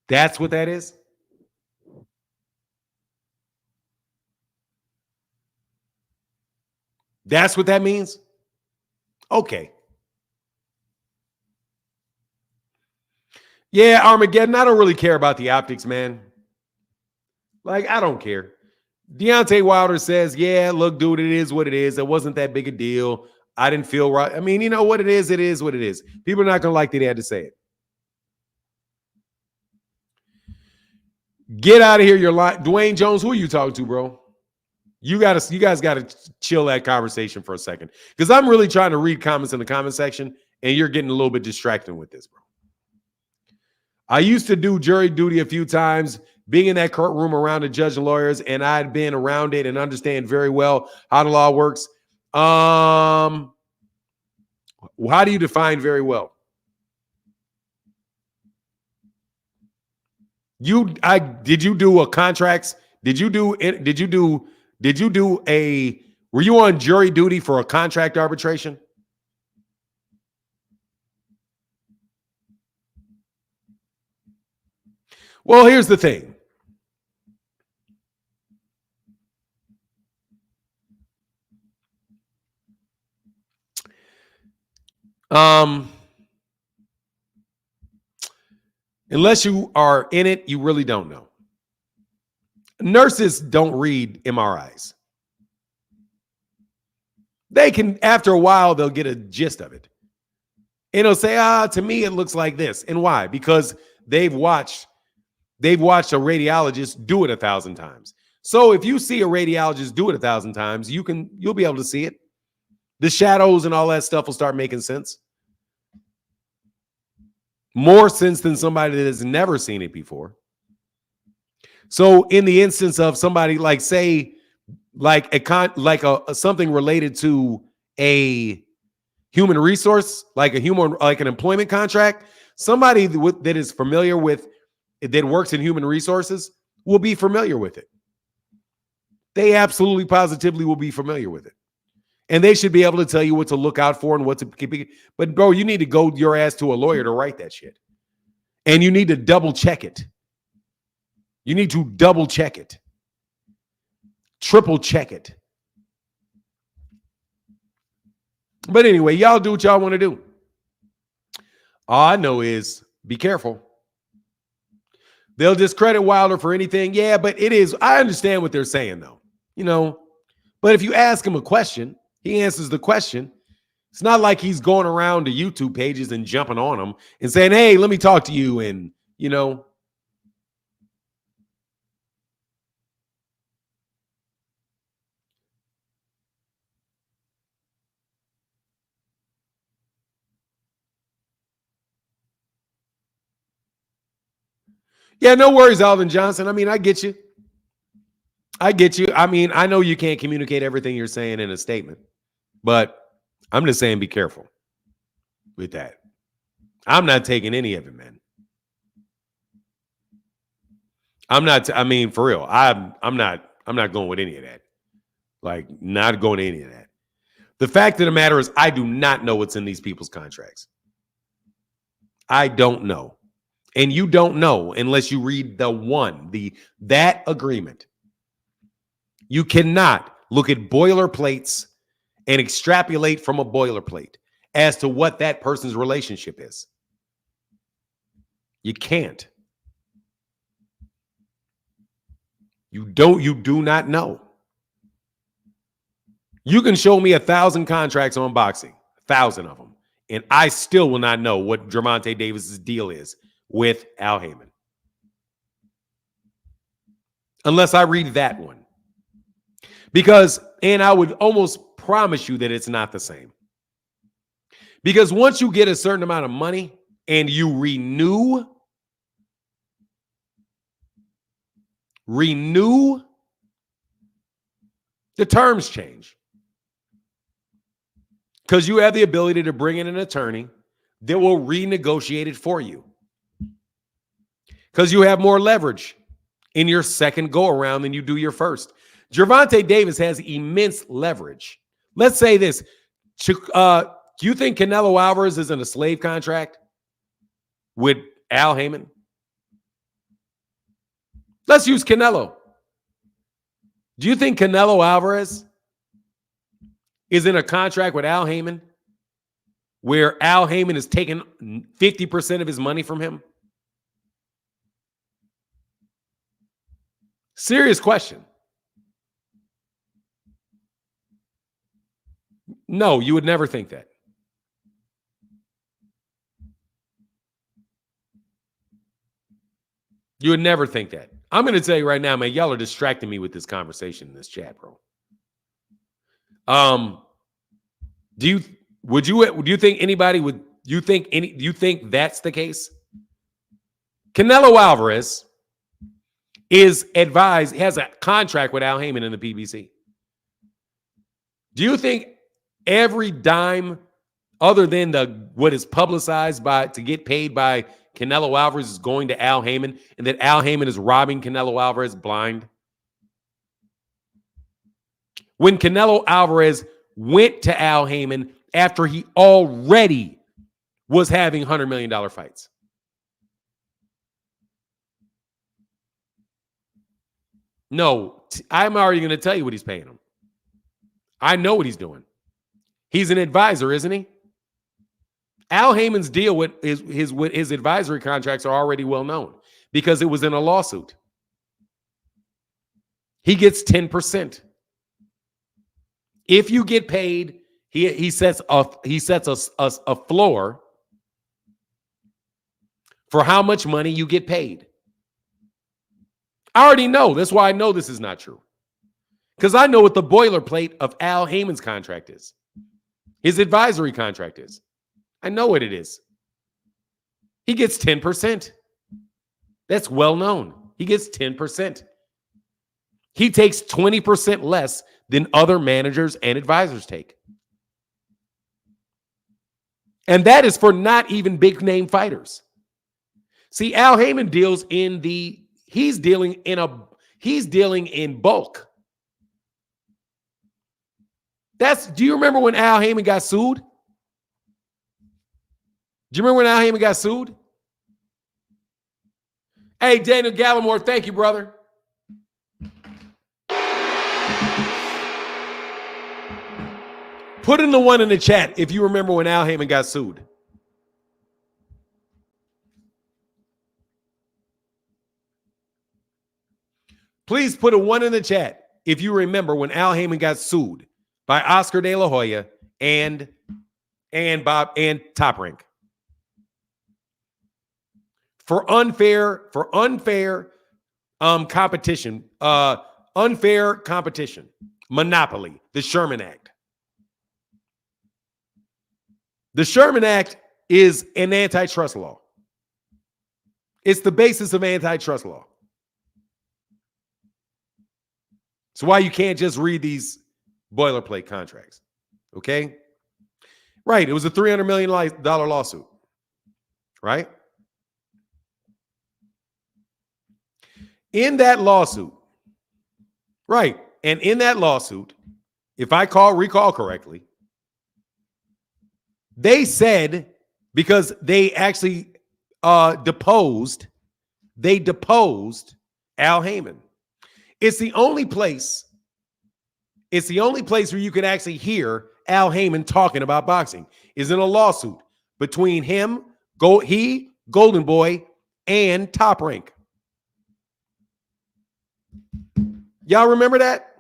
That's what that is? That's what that means? Okay. Yeah, Armageddon, I don't really care about the optics, man. Like, I don't care. Deontay Wilder says, yeah, look, dude, it is what it is. It wasn't that big a deal. I didn't feel right. I mean, you know what it is? It is what it is. People are not going to like that he had to say it. Get out of here. You're lying. Dwayne Jones, who are you talking to, bro? You guys got to chill that conversation for a second. Because I'm really trying to read comments in the comment section, and you're getting a little bit distracting with this, bro. I used to do jury duty a few times, being in that courtroom around the judge and lawyers, and I'd been around it and understand very well how the law works. How do you define very well? Did you do a contracts? Were you on jury duty for a contract arbitration? Well, here's the thing. Unless you are in it, you really don't know. Nurses don't read MRIs. They can, after a while, they'll get a gist of it. And they'll say, to me, it looks like this. And why? Because they've watched a radiologist do it 1,000 times. So if you see a radiologist do it 1,000 times, you'll be able to see it. The shadows and all that stuff will start making sense. More sense than somebody that has never seen it before. So in the instance of somebody like, say, something related to a human resource, like an employment contract, somebody that is familiar with, that works in human resources will be familiar with it. They absolutely positively will be familiar with it. And they should be able to tell you what to look out for and what to keep. But, bro, you need to go your ass to a lawyer to write that shit. And you need to double check it. You need to double check it. Triple check it. But anyway, y'all do what y'all want to do. All I know is be careful. They'll discredit Wilder for anything. Yeah, but it is. I understand what they're saying, though. You know, but if you ask him a question, he answers the question. It's not like he's going around to YouTube pages and jumping on them and saying, hey, let me talk to you. And, you know. Yeah, no worries, Alvin Johnson. I mean, I get you. I get you. I mean, I know you can't communicate everything you're saying in a statement, but I'm just saying be careful with that. I'm not taking any of it, man. I'm not. I mean, for real. I'm not going with any of that. Like, not going to any of that. The fact of the matter is, I do not know what's in these people's contracts. I don't know. And you don't know unless you read that agreement. You cannot look at boilerplates and extrapolate from a boilerplate as to what that person's relationship is. You can't. You do not know. You can show me 1,000 contracts on boxing, 1,000 of them, and I still will not know what Gervonta Davis's deal is with Al Haymon. Unless I read that one. Because, and I would almost promise you that it's not the same. Because once you get a certain amount of money and you renew, the terms change. Because you have the ability to bring in an attorney that will renegotiate it for you. Because you have more leverage in your second go around than you do your first. Gervonta Davis has immense leverage. Let's say this. Do you think Canelo Alvarez is in a slave contract with Al Haymon? Let's use Canelo. Do you think Canelo Alvarez is in a contract with Al Haymon where Al Haymon is taking 50% of his money from him? Serious question. No, you would never think that. You would never think that. I'm going to tell you right now, man, y'all are distracting me with this conversation in this chat, bro. Do you think that's the case? Canelo Alvarez is advised, has a contract with Al Haymon in the PBC. Do you think every dime other than what is publicized to get paid by Canelo Alvarez is going to Al Haymon, and that Al Haymon is robbing Canelo Alvarez blind? When Canelo Alvarez went to Al Haymon after he already was having $100 million fights. No, I'm already going to tell you what he's paying him. I know what he's doing. He's an advisor, isn't he? Al Haymon's deal with his advisory contracts are already well known because it was in a lawsuit. He gets 10%. If you get paid, he sets a floor for how much money you get paid. I already know. That's why I know this is not true. Because I know what the boilerplate of Al Haymon's contract is. His advisory contract is. I know what it is. He gets 10%. That's well known. He gets 10%. He takes 20% less than other managers and advisors take. And that is for not even big name fighters. See, Al Haymon deals he's dealing in bulk. Do you remember when Al Heyman got sued? Do you remember when Al Heyman got sued? Hey, Daniel Gallimore, thank you, brother. Put in the one in the chat if you remember when Al Heyman got sued. Please put a one in the chat if you remember when Al Heyman got sued by Oscar De La Hoya and Top Rank for unfair competition, unfair competition, monopoly, the Sherman Act. The Sherman Act is an antitrust law. It's the basis of antitrust law. It's why you can't just read these boilerplate contracts. Okay? Right. It was a $300 million lawsuit. Right? In that lawsuit, right. And in that lawsuit, if I recall correctly, they said, because they actually deposed Al Heyman. It's the only place where you can actually hear Al Heyman talking about boxing is in a lawsuit between him, Golden Boy, and Top Rank. Y'all remember that?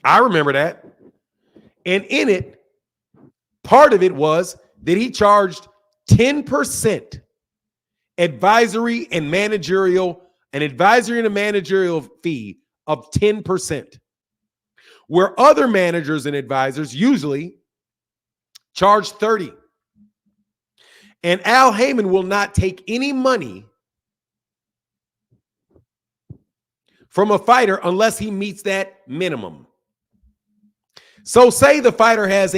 I remember that. And in it, part of it was that he charged 10% advisory and a managerial fee of 10%, where other managers and advisors usually charge 30%. And Al Heyman will not take any money from a fighter unless he meets that minimum. So say the fighter has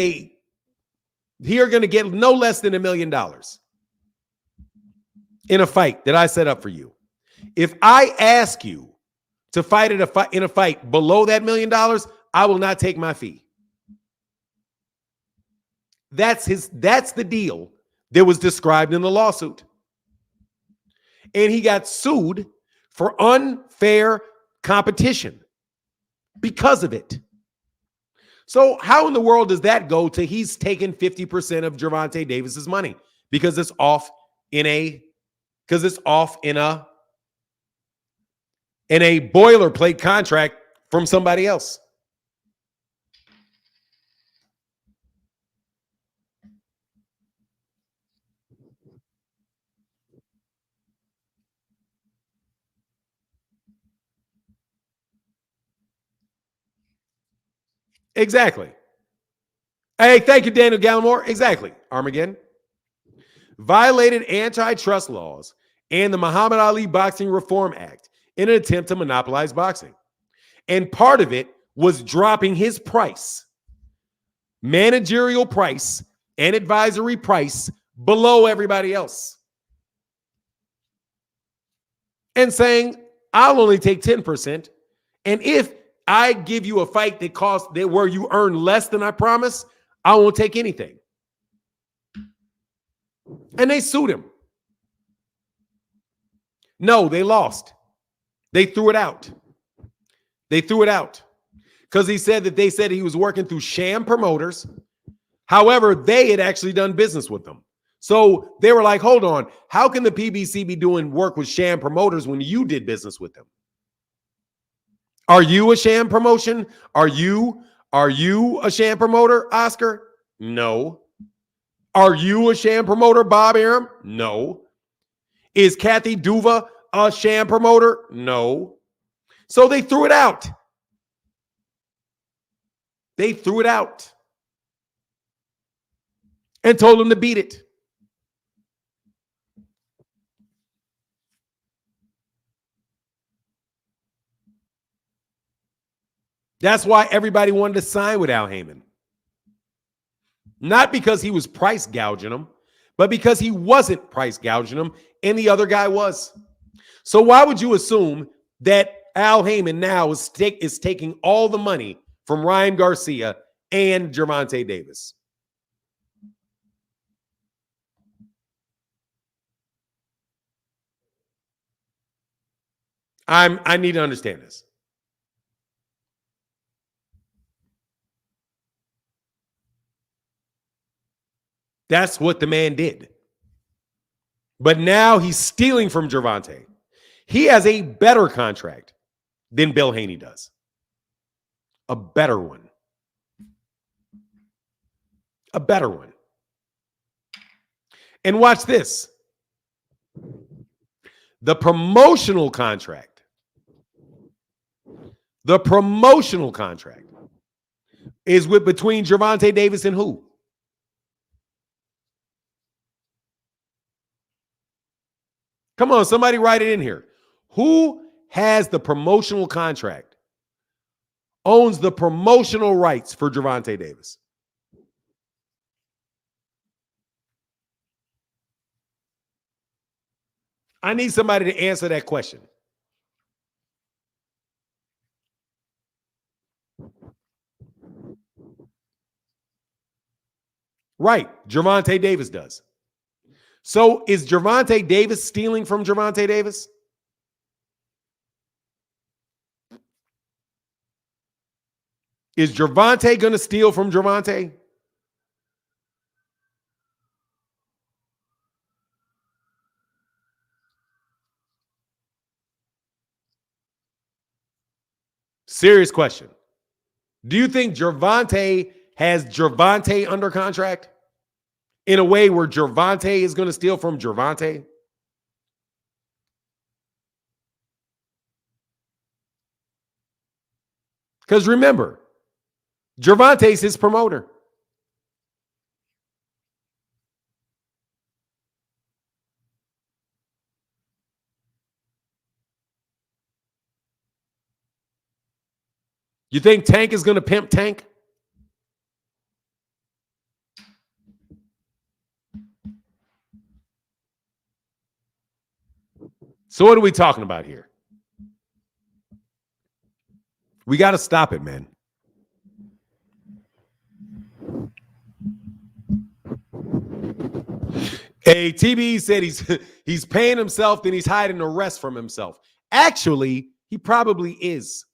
you're going to get no less than $1 million in a fight that I set up for you. If I ask you to fight in a fight below that $1 million, I will not take my fee. That's the deal that was described in the lawsuit. And he got sued for unfair competition because of it. So how in the world does that go to he's taking 50% of Gervonta Davis's money? Because it's off in a boilerplate contract from somebody else. Exactly. Hey, thank you, Daniel Gallimore. Exactly. Armageddon. Violated antitrust laws and the Muhammad Ali Boxing Reform Act in an attempt to monopolize boxing. And part of it was dropping his price, managerial price and advisory price below everybody else. And saying, I'll only take 10%. And if I give you a fight where you earn less than I promise, I won't take anything. And they sued him. No, they lost. They threw it out. Because they said he was working through sham promoters. However, they had actually done business with them. So they were like, hold on, how can the PBC be doing work with sham promoters when you did business with them? Are you a sham promotion? Are you a sham promoter, Oscar? No. Are you a sham promoter, Bob Arum? No. Is Kathy Duva a sham promoter? No. So they threw it out. And told him to beat it. That's why everybody wanted to sign with Al Heyman. Not because he was price gouging them, but because he wasn't price gouging them and the other guy was. So why would you assume that Al Heyman now is taking all the money from Ryan Garcia and Gervonta Davis. I need to understand this. That's what the man did. But now he's stealing from Gervonta. He has a better contract than Bill Haney does. A better one. A better one. And watch this. The promotional contract. The promotional contract is with between Gervonta Davis and who? Come on, somebody write it in here. Who has the promotional contract? Owns the promotional rights for Gervonta Davis? I need somebody to answer that question. Right, Gervonta Davis does. So is Gervonta Davis stealing from Gervonta Davis? Is Gervonta going to steal from Gervonta? Serious question. Do you think Gervonta has Gervonta under contract in a way where Gervonta is going to steal from Gervonta? Because remember, Gervonta's his promoter. You think Tank is going to pimp Tank? So what are we talking about here? We got to stop it, man. Hey, TB said he's paying himself, then he's hiding the rest from himself. Actually, he probably is.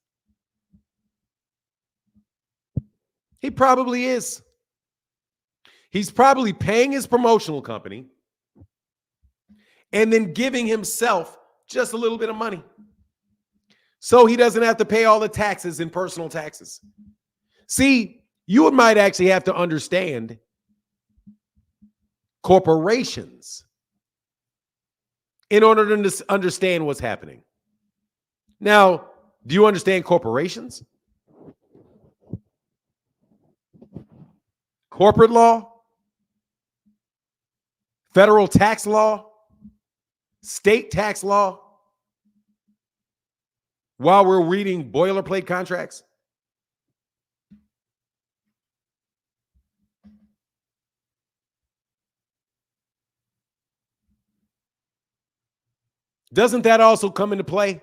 He probably is. He's probably paying his promotional company and then giving himself just a little bit of money so he doesn't have to pay all the taxes and personal taxes. See, you might actually have to understand corporations in order to understand what's happening. Now, do you understand corporations? Corporate law? Federal tax law? State tax law? While we're reading boilerplate contracts? Doesn't that also come into play?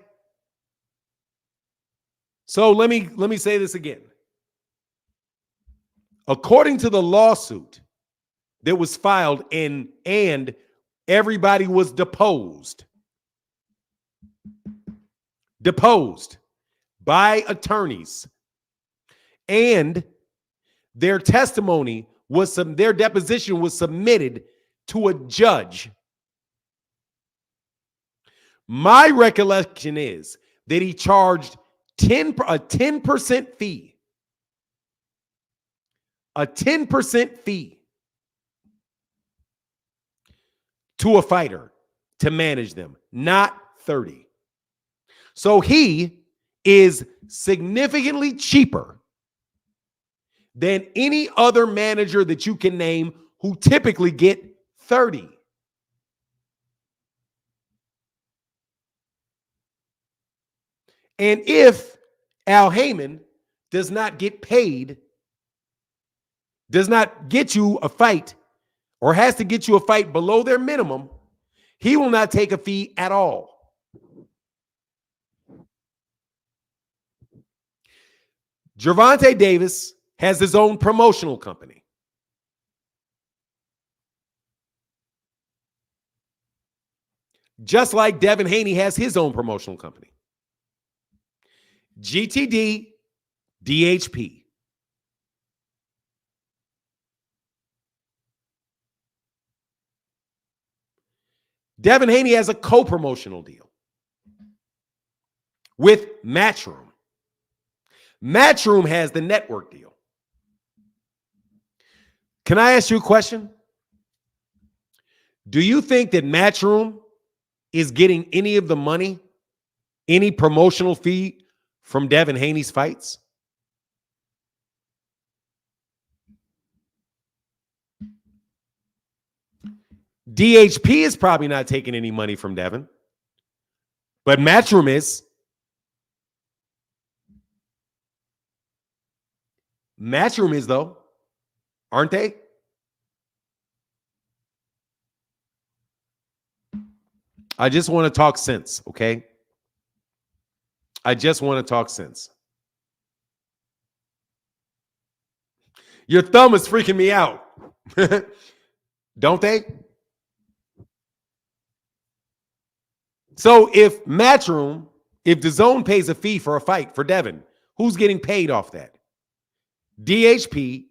So let me say this again. According to the lawsuit that was filed and everybody was deposed by attorneys, and their testimony was their deposition was submitted to a judge. My recollection is that he charged a 10% fee. A 10% fee to a fighter to manage them, not 30. So he is significantly cheaper than any other manager that you can name who typically get 30. And if Al Heyman does not get paid, does not get you a fight, or has to get you a fight below their minimum, he will not take a fee at all. Gervonta Davis has his own promotional company. Just like Devin Haney has his own promotional company. GTD, DHP. Devin Haney has a co-promotional deal with Matchroom. Matchroom has the network deal. Can I ask you a question? Do you think that Matchroom is getting any of the money, any promotional fee from Devin Haney's fights? DHP is probably not taking any money from Devin, but Matchroom is. Matchroom is, though, aren't they? I just want to talk sense, okay? I just want to talk sense. Your thumb is freaking me out. Don't they? So if Matchroom, if DAZN pays a fee for a fight for Devin, who's getting paid off that? DHP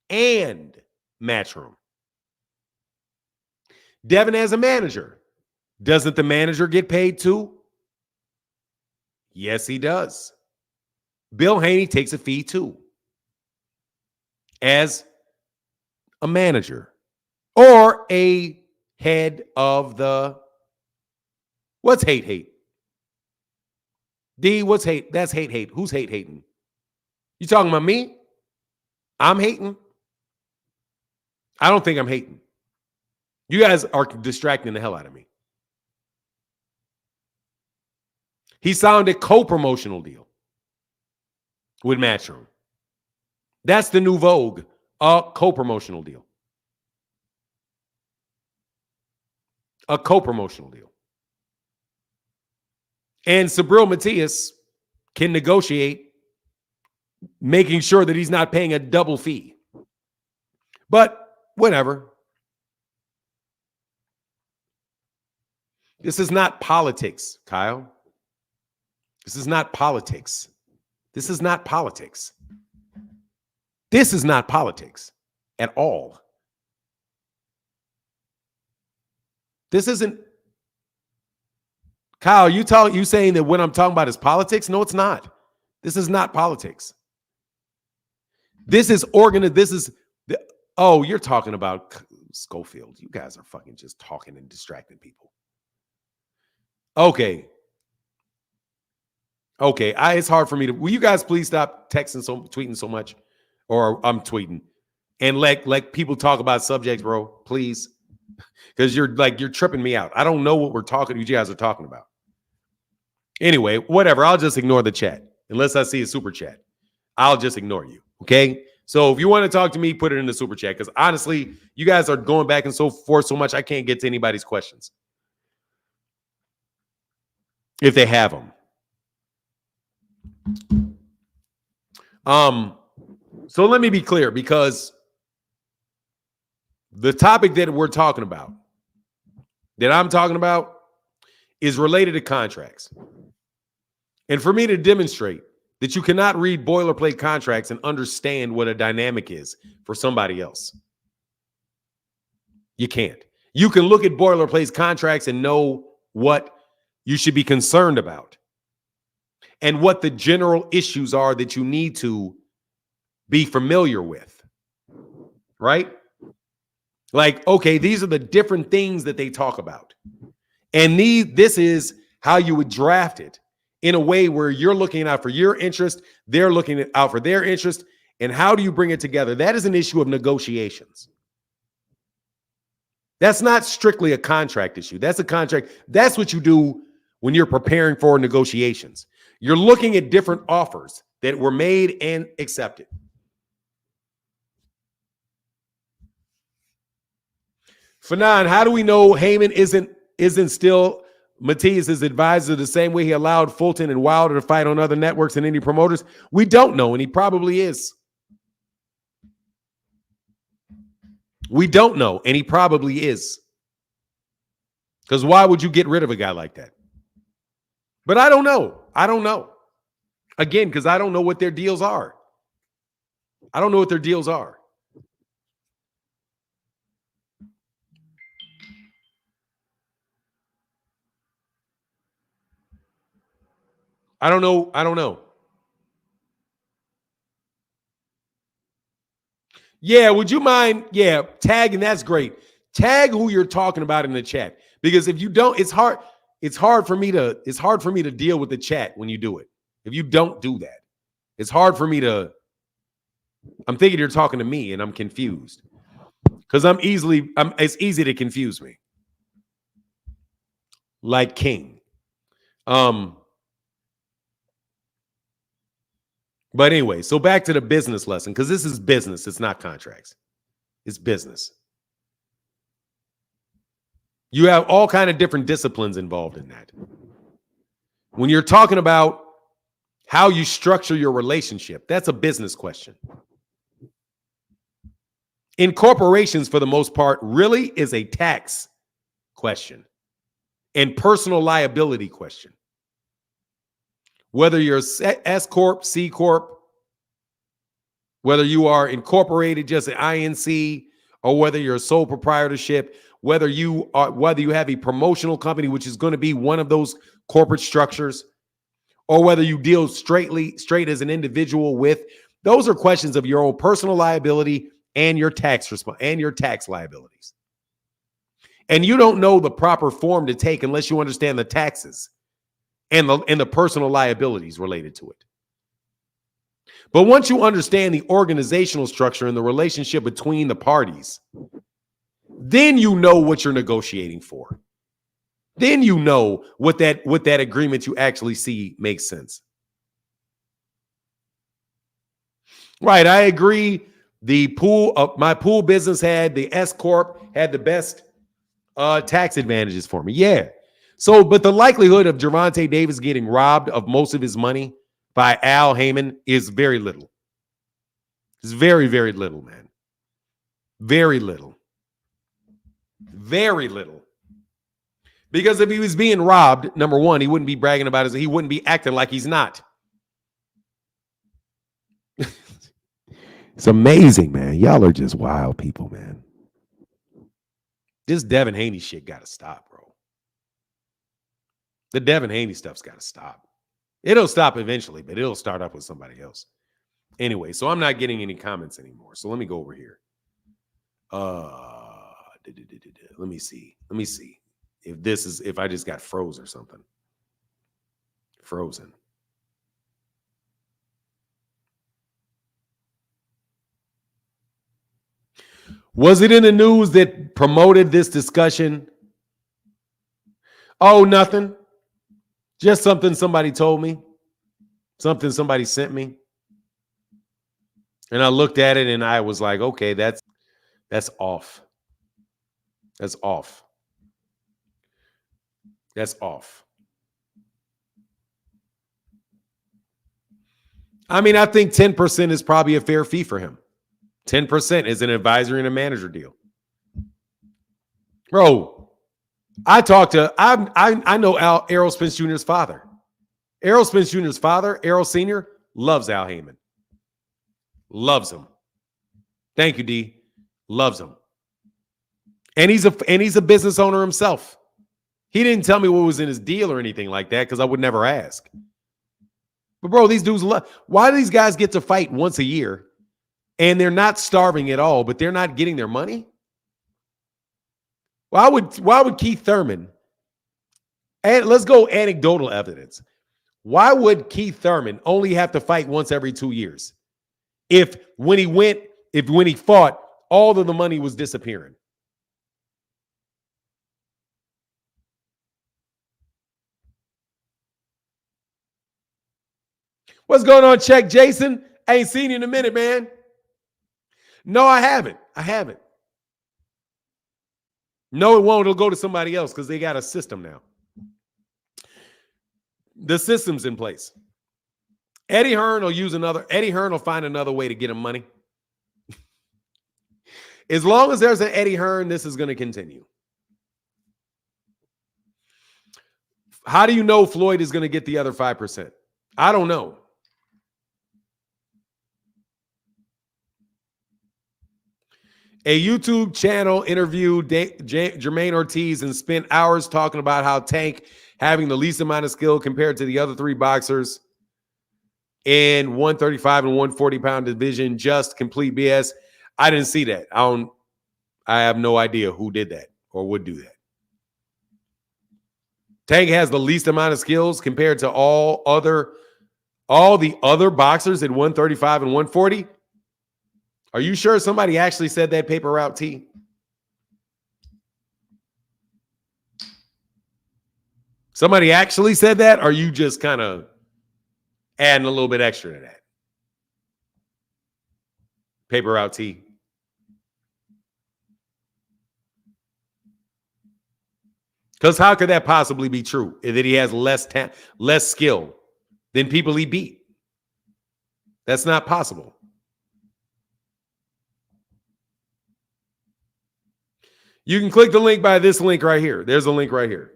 and Matchroom. Devin has a manager. Doesn't the manager get paid too? Yes, he does. Bill Haney takes a fee too as a manager or a head of the, what's hate? D, what's hate? That's hate. Who's hating? You talking about me? I'm hating? I don't think I'm hating. You guys are distracting the hell out of me. He signed a co-promotional deal with Matchroom. That's the new vogue, a co-promotional deal. A co-promotional deal. And Subriel Matias can negotiate making sure that he's not paying a double fee. But whatever. This is not politics, Kyle. This is not politics. This is not politics. This is not politics at all. This isn't. Kyle, you saying that what I'm talking about is politics? No, it's not. This is not politics. This is you're talking about Schofield. You guys are fucking just talking and distracting people. Okay. It's hard for me to. Will you guys please stop tweeting so much, or I'm tweeting, and let people talk about subjects, bro, please, because you're tripping me out. I don't know what you guys are talking about. Anyway, whatever. I'll just ignore the chat unless I see a super chat. I'll just ignore you. Okay. So if you want to talk to me, put it in the super chat, because honestly, you guys are going back and so forth so much I can't get to anybody's questions if they have them. So let me be clear, because the topic that I'm talking about, is related to contracts. And for me to demonstrate that you cannot read boilerplate contracts and understand what a dynamic is for somebody else, you can't. You can look at boilerplate contracts and know what you should be concerned about and what the general issues are that you need to be familiar with, right? Like, okay, these are the different things that they talk about. And this is how you would draft it in a way where you're looking out for your interest, they're looking out for their interest, and how do you bring it together? That is an issue of negotiations. That's not strictly a contract issue. That's a contract. That's what you do when you're preparing for negotiations. You're looking at different offers that were made and accepted. Fanon, how do we know Heyman isn't still Matias' advisor the same way he allowed Fulton and Wilder to fight on other networks and indie promoters? We don't know, and he probably is. We don't know, and he probably is. Because why would you get rid of a guy like that? But I don't know. I don't know. Again, because I don't know what their deals are. I don't know what their deals are. I don't know. I don't know. Yeah, would you mind? Yeah, tag, and that's great. Tag who you're talking about in the chat. Because if you don't, it's hard for me to deal with the chat when you do it. If you don't do that, it's hard for me to. I'm thinking you're talking to me and I'm confused. Because it's easy to confuse me. Like King. But anyway, so back to the business lesson, because this is business. It's not contracts. It's business. You have all kind of different disciplines involved in that. When you're talking about how you structure your relationship, that's a business question. In corporations, for the most part, really is a tax question and personal liability question. Whether you're S Corp, C Corp, whether you are incorporated, just an INC, or whether you're a sole proprietorship, whether you have a promotional company, which is going to be one of those corporate structures, or whether you deal straight as an individual with, those are questions of your own personal liability and your tax liabilities. And you don't know the proper form to take unless you understand the taxes and the personal liabilities related to it. But once you understand the organizational structure and the relationship between the parties, then you know what you're negotiating for. Then you know what that agreement you actually see makes sense. Right, I agree. My pool business had the S Corp had the best tax advantages for me. Yeah. So, but the likelihood of Gervonta Davis getting robbed of most of his money by Al Heyman is very little. It's very, very little, man. Very little. Very little. Because if he was being robbed, number one, he wouldn't be bragging about it. He wouldn't be acting like he's not. It's amazing, man. Y'all are just wild people, man. This Devin Haney shit got to stop, bro. The Devin Haney stuff's got to stop. It'll stop eventually, but it'll start up with somebody else. Anyway, so I'm not getting any comments anymore. So let me go over here. Let me see. If I just got froze or something. Frozen. Was it in the news that promoted this discussion? Oh, nothing. Just something somebody told me. Something somebody sent me. And I looked at it and I was like, okay, that's off. That's off. That's off. I mean, I think 10% is probably a fair fee for him. 10% is an advisory and a manager deal. Bro, I know Errol Spence Jr.'s father. Errol Spence Jr.'s father, Errol Sr., loves Al Heyman. Loves him. Thank you, D. Loves him. And he's a business owner himself. He didn't tell me what was in his deal or anything like that because I would never ask. But bro, these dudes why do these guys get to fight once a year and they're not starving at all, but they're not getting their money? Why would Keith Thurman, and let's go anecdotal evidence. Why would Keith Thurman only have to fight once every 2 years? If when he fought, all of the money was disappearing. What's going on, Check Jason? I ain't seen you in a minute, man. No, I haven't. No, it won't. It'll go to somebody else because they got a system now. The system's in place. Eddie Hearn will find another way to get him money. As long as there's an Eddie Hearn, this is going to continue. How do you know Floyd is going to get the other 5%? I don't know. A YouTube channel interviewed Jermaine Ortiz and spent hours talking about how Tank having the least amount of skill compared to the other three boxers in 135 and 140 pound division, just complete BS. I didn't see that. I have no idea who did that or would do that. Tank has the least amount of skills compared to all the other boxers at 135 and 140. Are you sure somebody actually said that, Paper Route T? Somebody actually said that? Or are you just kind of adding a little bit extra to that? Paper Route T. Because how could that possibly be true? That he has less skill than people he beat? That's not possible. You can click the link by this link right here. There's a link right here.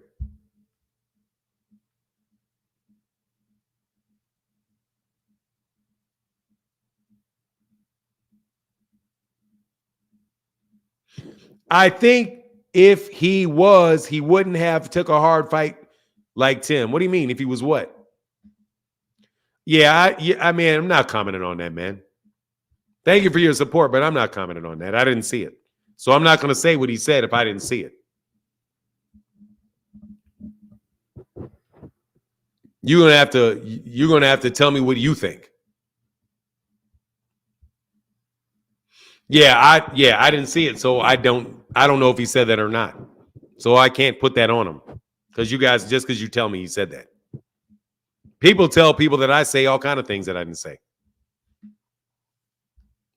I think if he was, he wouldn't have took a hard fight like Tim. What do you mean? If he was what? I mean, I'm not commenting on that, man. Thank you for your support, but I'm not commenting on that. I didn't see it. So I'm not going to say what he said if I didn't see it. You're going to have to tell me what you think. I didn't see it, so I don't know if he said that or not. So I can't put that on him. Because you guys, just because you tell me he said that. People tell people that I say all kind of things that I didn't say.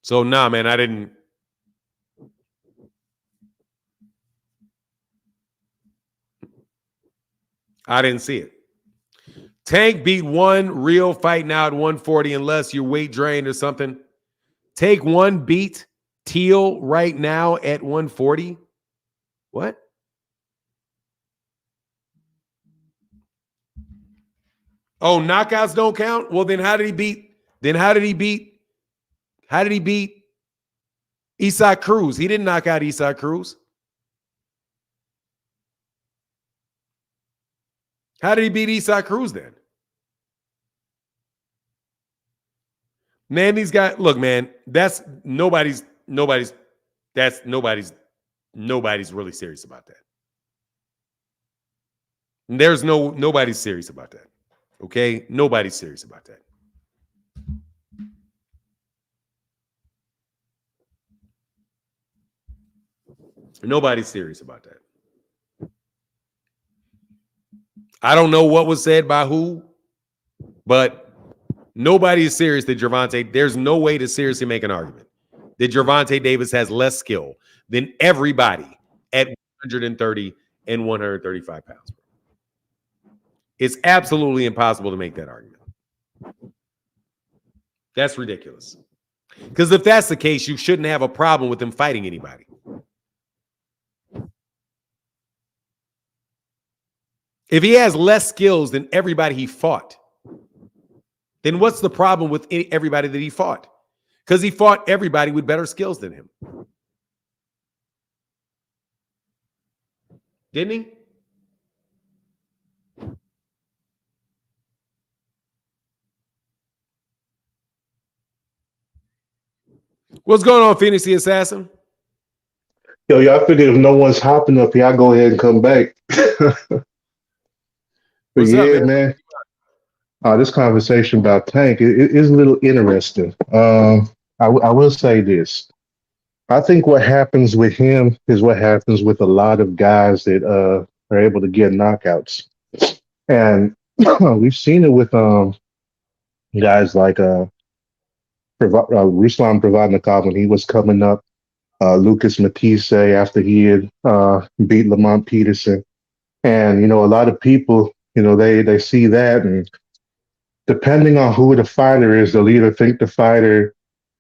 So nah, man, I didn't see it. Tank beat one real fight now at 140 unless you're weight drained or something. Take one beat Teal right now at 140. What? Oh, knockouts don't count? Well, then how did he beat Isaac Cruz? He didn't knock out Isaac Cruz. How did he beat Isaac Cruz then? Man, these guys, look, man, that's nobody's really serious about that. There's nobody's serious about that. Okay? Nobody's serious about that. Nobody's serious about that. I don't know what was said by who, but nobody is serious that Gervonta. There's no way to seriously make an argument that Gervonta Davis has less skill than everybody at 130 and 135 pounds. It's absolutely impossible to make that argument. That's ridiculous. Because if that's the case, you shouldn't have a problem with him fighting anybody. If he has less skills than everybody he fought, then what's the problem with everybody that he fought? Because he fought everybody with better skills than him. Didn't he? What's going on, Phoenix the Assassin? Yo, y'all figured if no one's hopping up here, I'll go ahead and come back. But What's yeah, up, man. This conversation about Tank is a little interesting. I will say this. I think what happens with him is what happens with a lot of guys that are able to get knockouts. And we've seen it with guys like Ruslan Provodnikov when he was coming up, Lucas Matisse after he had beat Lamont Peterson. And, a lot of people, they see that, and depending on who the fighter is, they'll either think the fighter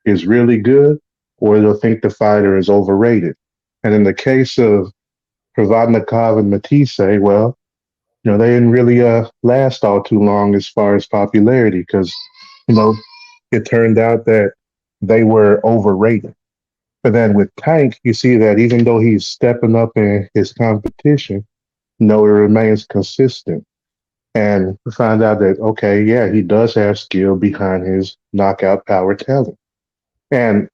is really good or they'll think the fighter is overrated. And in the case of Provodnikov and Matisse, well, they didn't really last all too long as far as popularity because, you know, it turned out that they were overrated. But then with Tank, you see that even though he's stepping up in his competition, it remains consistent. And we find out that, okay, yeah, he does have skill behind his knockout power talent. And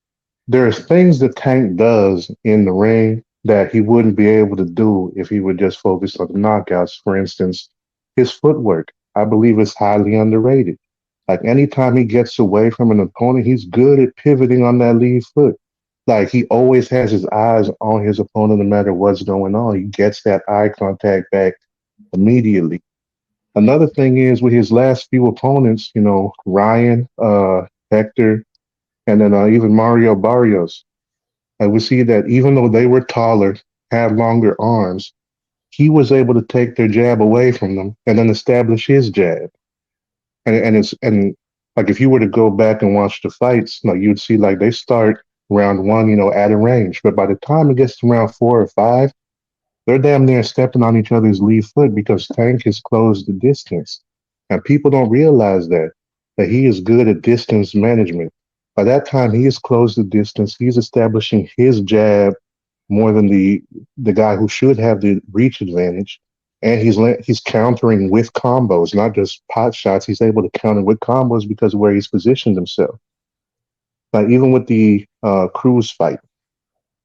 there's things that Tank does in the ring that he wouldn't be able to do if he would just focus on the knockouts. For instance, his footwork, I believe, is highly underrated. Like anytime he gets away from an opponent, he's good at pivoting on that lead foot. Like he always has his eyes on his opponent no matter what's going on. He gets that eye contact back immediately. Another thing is with his last few opponents, Ryan, Hector, and then even Mario Barrios. And we see that even though they were taller, had longer arms, he was able to take their jab away from them and then establish his jab. And like if you were to go back and watch the fights, like you'd see like they start round one, at a range, but by the time it gets to round 4 or 5, they're damn near stepping on each other's lead foot because Tank has closed the distance. And people don't realize that he is good at distance management. By that time, he has closed the distance. He's establishing his jab more than the guy who should have the reach advantage. And he's countering with combos, not just pot shots. He's able to counter with combos because of where he's positioned himself. Like even with the Cruz fight,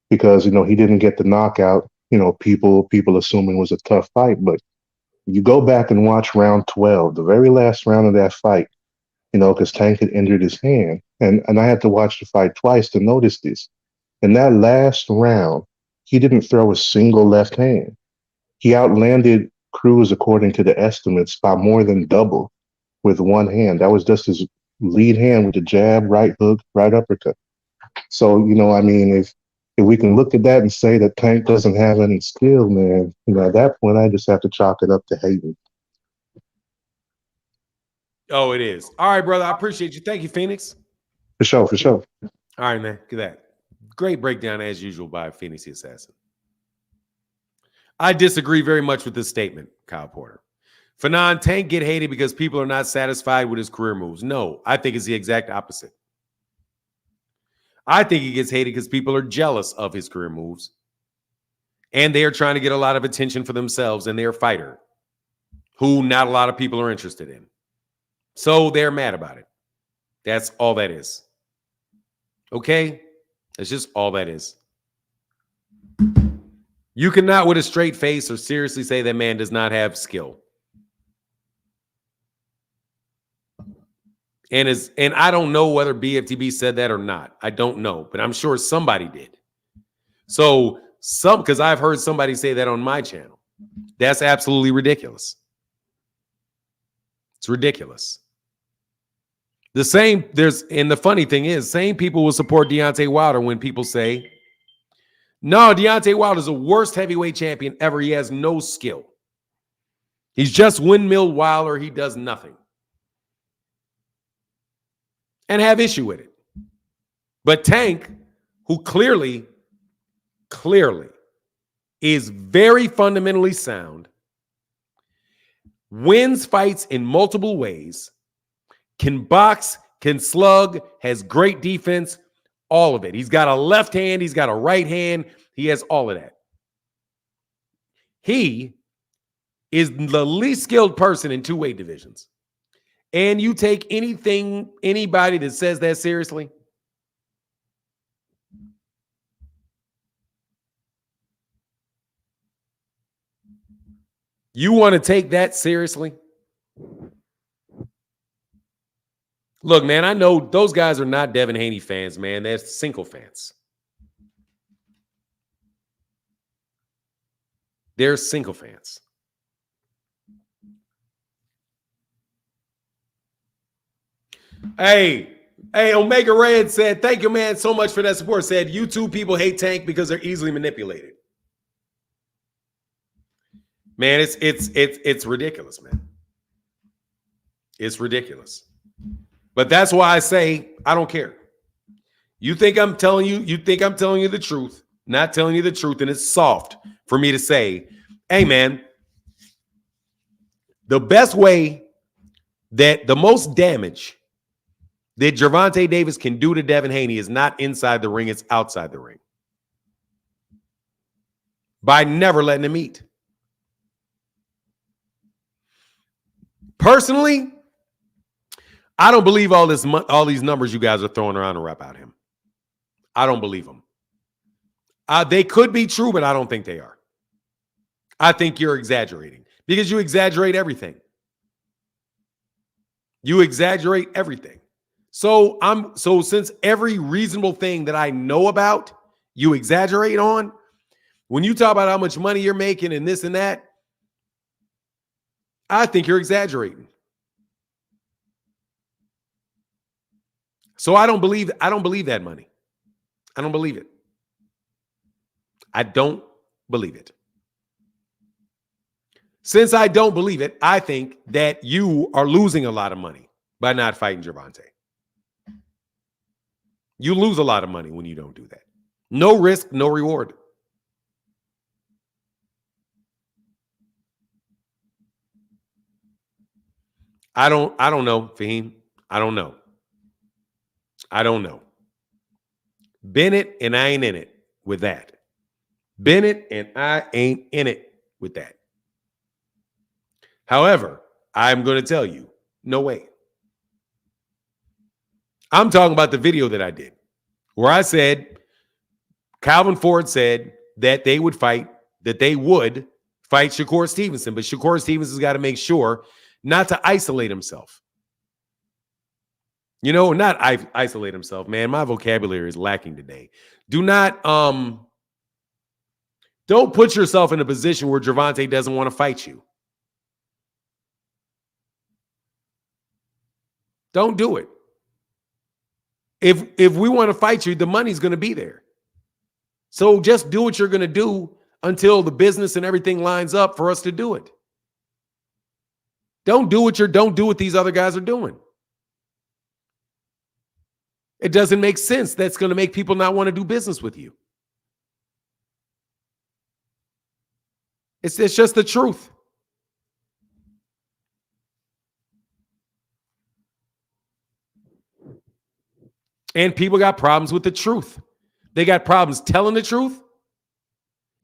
because he didn't get the knockout. People assuming it was a tough fight, but you go back and watch round 12, the very last round of that fight. Because Tank had injured his hand, and I had to watch the fight twice to notice this. In that last round, he didn't throw a single left hand. He outlanded Cruz according to the estimates by more than double with one hand. That was just his lead hand with the jab, right hook, right uppercut. So, if we can look at that and say that Tank doesn't have any skill, man, at that point, I just have to chalk it up to hating. Oh, it is. All right, brother. I appreciate you. Thank you, Phoenix. For sure. All right, man. Look at that. Great breakdown, as usual, by Phoenix the Assassin. I disagree very much with this statement, Kyle Porter. Fanon, Tank get hated because people are not satisfied with his career moves. No, I think it's the exact opposite. I think he gets hated because people are jealous of his career moves. And they are trying to get a lot of attention for themselves and their fighter, who not a lot of people are interested in. So they're mad about it. That's all that is. Okay? That's just all that is. You cannot with a straight face or seriously say that man does not have skill. And I don't know whether BFTB said that or not. I don't know, but I'm sure somebody did. So because I've heard somebody say that on my channel. That's absolutely ridiculous. It's ridiculous. And the funny thing is, same people will support Deontay Wilder when people say, no, Deontay Wilder is the worst heavyweight champion ever. He has no skill. He's just windmill Wilder. He does nothing. And have issue with it. But Tank, who clearly is very fundamentally sound, wins fights in multiple ways, can box, can slug, has great defense, all of it. He's got a left hand, he's got a right hand, he has all of that. He is the least skilled person in 2 weight divisions. And you take anybody that says that seriously, you want to take that seriously? Look, man, I know those guys are not Devin Haney fans, man. They're Cinco fans. They're Cinco fans. Hey, Omega Red said, thank you, man, so much for that support. Said, YouTube people hate Tank because they're easily manipulated. Man, it's ridiculous, man. It's ridiculous. But that's why I say I don't care. You think I'm telling you the truth, not telling you the truth, and it's soft for me to say, hey man, the best way that the most damage that Gervonta Davis can do to Devin Haney is not inside the ring, it's outside the ring. By never letting him eat. Personally, I don't believe all these numbers you guys are throwing around to rap out him. I don't believe them. They could be true, but I don't think they are. I think you're exaggerating because you exaggerate everything. You exaggerate everything. So since every reasonable thing that I know about, you exaggerate on, when you talk about how much money you're making and this and that, I think you're exaggerating. So I don't believe that money. I don't believe it. I don't believe it. Since I don't believe it, I think that you are losing a lot of money by not fighting Gervonta. You lose a lot of money when you don't do that. No risk, no reward. I don't know, Fahim. I don't know. Bennett and I ain't in it with that. Bennett and I ain't in it with that. However, I'm going to tell you, no way. I'm talking about the video that I did where I said Calvin Ford said that they would fight Shakur Stevenson, but Shakur Stevenson's got to make sure not to isolate himself. Not isolate himself, man. My vocabulary is lacking today. Do not don't put yourself in a position where Gervonta doesn't want to fight you. Don't do it. If we want to fight you, the money's going to be there. So just do what you're going to do until the business and everything lines up for us to do it. Don't do what these other guys are doing. It doesn't make sense. That's going to make people not want to do business with you. It's just the truth. And people got problems with the truth. They got problems telling the truth,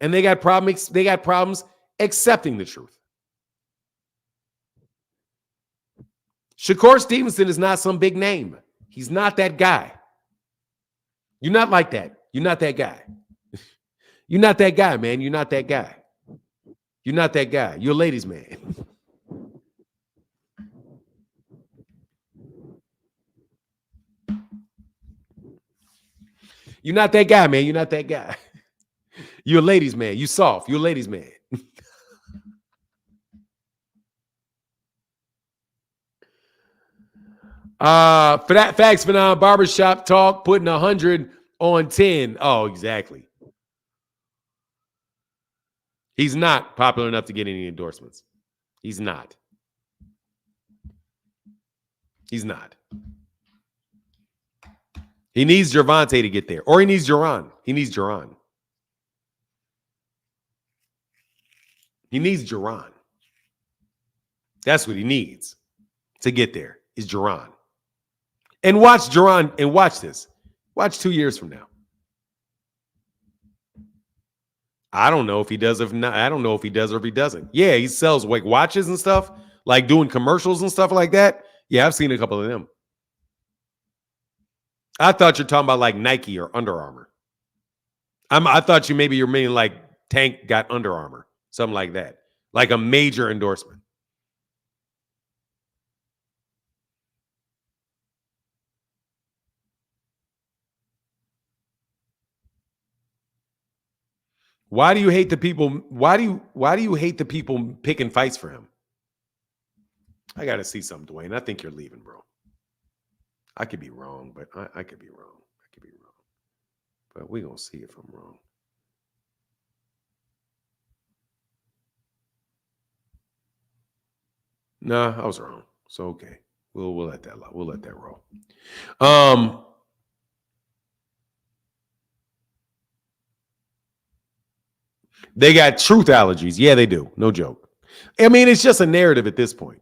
and they got problems accepting the truth. Shakur Stevenson is not some big name. He's not that guy. You're not like that. You're not that guy. You're not that guy, man. You're not that guy. You're not that guy. You're a ladies' man. You're not that guy, man. You're not that guy. You're a ladies' man. You soft. You're a ladies' man. For that facts for now, barbershop talk, putting 100 on 10. Oh, exactly. He's not popular enough to get any endorsements. He's not. He's not. He needs Gervonta to get there. Or he needs Jaron. He needs Jaron. He needs Jaron. That's what he needs to get there, is Jaron. And watch Jaron, and watch this. Watch 2 years from now. I don't know if he does, if not. I don't know if he does or if he doesn't. Yeah, he sells like watches and stuff, like doing commercials and stuff like that. Yeah, I've seen a couple of them. I thought you're talking about like Nike or Under Armour. I thought you're meaning like Tank got Under Armour, something like that, like a major endorsement. Why do you hate the people? Why do you hate the people picking fights for him? I got to see something, Dwayne. I think you're leaving, bro. I could be wrong, but I could be wrong. I could be wrong. But we're going to see if I'm wrong. Nah, I was wrong. So, okay. We'll let that roll. They got truth allergies. Yeah, they do. No joke. I mean, it's just a narrative at this point.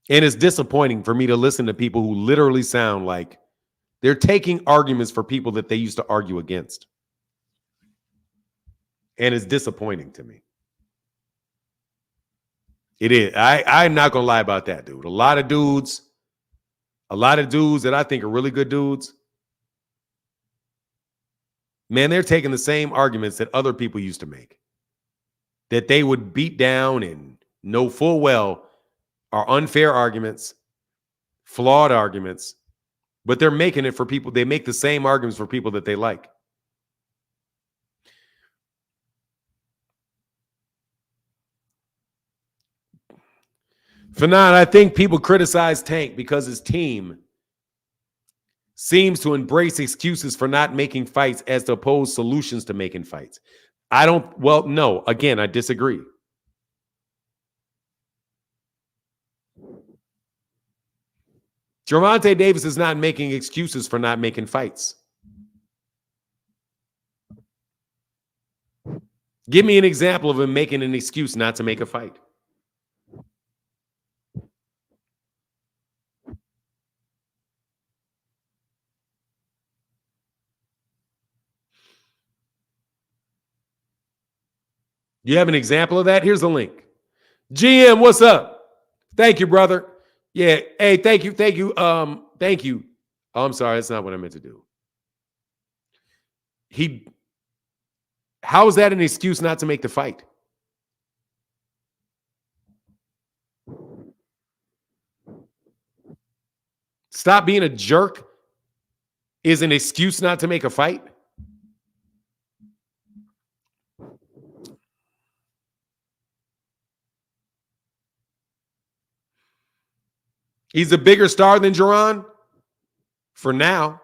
And it's disappointing for me to listen to people who literally sound like they're taking arguments for people that they used to argue against. And it's disappointing to me. It is. I'm not going to lie about that, dude. A lot of dudes that I think are really good dudes, man, they're taking the same arguments that other people used to make, that they would beat down and know full well are unfair arguments, flawed arguments, but they're making it for people. They make the same arguments for people that they like. Fanon, I think people criticize Tank because his team seems to embrace excuses for not making fights as opposed solutions to making fights. No, again, I disagree. Gervonta Davis is not making excuses for not making fights. Give me an example of him making an excuse not to make a fight. You have an example of that? Here's the link. GM, what's up? Thank you, brother. Yeah. Hey, thank you. Thank you. Thank you. Oh, I'm sorry. That's not what I meant to do. How is that an excuse not to make the fight? Stop being a jerk is an excuse not to make a fight? He's a bigger star than Jerron? For now.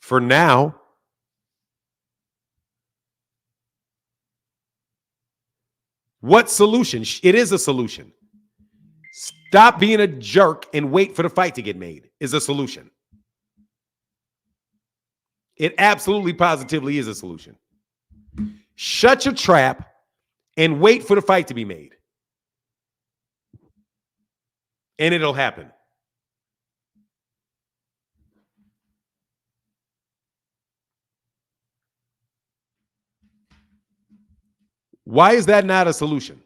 For now. What solution? It is a solution. Stop being a jerk and wait for the fight to get made is a solution. It absolutely positively is a solution. Shut your trap and wait for the fight to be made. And it'll happen. Why is that not a solution?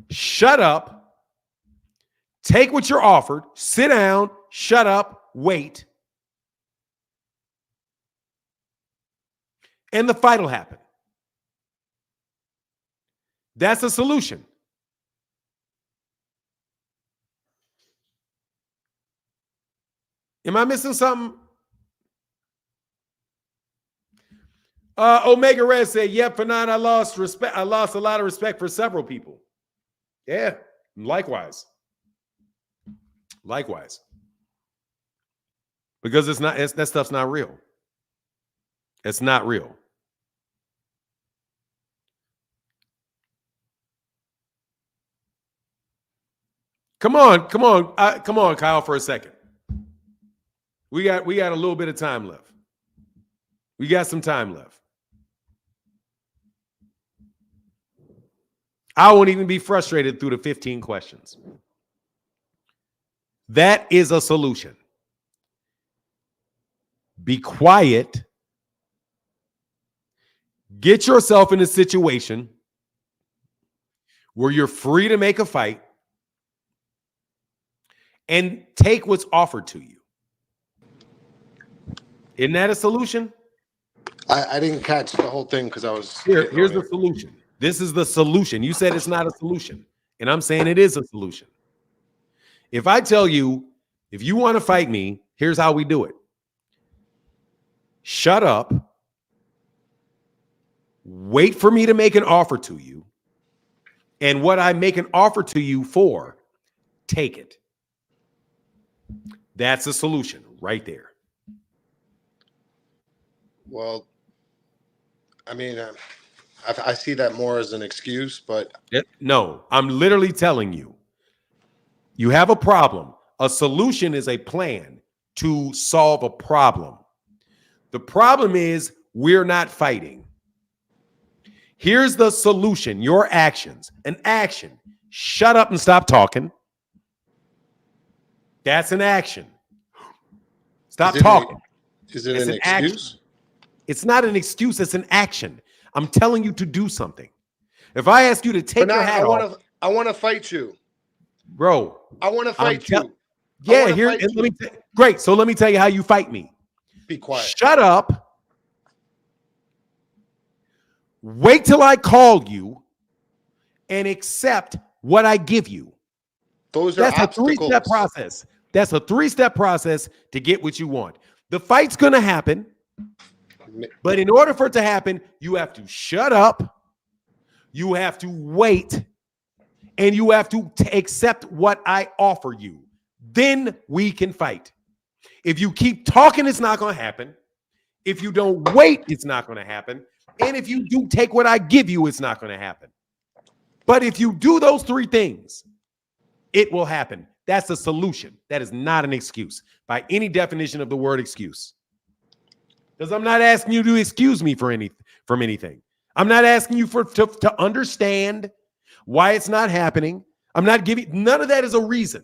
Shut up. Take what you're offered. Sit down. Shut up. Wait. And the fight will happen. That's a solution. Am I missing something? Omega Red said, yep, Fanon, I lost respect. I lost a lot of respect for several people. Yeah, likewise. Likewise. Because that stuff's not real. It's not real. Come on, Kyle, for a second. We got a little bit of time left. We got some time left. I won't even be frustrated through the 15 questions. That is a solution. Be quiet. Get yourself in a situation where you're free to make a fight and take what's offered to you. Isn't that a solution? I didn't catch the whole thing because I was Here's the solution. This is the solution. You said it's not a solution, and I'm saying it is a solution. If I tell you, if you want to fight me, here's how we do it. Shut up. Wait for me to make an offer to you. And what I make an offer to you for, take it. That's a solution right there. Well, I mean, I see that more as an excuse, but No, I'm literally telling you. You have a problem. A solution is a plan to solve a problem. The problem is we're not fighting. Here's the solution. Your actions. An action. Shut up and stop talking. That's an action. Stop talking. Is it It's an an action. excuse? It's not an excuse. It's an action. I'm telling you to do something. If I ask you to take your hat off, I want to fight you, bro. I want to fight you. Yeah, here. Great. So let me tell you how you fight me. Be quiet. Shut up. Wait till I call you and accept what I give you. Those are That's obstacles. a three-step process. That's a three-step process to get what you want. The fight's going to happen, but in order for it to happen, you have to shut up, you have to wait, and you have to accept what I offer you. Then we can fight. If you keep talking, it's not going to happen. If you don't wait, it's not going to happen. And if you do take what I give you, it's not going to happen. But if you do those three things, it will happen. That's a solution. That is not an excuse by any definition of the word excuse. Because I'm not asking you to excuse me from anything. I'm not asking you to understand why it's not happening. I'm not giving, none of that is a reason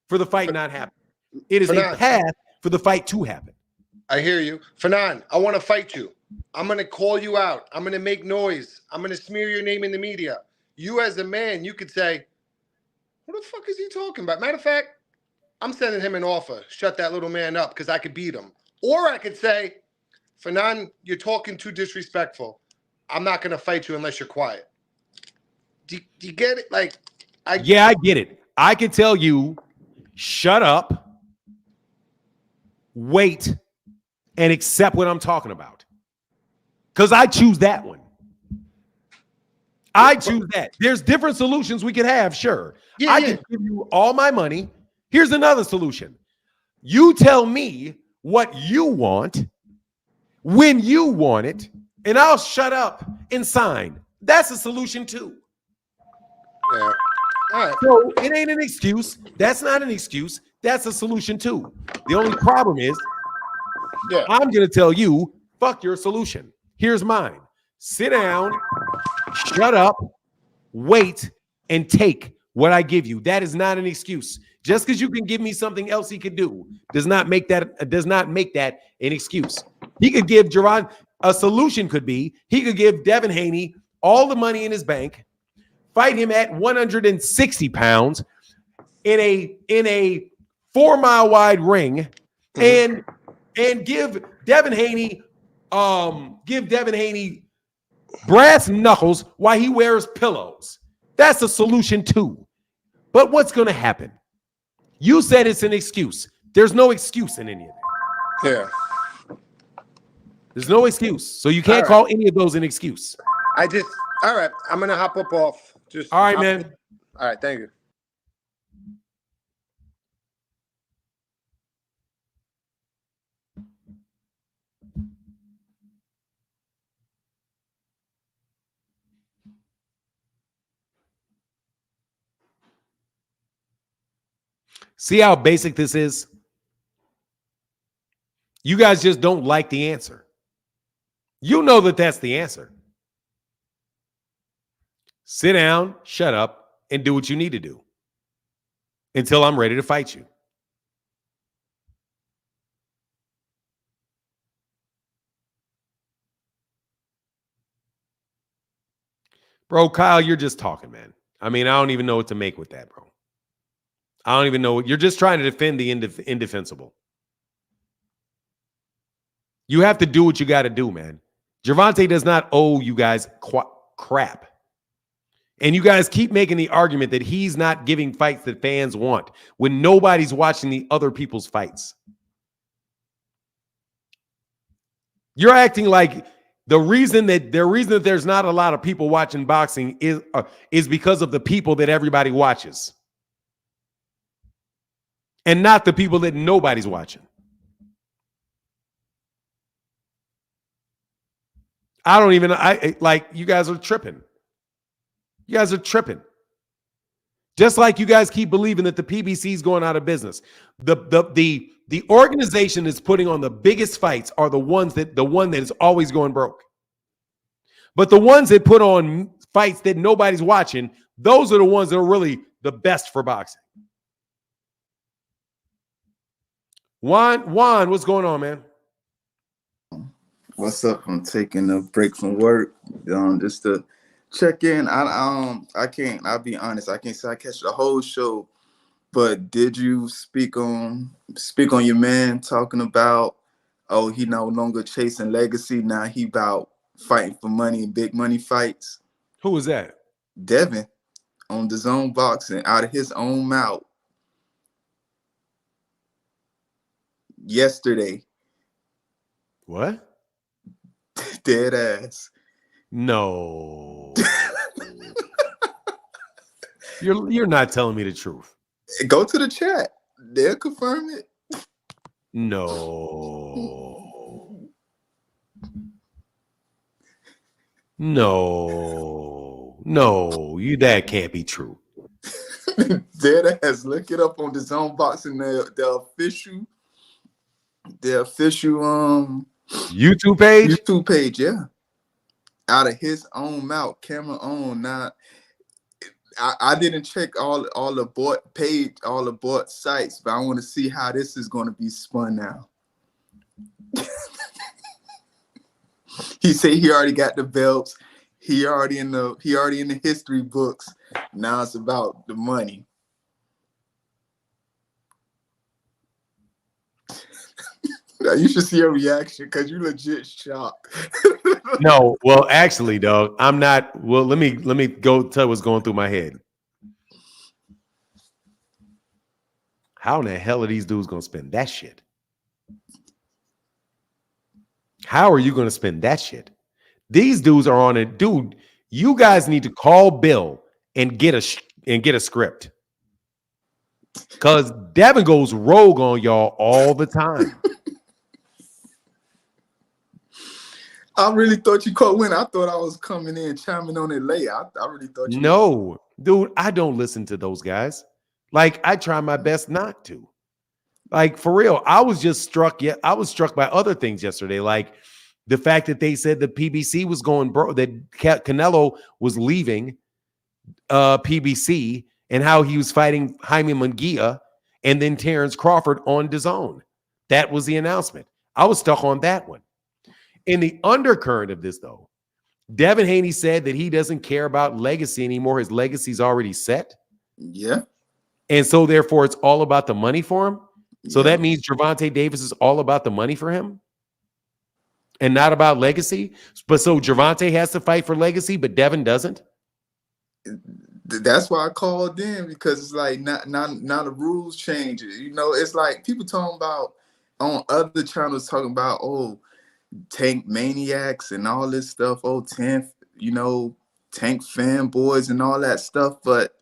for the fight not happening. It is a path for the fight to happen. I hear you. Fanan, I want to fight you. I'm going to call you out. I'm going to make noise. I'm going to smear your name in the media. You as a man, you could say, what the fuck is he talking about? Matter of fact, I'm sending him an offer. Shut that little man up because I could beat him. Or I could say, Fanan, you're talking too disrespectful. I'm not going to fight you unless you're quiet. Do you get it? I get it. I can tell you, shut up, wait, and accept what I'm talking about. Because I choose that one. I choose that. There's different solutions we could have, sure. I can give you all my money. Here's another solution. You tell me what you want, when you want it, and I'll shut up and sign. That's a solution too. Yeah. All right. So it ain't an excuse. That's not an excuse. That's a solution too. The only problem is, I'm going to tell you, fuck your solution. Here's mine. Sit down, shut up, wait, and take what I give you. That is not an excuse. Just because you can give me something else he could do does not make that an excuse. He could give Gervonta, a solution could be he could give Devin Haney all the money in his bank, fight him at 160 pounds in a 4 mile wide ring, and give Devin Haney brass knuckles while he wears pillows. That's a solution too. But what's going to happen? You said it's an excuse. There's no excuse in any of that. Yeah. There's no excuse. So you can't call any of those an excuse. All right. I'm going to hop up off. All right, man. All right. Thank you. See how basic this is? You guys just don't like the answer. You know that that's the answer. Sit down, shut up, and do what you need to do until I'm ready to fight you. Bro, Kyle, you're just talking, man. I mean, I don't even know what to make with that, bro. I don't even know. You're just trying to defend the indefensible. You have to do what you got to do, man. Gervonta does not owe you guys crap. And you guys keep making the argument that he's not giving fights that fans want when nobody's watching the other people's fights. You're acting like the reason that there's not a lot of people watching boxing is because of the people that everybody watches. And not the people that nobody's watching. I don't even. Like you guys are tripping. You guys are tripping. Just like you guys keep believing that the PBC is going out of business. The organization that's putting on the biggest fights are the one that is always going broke. But the ones that put on fights that nobody's watching, those are the ones that are really the best for boxing. Juan, what's going on, man? What's up? I'm taking a break from work, just to check in. I can't. I'll be honest. I can't say I catch the whole show, but did you speak on your man talking about? Oh, he no longer chasing legacy. Now he about fighting for money and big money fights. Who was that? Devin on the Zone Boxing out of his own mouth yesterday. What? Dead ass. No. You're not telling me the truth. Go to the chat. They'll confirm it. No. No. That can't be true. Dead ass. Look it up on the Zone Boxing, the official YouTube page? Yeah. Out of his own mouth, camera on. Now, I didn't check all the bought sites, but I want to see how this is going to be spun now. He said he already got the belts. He already in the history books. Now it's about the money. Now you should see your reaction because you legit shocked. No, well, actually, dog, I'm not. Well, let me go tell what's going through my head. How in the hell are these dudes going to spend that shit? How are you going to spend that shit? These dudes are on it, dude. You guys need to call Bill and get a script, because Devin goes rogue on y'all all the time. I really thought you caught wind. I thought I was coming in chiming on it late. I really thought you. No, dude, I don't listen to those guys. Like, I try my best not to. Like, for real, I was struck by other things yesterday, like the fact that they said the PBC was going broke, that Canelo was leaving PBC, and how he was fighting Jaime Munguia and then Terrence Crawford on DAZN. That was the announcement. I was stuck on that one. In the undercurrent of this, though, Devin Haney said that he doesn't care about legacy anymore. His legacy's already set. Yeah. And so, therefore, it's all about the money for him. So Yeah. that means Gervonta Davis is all about the money for him and not about legacy. But so Gervonta has to fight for legacy, but Devin doesn't. That's why I called in, because it's like now the rules change. You know, it's like people talking about on other channels talking about, oh, Tank Maniacs and all this stuff. Oh, Tank fanboys and all that stuff. But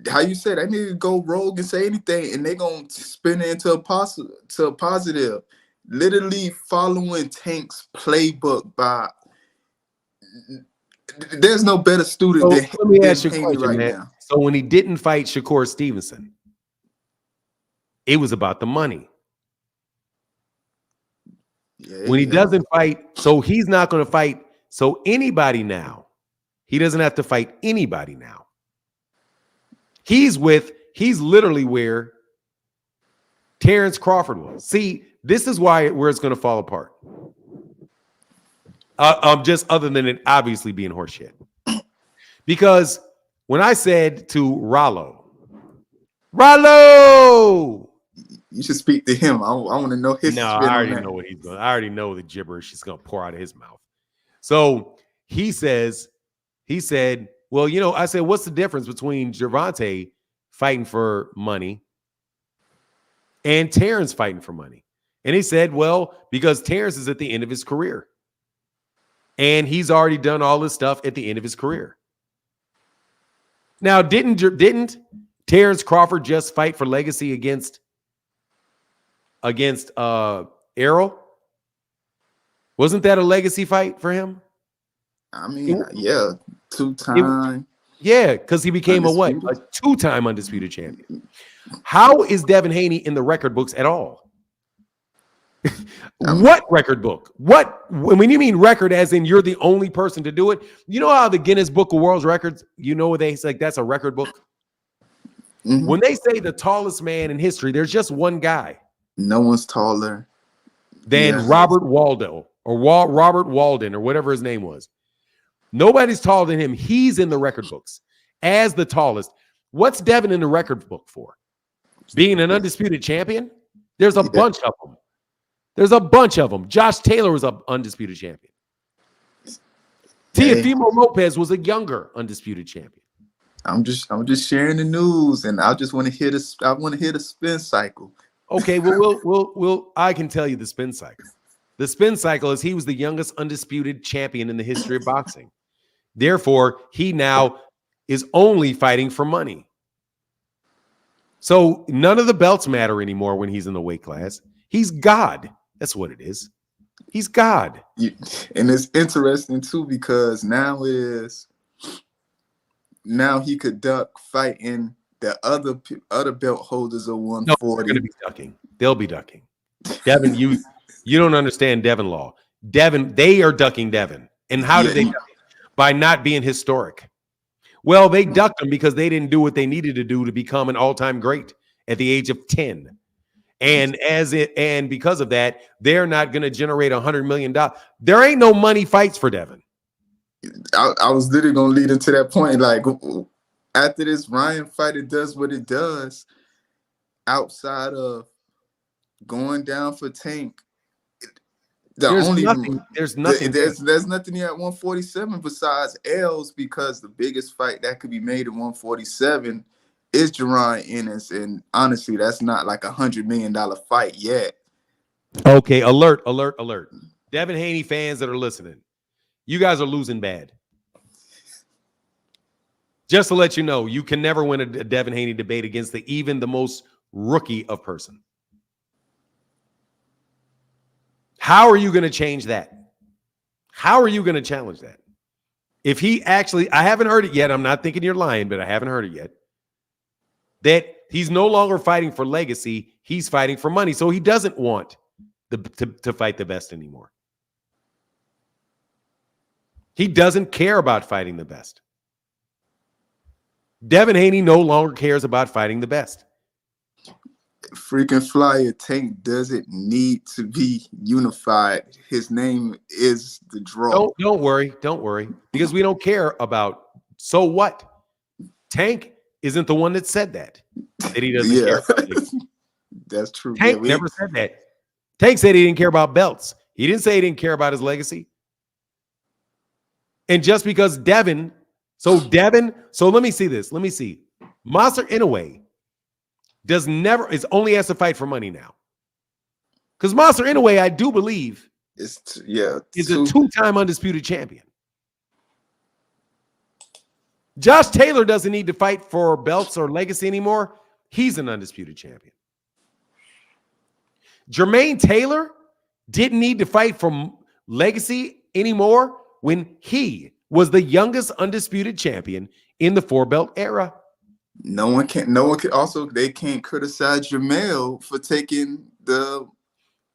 how you said, I need to go rogue and say anything, and they're gonna spin it into a positive. Literally following Tank's playbook by. There's no better student So than let me ask you a Haney question, right man. now. So when he didn't fight Shakur Stevenson, it was about the money. Yeah, When he doesn't fight, so he's not going to fight. So anybody now, he doesn't have to fight anybody now. He's literally where Terrence Crawford was. See, this is where it's going to fall apart. Just other than it obviously being horseshit. Because when I said to Rollo, you should speak to him. I want to know his. No, spin I on already that. know what he's going. I already know the gibberish he's going to pour out of his mouth. So he said, well, I said, what's the difference between Gervonta fighting for money and Terrence fighting for money? And he said, well, because Terrence is at the end of his career. And he's already done all this stuff at the end of his career. Now, didn't Terrence Crawford just fight for legacy against Errol? Wasn't that a legacy fight for him? I mean, yeah, It, two-time yeah, because he became a what? undisputed. A two-time undisputed champion. How is Devin Haney in the record books at all? What record book? What, when you mean record as in you're the only person to do it? You know how the Guinness Book of World Records, you know, they say like that's a record book? Mhm. When they say the tallest man in history, there's just one guy No one's taller. than Yeah. Robert Waldo or Robert Walden or whatever his name was. Nobody's taller than him. He's in the record books as the tallest. What's Devin in the record book for? Being an undisputed champion? There's a bunch of them. There's a bunch of them. Josh Taylor was an undisputed champion. Teofimo Lopez was a younger undisputed champion. I'm just sharing the news, and I just want to hear this. I want to hear the spin cycle. Okay, well, we'll I can tell you the spin cycle. The spin cycle is he was the youngest undisputed champion in the history of boxing. Therefore, he now is only fighting for money. So none of the belts matter anymore when he's in the weight class. He's God. That's what it is. He's God. And it's interesting too because now he could duck fighting the other belt holders of 140. No, they're going to be ducking. They'll be ducking. Devin, you don't understand Devin law. Devin, they are ducking Devin. And how did they duck? By not being historic. Well, they ducked him because they didn't do what they needed to do to become an all-time great at the age of 10. And because of that, they're not going to generate $100 million. There ain't no money fights for Devin. I was literally going to lead into that point. Like, after this Ryan fight, it does what it does. Outside of going down for Tank, there's nothing here at 147 besides L's, because the biggest fight that could be made at 147 is Jerron Ennis, and honestly, that's not like $100 million fight yet. Okay, alert. Devin Haney fans that are listening, you guys are losing bad. Just to let you know, you can never win a Devin Haney debate against even the most rookie of person. How are you going to change that? How are you going to challenge that? If he actually, I haven't heard it yet. I'm not thinking you're lying, but I haven't heard it yet. That he's no longer fighting for legacy. He's fighting for money. So he doesn't want to fight the best anymore. He doesn't care about fighting the best. Devin Haney no longer cares about fighting the best. Freaking flyer, Tank doesn't need to be unified. His name is the draw. Don't worry, because we don't care about. So what? Tank isn't the one that said that he doesn't care about legacy. That's true. Tank never said that. Tank said he didn't care about belts. He didn't say he didn't care about his legacy. And just because Devin, so let me see this. Let me see. Monster Inoue is only has to fight for money now. Because Monster Inoue, I do believe, is a two-time undisputed champion. Josh Taylor doesn't need to fight for belts or legacy anymore. He's an undisputed champion. Jermaine Taylor didn't need to fight for legacy anymore when he was the youngest undisputed champion in the four-belt era. No one can also, they can't criticize Jamel for taking the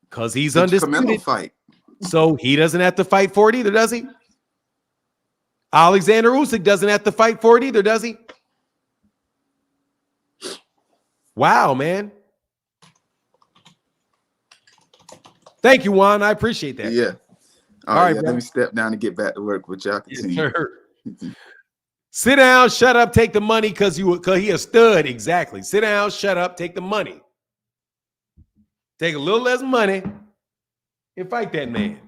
because he's undisputed Canelo fight. So he doesn't have to fight for it either, does he? Alexander Usyk doesn't have to fight for it either, does he? Wow, man. Thank you, Juan. I appreciate that. Yeah. All right, let me step down and get back to work with y'all. Yes, sir. Sit down, shut up, take the money because he a stud. Exactly. Sit down, shut up, take the money. Take a little less money and fight that man.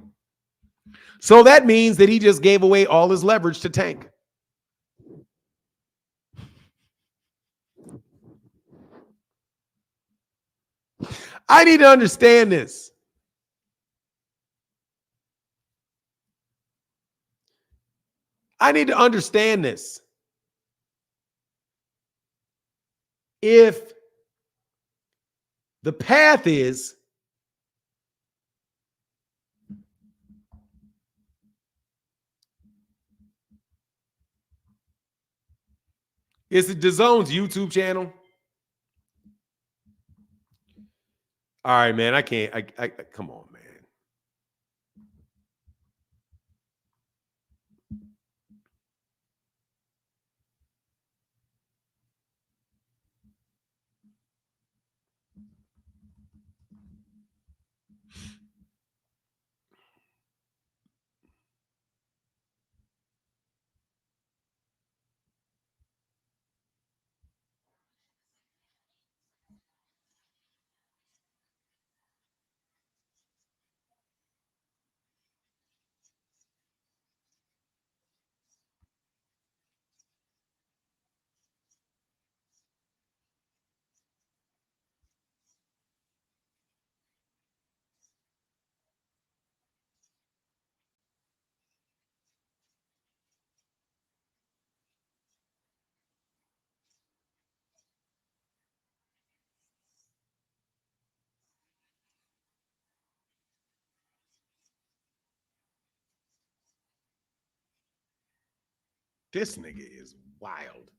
So that means that he just gave away all his leverage to Tank. I need to understand this. I need to understand this. If the path is It's the DAZN's YouTube channel. All right, man. I can't. I come on, man. This nigga is wild.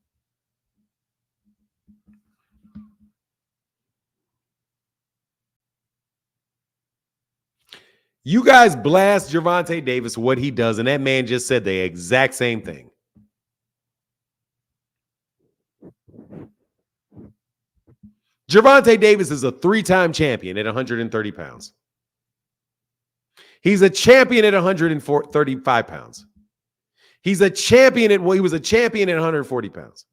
You guys blast Gervonta Davis what he does, and that man just said the exact same thing. Gervonta Davis is a 3-time champion at 130 pounds. He's a champion at 135 pounds. He was a champion at 140 pounds.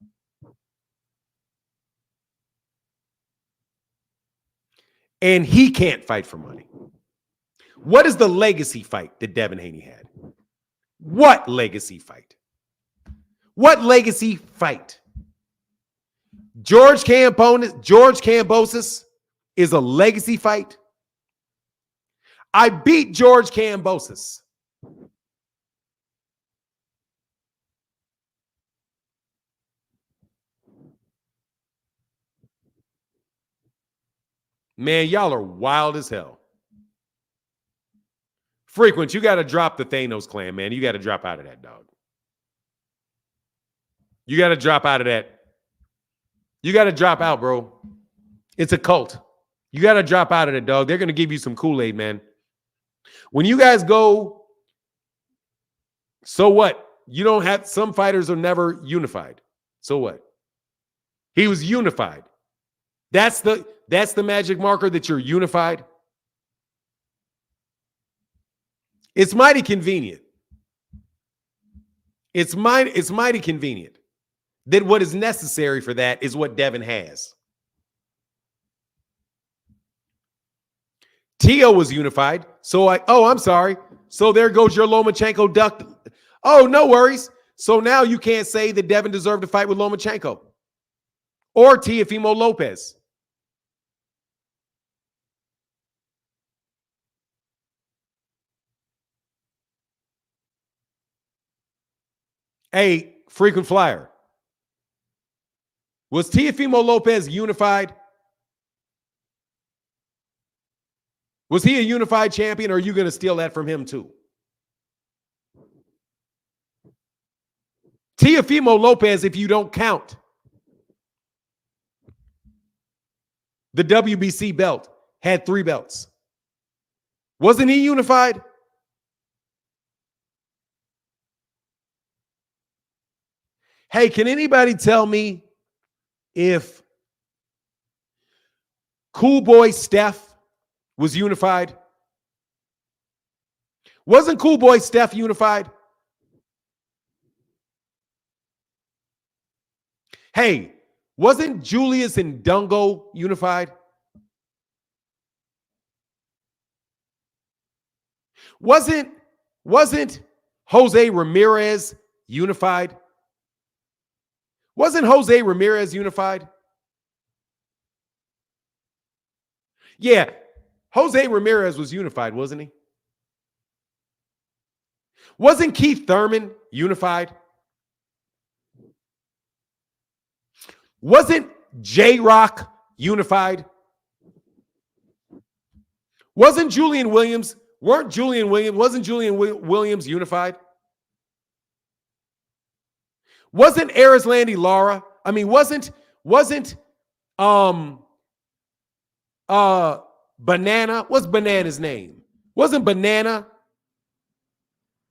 And he can't fight for money. What is the legacy fight that Devin Haney had? What legacy fight? What legacy fight? George Kambosos is a legacy fight. I beat George Kambosos. Man, y'all are wild as hell. Frequent, you got to drop the Thanos clan, man. You got to drop out of that, dog. You got to drop out of that. You got to drop out, bro. It's a cult. You got to drop out of it, dog. They're going to give you some Kool-Aid, man. When you guys go, so what? You don't have, some fighters are never unified. So what? He was unified. That's the magic marker that you're unified. It's mighty convenient. It's mighty convenient that what is necessary for that is what Devin has. Tio was unified. I'm sorry. So there goes your Lomachenko duck. Oh, no worries. So now you can't say that Devin deserved to fight with Lomachenko or Teofimo Lopez. Hey, frequent flyer. Was Teofimo Lopez unified? Was he a unified champion, or are you going to steal that from him too? Teofimo Lopez, if you don't count the WBC belt, had 3 belts. Wasn't he unified? Hey, can anybody tell me if Cool Boy Steph was unified? Wasn't Cool Boy Steph unified? Hey, wasn't Julius and Dungo unified? Wasn't Jose Ramirez unified? Wasn't Jose Ramirez unified? Yeah, Jose Ramirez was unified, wasn't he? Wasn't Keith Thurman unified? Wasn't J-Rock unified? Wasn't Julian Williams unified? Wasn't Erislandy Lara I mean, wasn't Banana? What's Banana's name? Wasn't Banana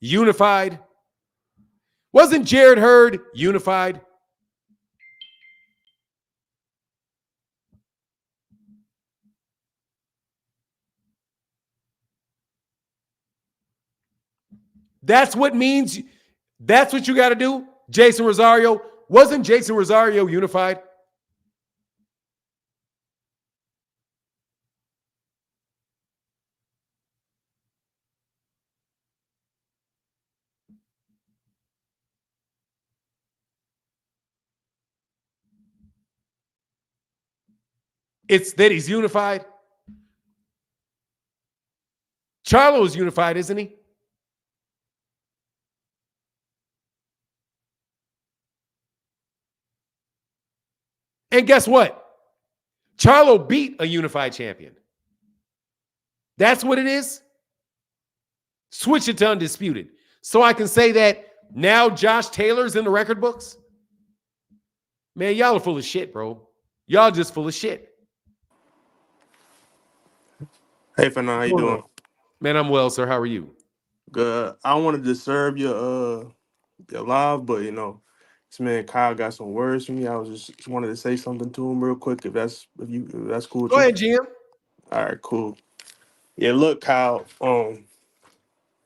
unified? Wasn't Jared Hurd unified? That's what means. That's what you got to do. Jason Rosario. Wasn't Jason Rosario unified? It's that he's unified. Charlo is unified, isn't he? And guess what? Charlo beat a unified champion. That's what it is. Switch it to undisputed. So I can say that now Josh Taylor's in the record books. Man, y'all are full of shit, bro. Y'all just full of shit. Hey, Fernand, how you doing? Man, I'm well, sir. How are you? Good. I don't want to disturb your live, but this man Kyle got some words for me. I was just wanted to say something to him real quick, if that's cool with Go you. ahead, GM. All right, cool. Yeah, look, Kyle.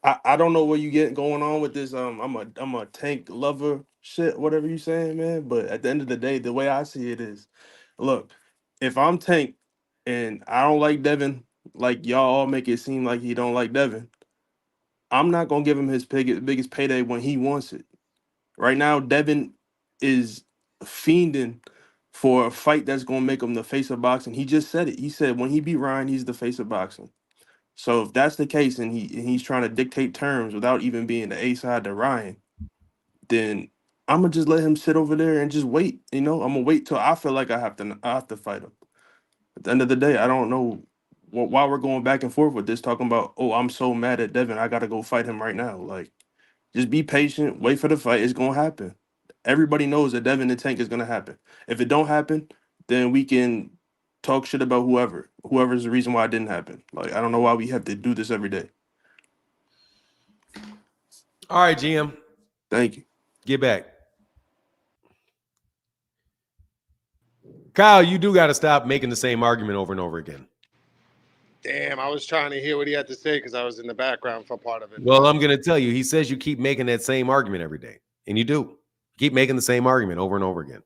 I don't know what you get going on with this. I'm a tank lover shit, whatever you saying, man. But at the end of the day, the way I see it is, look, if I'm Tank and I don't like Devin, like y'all all make it seem like he don't like Devin, I'm not gonna give him his biggest payday when he wants it. Right now, Devin is fiending for a fight that's gonna make him the face of boxing. He just said it. He said when he beat Ryan, he's the face of boxing. So if that's the case, and he's trying to dictate terms without even being the A side to Ryan, then I'm gonna just let him sit over there and just wait. I'm gonna wait till I feel like I have to fight him. At the end of the day, I don't know why we're going back and forth with this, talking about, oh, I'm so mad at Devin, I gotta go fight him right now. Like, just be patient, wait for the fight. It's gonna happen. Everybody knows that Devin and Tank is gonna happen. If it don't happen, then we can talk shit about whoever's the reason why it didn't happen. Like, I don't know why we have to do this every day. All right, GM. Thank you. Get back. Kyle, you do got to stop making the same argument over and over again. Damn, I was trying to hear what he had to say because I was in the background for part of it. Well, I'm going to tell you, he says you keep making that same argument every day. And you do. You keep making the same argument over and over again.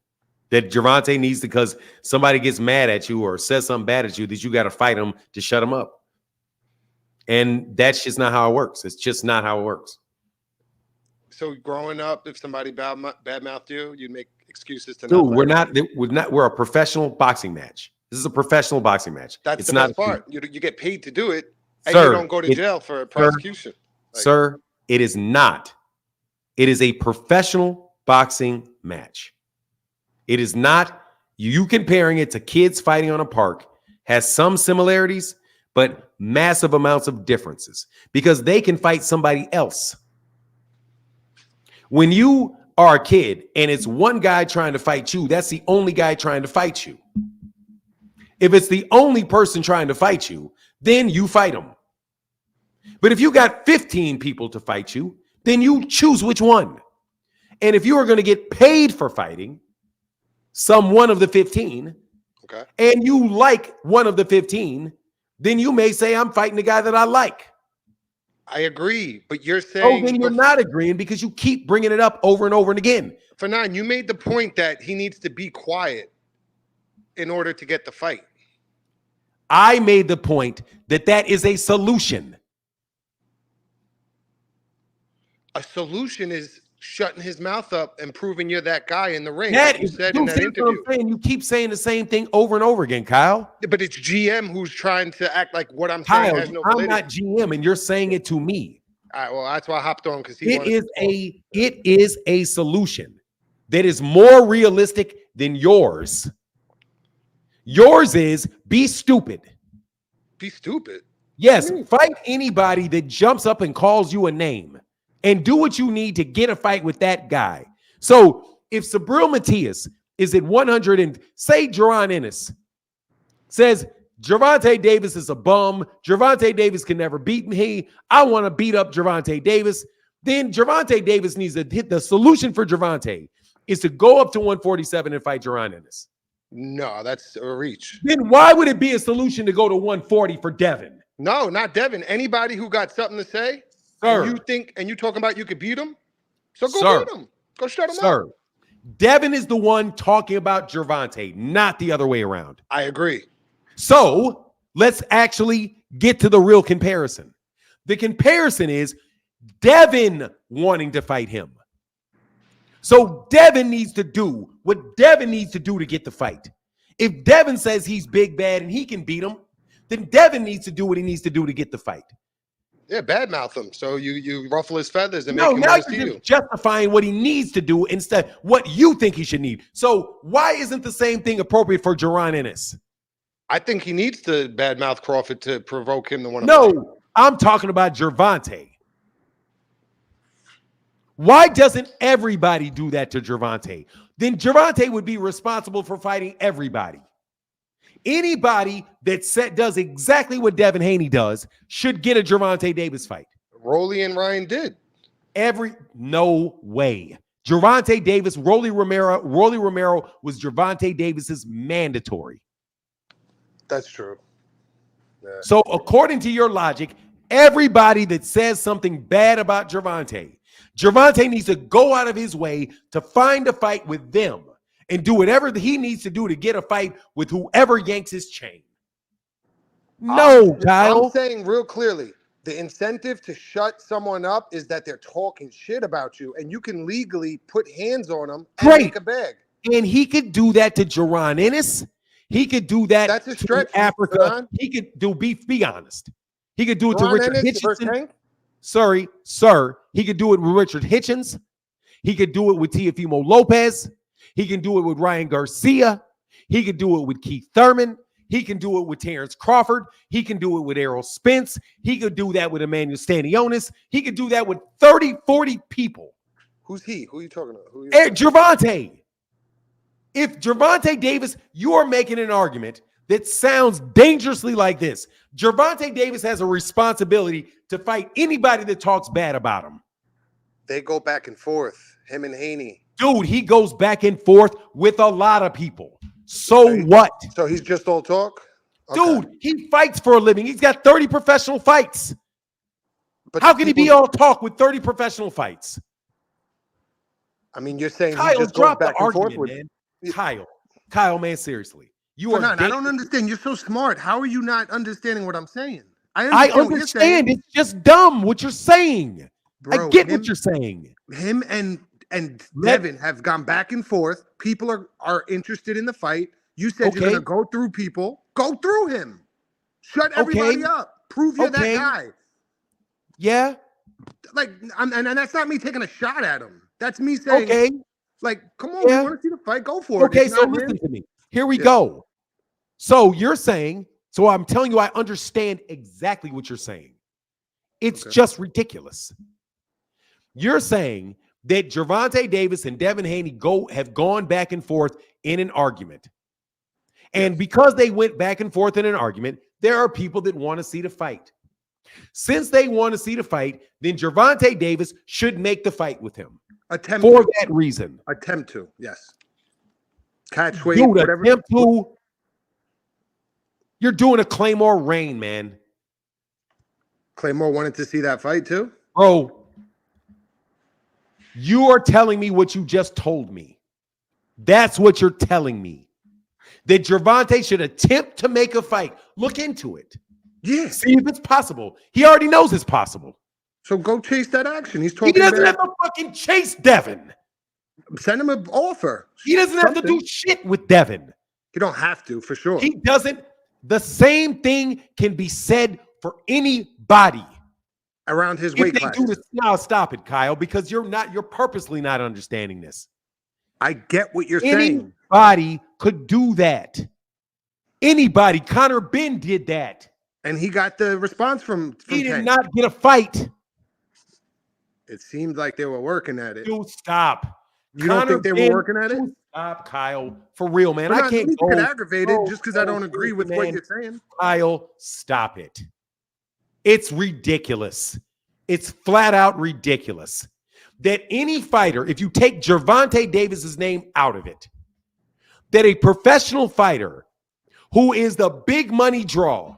That Gervonta needs to, because somebody gets mad at you or says something bad at you, that you got to fight him to shut him up. And that's just not how it works. It's just not how it works. So growing up, if somebody badmouthed you, you'd make excuses to Dude, not. we're a professional boxing match. This is a professional boxing match. That's it's the not best part. You get paid to do it, and sir, you don't go to jail for prosecution. Sir, it is not. It is a professional boxing match. It is not. You comparing it to kids fighting on a park has some similarities, but massive amounts of differences because they can fight somebody else. When you are a kid and it's one guy trying to fight you, that's the only guy trying to fight you. If it's the only person trying to fight you, then you fight them. But if you got 15 people to fight you, then you choose which one. And if you are going to get paid for fighting one of the 15, okay, and you like one of the 15, then you may say, I'm fighting the guy that I like. I agree, but you're saying... Oh, then you're not agreeing because you keep bringing it up over and over and again. Fernand, you made the point that he needs to be quiet in order to get the fight. I made the point that is a solution. A solution is shutting his mouth up and proving you're that guy in the ring. That like you is, said dude, in that interview. What I'm saying. You keep saying the same thing over and over again, Kyle. But it's GM who's trying to act like what I'm Kyle, saying has no I'm validity. not GM, and you're saying it to me. All right, well, that's why I hopped on because it is a solution that is more realistic than yours. Yours is be stupid. Be stupid? Yes, fight anybody that jumps up and calls you a name and do what you need to get a fight with that guy. So if Subriel Matias is it 100 and say Jaron Ennis says Gervonta Davis is a bum. Gervonta Davis can never beat me. I want to beat up Gervonta Davis. Then Gervonta Davis needs to hit the solution for Gervonta is to go up to 147 and fight Jaron Ennis. No, that's a reach. Then why would it be a solution to go to 140 for Devin? No, not Devin. Anybody who got something to say, Sir. and you think, and you talking about you could beat him, so go Sir. beat him. Go shut him Sir, up. Devin is the one talking about Gervonta, not the other way around. I agree. So let's actually get to the real comparison. The comparison is Devin wanting to fight him. So Devin needs to do what Devin needs to do to get the fight. If Devin says he's big, bad, and he can beat him, then Devin needs to do what he needs to do to get the fight. Yeah, badmouth him. So you ruffle his feathers and No, make him now want to see you're you. just justifying what he needs to do instead what you think he should need. So why isn't the same thing appropriate for Jaron Ennis? I think he needs to badmouth Crawford to provoke him to want to fight. No, I'm talking about Gervonta. Why doesn't everybody do that to Gervonta? Then Gervonta would be responsible for fighting everybody. Anybody that does exactly what Devin Haney does should get a Gervonta Davis fight. Rolly and Ryan did. No way. Gervonta Davis, Rolly Romero was Gervonta Davis's mandatory. That's true. Yeah. So according to your logic, everybody that says something bad about Gervonta needs to go out of his way to find a fight with them and do whatever he needs to do to get a fight with whoever yanks his chain. No, Kyle. I'm saying real clearly, the incentive to shut someone up is that they're talking shit about you, and you can legally put hands on them and Great. make a bag. And he could do that to Jaron Ennis. He could do that That's a to stretch, Africa. Jaron. He could do be honest. He could do it Ron to Richard Ennis versus Hitchens. Tank? Sorry, sir. He could do it with Richard Hitchens. He could do it with Teofimo Lopez. He can do it with Ryan Garcia. He could do it with Keith Thurman. He can do it with Terrence Crawford. He can do it with Errol Spence. He could do that with Emmanuel Stanionis. He could do that with 30, 40 people. Who's he? Who are you talking about? Who are you Gervonta. If Gervonta Davis, you are making an argument that sounds dangerously like this. Gervonta Davis has a responsibility to fight anybody that talks bad about him. They go back and forth, him and Haney. Dude, he goes back and forth with a lot of people. So what? So he's just all talk? Okay. Dude, he fights for a living. He's got 30 professional fights. But How can he be all talk with 30 professional fights? I mean, you're saying Kyle, he just goes drop the back and forth argument, with man. Kyle, man, seriously. You are I don't understand. You're so smart. How are you not understanding what I'm saying? I what you're understand. saying. It's just dumb what you're saying. Bro, I get what you're saying. Him and Devin have gone back and forth. People are interested in the fight. You said you're gonna go through people. Go through him. Shut everybody up. Prove you're that guy. Yeah. Like, and that's not me taking a shot at him. That's me saying, like, come on, we want to see the fight. Go for it. Okay, so listen to me. Here we go. So you're saying, so I'm telling you, I understand exactly what you're saying. It's just ridiculous. You're saying that Gervonta Davis and Devin Haney have gone back and forth in an argument. And because they went back and forth in an argument, there are people that want to see the fight. Since they want to see the fight, then Gervonta Davis should make the fight with him. For that reason. Attempt to, yes. Catch weight, Dude, whatever. attempt to. You're doing a Claymore Reign, man. Claymore wanted to see that fight too? Bro, you are telling me what you just told me. That's what you're telling me. That Gervonta should attempt to make a fight. Look into it. Yeah. See if it's possible. He already knows it's possible. So go chase that action. He's talking. He doesn't have to fucking chase Devin. Send him an offer. He doesn't have to do shit with Devin. You don't have to, for sure. He doesn't. The same thing can be said for anybody around his weight class. Now stop it, Kyle, because you're purposely not understanding this. I get what you're saying. Anybody could do that. Anybody. Conor Benn did that. And he got the response from He did Tank. not get a fight. It seemed like they were working at it. Dude, stop. You don't think they were working at it? Stop, Kyle. For real, man. But I not can't need to get go aggravated just because I don't agree with what you're saying. Kyle, stop it. It's ridiculous. It's flat out ridiculous that any fighter, if you take Gervonta Davis's name out of it, that a professional fighter who is the big money draw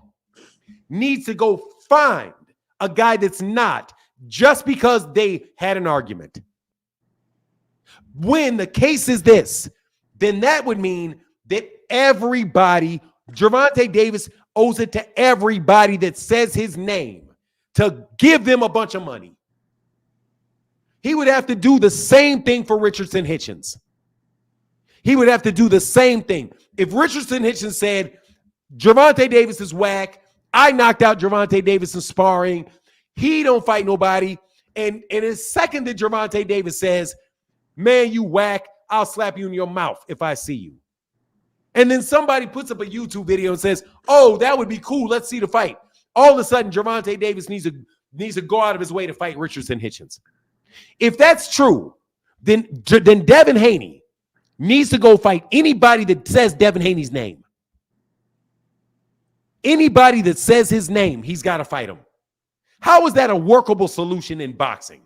needs to go find a guy that's not just because they had an argument. When the case is this, then that would mean that everybody, Gervonta Davis owes it to everybody that says his name to give them a bunch of money. He would have to do the same thing for Richardson Hitchens. He would have to do the same thing. If Richardson Hitchens said, Gervonta Davis is whack, I knocked out Gervonta Davis in sparring, he don't fight nobody, and in second that Gervonta Davis says, man, you whack, I'll slap you in your mouth if I see you. And then somebody puts up a YouTube video and says, oh, that would be cool, let's see the fight. All of a sudden, Gervonta Davis needs to go out of his way to fight Richardson Hitchens. If that's true, then Devin Haney needs to go fight anybody that says Devin Haney's name. Anybody that says his name, he's got to fight him. How is that a workable solution in boxing?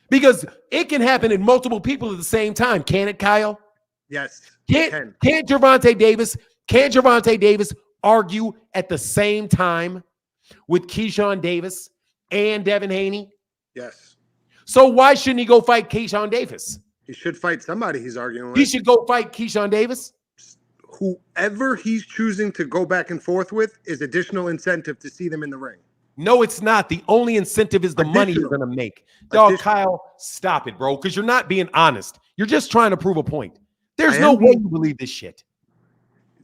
Because it can happen in multiple people at the same time, can it, Kyle? Yes. Can't Gervonta Davis argue at the same time with Keyshawn Davis and Devin Haney? Yes. So why shouldn't he go fight Keyshawn Davis? He should fight somebody he's arguing with. He should go fight Keyshawn Davis? Whoever he's choosing to go back and forth with is additional incentive to see them in the ring. No, it's not. The only incentive is the money you're going to make. Dog, Kyle, stop it, bro, because you're not being honest. You're just trying to prove a point. There's no way you believe this shit.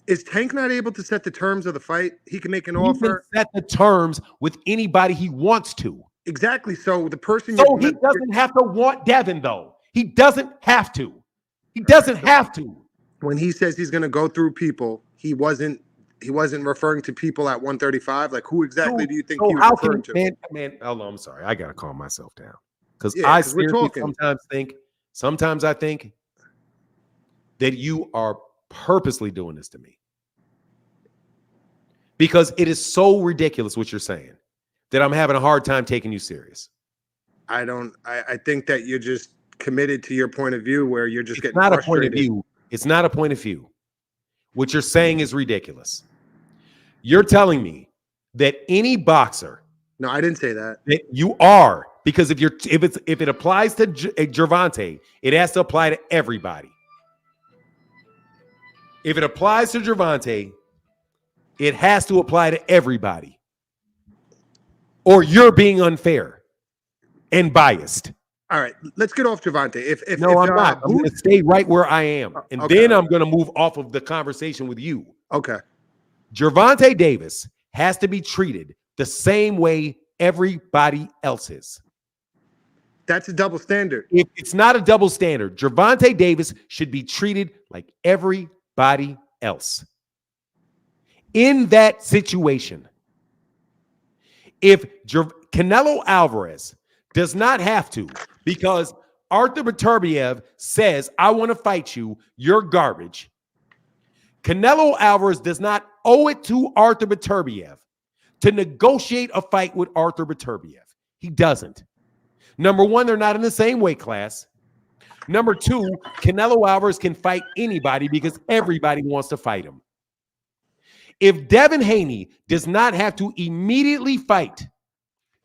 Is Tank not able to set the terms of the fight? He can make an He offer. Can set the terms with anybody he wants to. Exactly. So the person. So he doesn't have to want Devin, though. He doesn't have to. He doesn't have to. When he says he's going to go through people, he wasn't referring to people at 135. Like, who exactly do you think he was referring to? Man, hold on, I'm sorry. I gotta calm myself down because I seriously sometimes I think that you are purposely doing this to me because it is so ridiculous what you're saying that I'm having a hard time taking you serious. I think that you're just committed to your point of view where you're just getting not frustrated. A point of view. It's not a point of view. What you're saying is ridiculous. You're telling me that any boxer. No, I didn't say that. That you are, because if it applies to Gervonta, it has to apply to everybody. If it applies to Gervonta, it has to apply to everybody. Or you're being unfair and biased. All right, let's get off Gervonta. I'm not. I'm going to stay right where I am. And then I'm going to move off of the conversation with you. Okay. Gervonta Davis has to be treated the same way everybody else is. That's a double standard. If it's not a double standard, Gervonta Davis should be treated like everybody else. In that situation, if Canelo Alvarez does not have to, because Arthur Beterbiev says, I want to fight you, you're garbage. Canelo Alvarez does not owe it to Arthur Beterbiev to negotiate a fight with Arthur Beterbiev. He doesn't. Number one, they're not in the same weight class. Number two, Canelo Alvarez can fight anybody because everybody wants to fight him. If Devin Haney does not have to immediately fight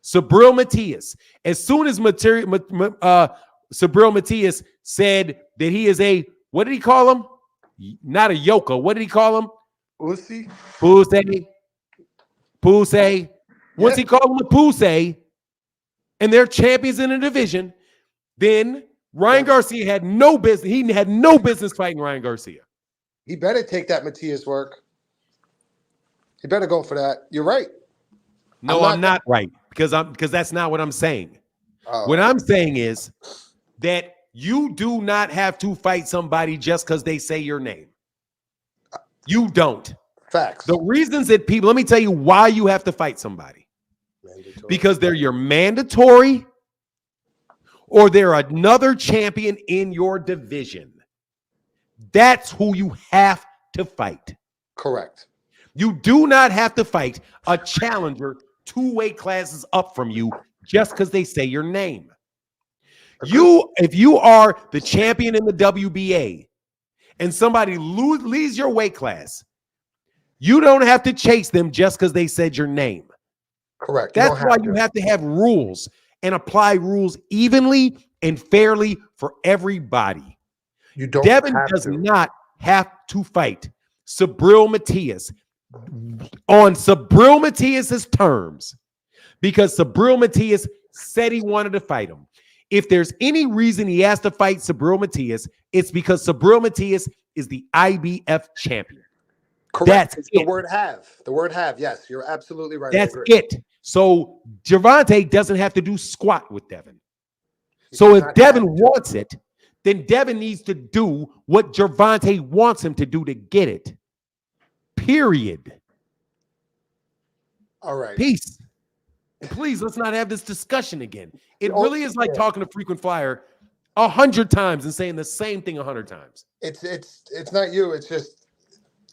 Subriel Matias, as soon as Subriel Matias said that he is a, what did he call him? Not a yokel. What did he call him? Pussy. Once he called him a pussy, and they're champions in the division, then Ryan Garcia had no business. He had no business fighting Ryan Garcia. He better take that Matias work. He better go for that. You're right. No, I'm not right because that's not what I'm saying. Oh. What I'm saying is that you do not have to fight somebody just because they say your name. You don't. Facts. The reasons that people, let me tell you why you have to fight somebody. Mandatory. Because they're your mandatory or they're another champion in your division. That's who you have to fight. Correct. You do not have to fight a challenger 2 weight classes up from you just because they say your name. If you are the champion in the WBA and somebody leaves your weight class, you don't have to chase them just because they said your name. Correct. That's why you have to have rules and apply rules evenly and fairly for everybody. You don't. Devin does not have to fight Subriel Matias on Subriel Matias's terms because Subriel Matias said he wanted to fight him. If there's any reason he has to fight Subriel Matias, it's because Subriel Matias is the IBF champion. Correct. That's the word have. The word have. Yes, you're absolutely right. That's it. So Gervonta doesn't have to do squat with Devin. So if Devin wants it, then Devin needs to do what Gervonta wants him to do to get it. Period. All right. Peace. And please, let's not have this discussion again. It really is like talking to frequent flyer 100 times and saying the same thing 100 times. It's not you. It's just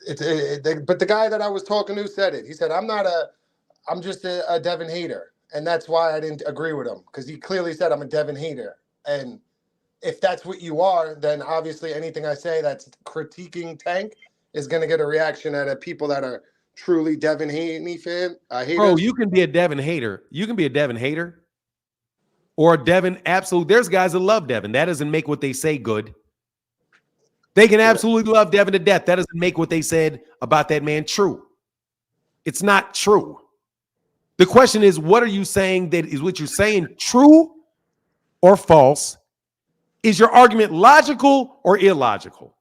but the guy that I was talking to said it. He said, I'm just a Devin hater. And that's why I didn't agree with him, because he clearly said I'm a Devin hater. And if that's what you are, then obviously anything I say that's critiquing Tank is going to get a reaction out of people that are truly Devin haters. Bro, you can be a Devin hater. You can be a Devin hater or a Devin absolute. There's guys that love Devin. That doesn't make what they say good. They can absolutely love Devin to death. That doesn't make what they said about that man true. It's not true. The question is, what are you saying that is what you're saying true or false? Is your argument logical or illogical?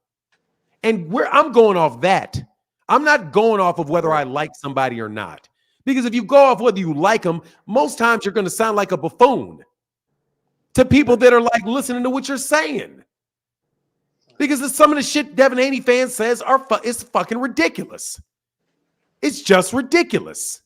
And I'm going off that. I'm not going off of whether I like somebody or not. Because if you go off whether you like them, most times you're going to sound like a buffoon to people that are like listening to what you're saying. Because some of the shit Devin Haney fans says is fucking ridiculous. It's just ridiculous.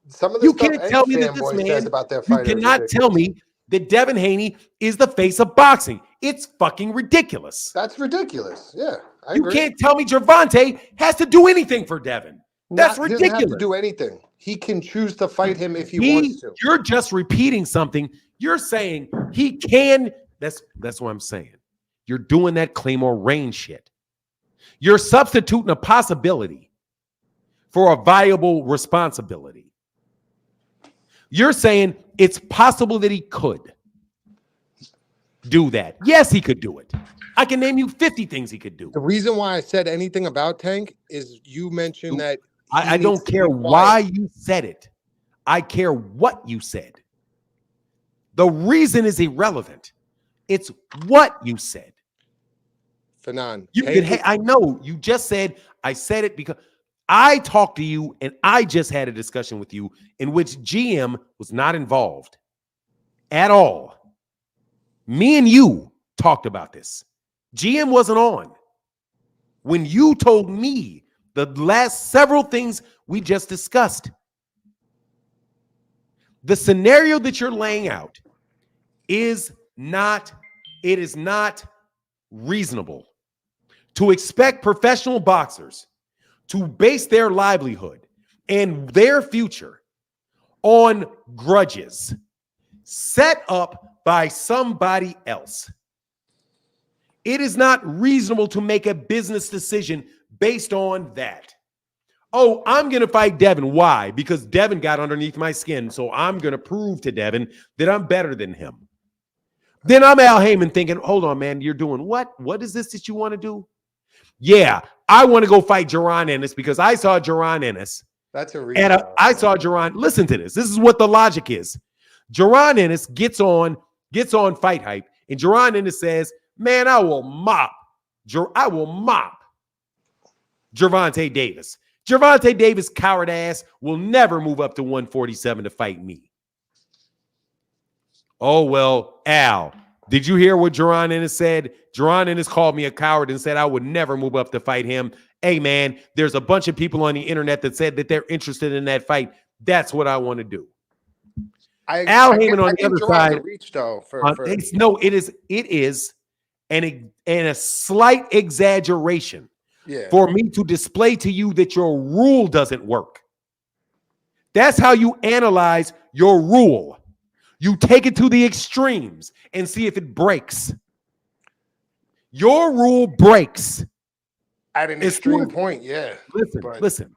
Some of the you can't tell me that this man about their you cannot tell me that Devin Haney is the face of boxing. It's fucking ridiculous. That's ridiculous. Yeah, I you agree. can't tell me Gervonta has to do anything for Devin. That's ridiculous. He doesn't have to do anything. He can choose to fight him if he wants to. You're just repeating something. You're saying he can. That's what I'm saying. You're doing that Claymore Rain shit. You're substituting a possibility for a viable responsibility. You're saying it's possible that he could do that. Yes, he could do it. I can name you 50 things he could do. The reason why I said anything about Tank is you mentioned that I don't care why you said it. I care what you said. The reason is irrelevant. It's what you said. Fanon, I know you just said I said it because I talked to you and I just had a discussion with you in which GM was not involved at all. Me and you talked about this. GM wasn't on. When you told me the last several things we just discussed, the scenario that you're laying out is not reasonable to expect professional boxers to base their livelihood and their future on grudges set up by somebody else. It is not reasonable to make a business decision based on that. Oh, I'm going to fight Devin. Why? Because Devin got underneath my skin, so I'm going to prove to Devin that I'm better than him. Then I'm Al Heyman thinking, hold on, man, you're doing what? What is this that you want to do? Yeah, I want to go fight Jaron Ennis because I saw Jaron Ennis. That's a reason. And I saw Jaron. Listen to this. This is what the logic is. Jaron Ennis gets on Fight Hype, and Jaron Ennis says, man, I will mop Gervonta Davis. Gervonta Davis, coward ass, will never move up to 147 to fight me. Oh, well, Al, did you hear what Jaron Ennis said? Jaron Ennis called me a coward and said I would never move up to fight him. Hey, man, there's a bunch of people on the internet that said that they're interested in that fight. That's what I want to do. Al Heyman on I the give other Gerard the side. reach though It is a slight exaggeration yeah. for me to display to you that your rule doesn't work. That's how you analyze your rule. You take it to the extremes and see if it breaks. Your rule breaks. At an As soon extreme as- point, yeah. Listen.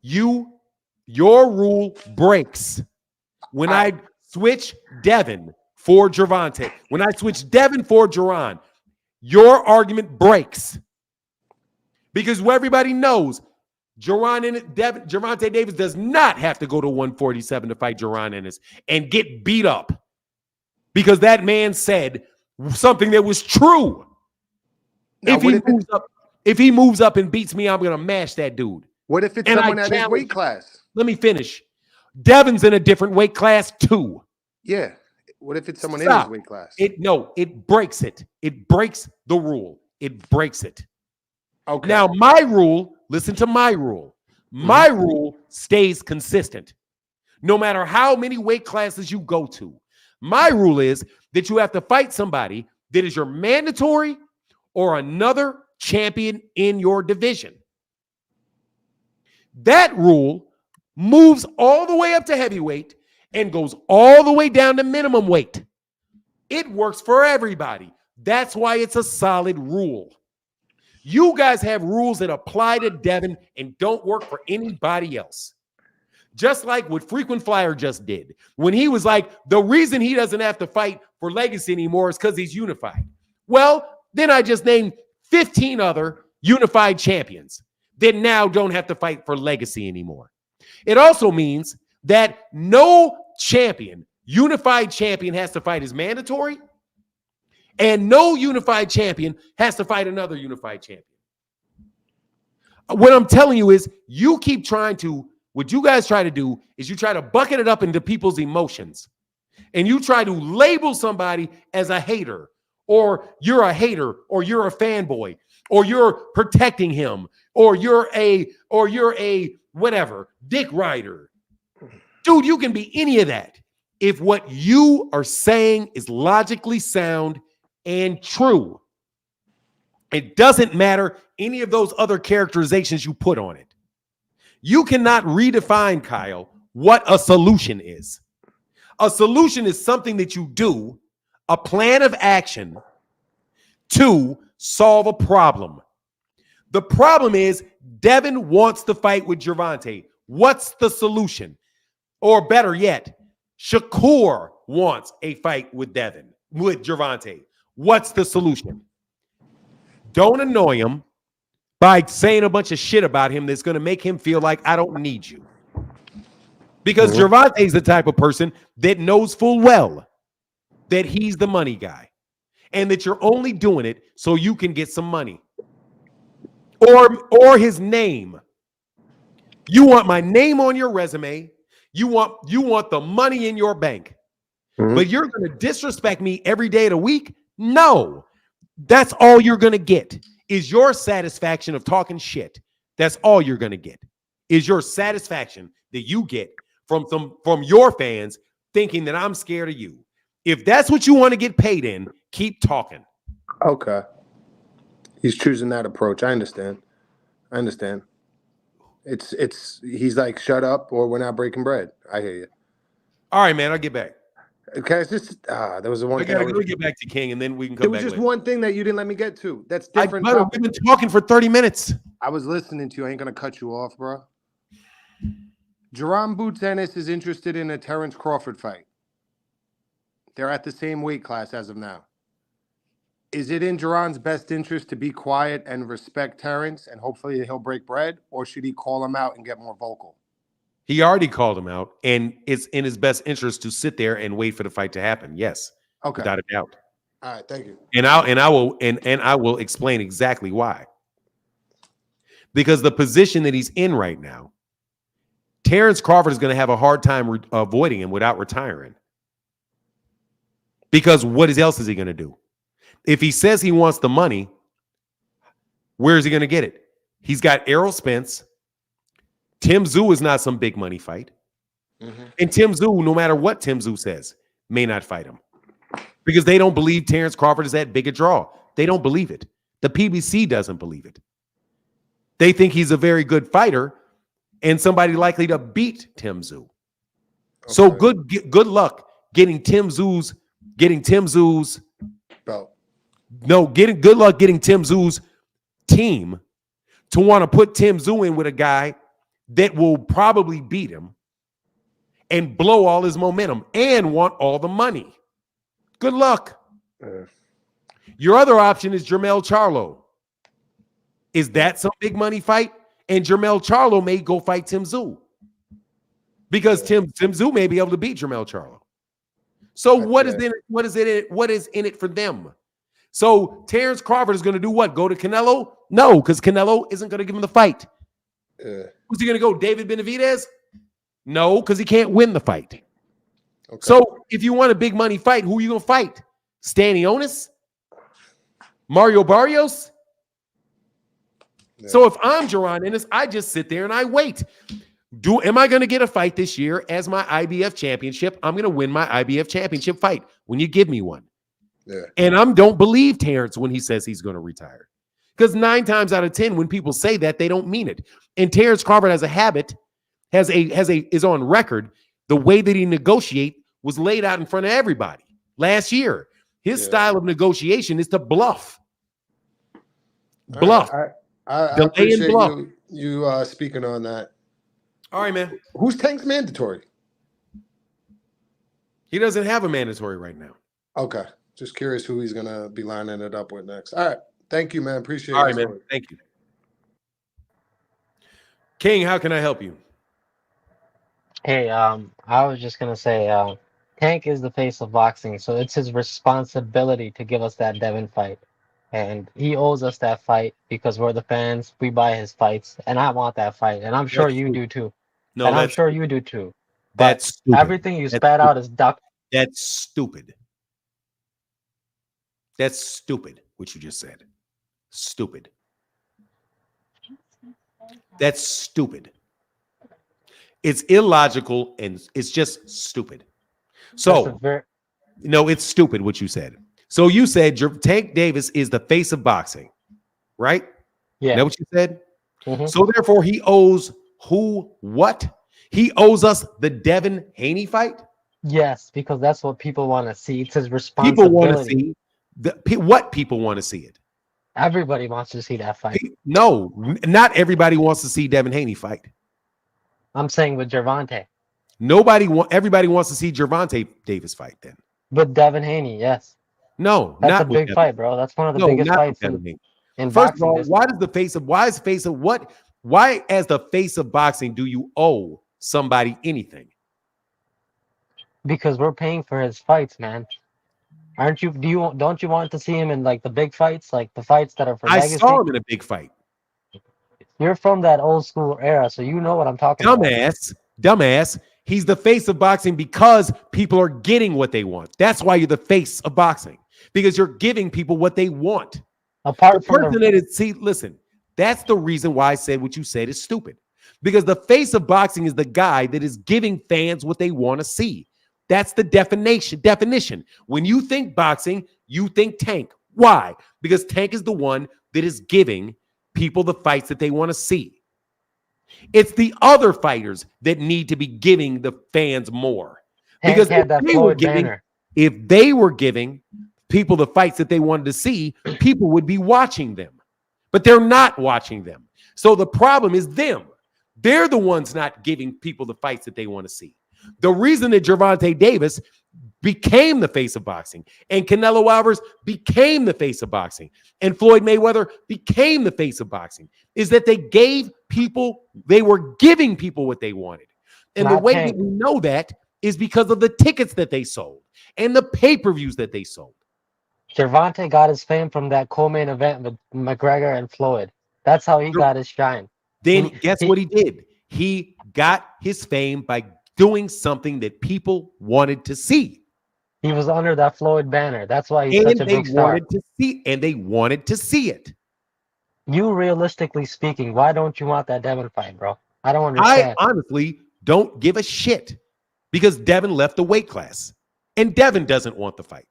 Your rule breaks when I switch Devin for Gervonta. When I switch Devin for Jerron, your argument breaks. Because everybody knows Gervonta Davis does not have to go to 147 to fight Jerron Ennis and get beat up. Because that man said something that was true. Now, If he moves up and beats me, I'm gonna mash that dude. What if it's And someone I at his challenge- weight class? Let me finish. Devin's in a different weight class too. Yeah. What if it's someone in his weight class? It breaks it. It breaks the rule. It breaks it. Okay. Now, my rule, listen to my rule. My rule stays consistent. No matter how many weight classes you go to. My rule is that you have to fight somebody that is your mandatory or another champion in your division. That rule moves all the way up to heavyweight and goes all the way down to minimum weight. It works for everybody. That's why it's a solid rule. You guys have rules that apply to Devin and don't work for anybody else. Just like what Frequent Flyer just did when he was like, the reason he doesn't have to fight for legacy anymore is because he's unified. Well, then I just named 15 other unified champions that now don't have to fight for legacy anymore. It also means that no unified champion has to fight as mandatory, and no unified champion has to fight another unified champion. What I'm telling you is what you guys try to do is you try to bucket it up into people's emotions. And you try to label somebody as a hater, or you're a hater, or you're a fanboy, or you're protecting him, or you're a whatever, dick rider. Dude, you can be any of that if what you are saying is logically sound and true. It doesn't matter any of those other characterizations you put on it. You cannot redefine, Kyle, what a solution is. A solution is something that you do, a plan of action to solve a problem. The problem is Devin wants to fight with Gervonta. What's the solution? Or better yet, Shakur wants a fight with Gervonta. What's the solution? Don't annoy him by saying a bunch of shit about him that's going to make him feel like I don't need you. Because Gervonta is the type of person that knows full well that he's the money guy and that you're only doing it so you can get some money or his name. You want my name on your resume. You want the money in your bank. But you're going to disrespect me every day of the week? No. That's all you're going to get is your satisfaction of talking shit. That's all you're going to get is your satisfaction that you get from your fans thinking that I'm scared of you. If that's what you want to get paid in, keep talking. Okay. He's choosing that approach. I understand. He's like, shut up or we're not breaking bread. I hear you. All right, man. I'll get back. Okay, it's just there was one I thing. gotta get back to King, and then we can come There was back. just one thing that you didn't let me get to. That's different. We've been talking for 30 minutes. I was listening to you. I ain't gonna cut you off, bro. Jerron Boots Ennis is interested in a Terrence Crawford fight. They're at the same weight class as of now. Is it in Jerron's best interest to be quiet and respect Terrence, and hopefully he'll break bread, or should he call him out and get more vocal? He already called him out, and it's in his best interest to sit there and wait for the fight to happen. Yes, okay, without a doubt. All right, thank you. And I will explain exactly why. Because the position that he's in right now, Terrence Crawford is going to have a hard time avoiding him without retiring. Because what else is he going to do? If he says he wants the money, where is he going to get it? He's got Errol Spence. Tim Tszyu is not some big money fight. And Tim Tszyu, no matter what Tim Tszyu says, may not fight him because they don't believe Terrence Crawford is that big a draw. They don't believe it. The PBC doesn't believe it. They think he's a very good fighter and somebody likely to beat Tim Tszyu. Okay. So good luck getting Tim Tszyu's belt. No, good luck getting Tim Tszyu's team to want to put Tim Tszyu in with a guy that will probably beat him and blow all his momentum and want all the money. Good luck. Your other option is Jermell Charlo. Is that some big money fight? And Jermell Charlo may go fight Tim Tszyu because Tim Tszyu may be able to beat Jermell Charlo. So what is in it for them? So Terrence Crawford is going to do what? Go to Canelo? No, because Canelo isn't going to give him the fight. Who's he going to go? David Benavidez? No, because he can't win the fight. Okay. So if you want a big money fight, who are you going to fight? Stanionis? Mario Barrios? Yeah. So if I'm Jaron Ennis, I just sit there and I wait. Am I going to get a fight this year as my IBF championship? I'm going to win my IBF championship fight when you give me one. Yeah. And I don't believe Terrence when he says he's going to retire. Because 9 times out of 10, when people say that, they don't mean it. And Terrence Crawford has a habit, is on record. The way that he negotiate was laid out in front of everybody last year. His style of negotiation is to bluff. Bluff. I appreciate you speaking on that. All right, man. Who's Tank's mandatory? He doesn't have a mandatory right now. Okay. Just curious who he's going to be lining it up with next. All right. Thank you, man. Appreciate it. All right, man. Thank you. King, how can I help you? Hey, I was just going to say, Tank is the face of boxing, so it's his responsibility to give us that Devin fight. And he owes us that fight because we're the fans. We buy his fights, and I want that fight, and I'm sure you do too. No, and I'm sure you do too. That's stupid. Everything you spat out is duck. That's stupid. That's stupid, what you just said. Stupid. That's stupid. It's illogical and it's just stupid. So, no, it's stupid what you said. So you said Tank Davis is the face of boxing, right? Yeah. Is that what you said? Mm-hmm. So therefore he owes what? He owes us the Devin Haney fight? Yes, because that's what people want to see. It's his responsibility. People want to see what people want to see it. Everybody wants to see that fight. No, not everybody wants to see Devin Haney fight. I'm saying with Gervonta. Everybody wants to see Gervonta Davis fight then. With Devin Haney, yes. No, that's not a big fight, bro. That's one of the biggest fights in First boxing. of all, why as the face of boxing do you owe somebody anything? Because we're paying for his fights, man. Aren't you? Don't you want to see him in like the big fights, like the fights that are for legacy? I saw him in a big fight. You're from that old school era, so you know what I'm talking about. Dumbass. He's the face of boxing because people are getting what they want. That's why you're the face of boxing, because you're giving people what they want. Listen, that's the reason why I said what you said is stupid. Because the face of boxing is the guy that is giving fans what they want to see. That's the definition. When you think boxing, you think Tank. Why? Because Tank is the one that is giving people the fights that they want to see. It's the other fighters that need to be giving the fans more. Because if they were giving people the fights that they wanted to see, people would be watching them. But they're not watching them. So the problem is them. They're the ones not giving people the fights that they want to see. The reason that Gervonta Davis became the face of boxing and Canelo Alvarez became the face of boxing and Floyd Mayweather became the face of boxing is that they were giving people what they wanted. And the way that we know that is because of the tickets that they sold and the pay-per-views that they sold. Gervonta got his fame from that co-main event with McGregor and Floyd. That's how he got his shine. Then guess what he did? He got his fame by doing something that people wanted to see. He was under that Floyd banner. That's why he's such a big star. They wanted to see it. You, realistically speaking, why don't you want that Devin fight, bro? I don't understand. I honestly don't give a shit. because Devin left the weight class, and Devin doesn't want the fight.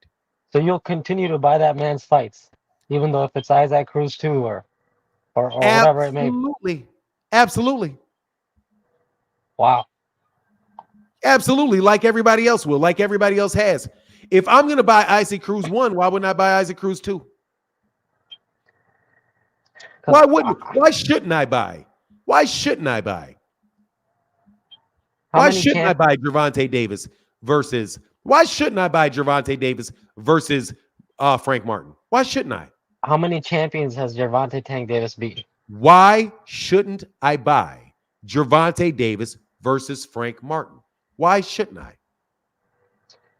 So you'll continue to buy that man's fights, even though if it's Isaac Cruz too, or whatever it may be. Absolutely. Absolutely. Wow. Absolutely. Like everybody else will, like everybody else has. If I'm going to buy Isaac Cruz 1, why wouldn't I buy Isaac Cruz 2? Why wouldn't? Why shouldn't I buy? Why shouldn't I buy? Why shouldn't I buy Gervonta Davis versus? Why shouldn't I buy Gervonta Davis versus Frank Martin? Why shouldn't I? How many champions has Gervonta Tank Davis beaten? Why shouldn't I buy Gervonta Davis versus Frank Martin? Why shouldn't I?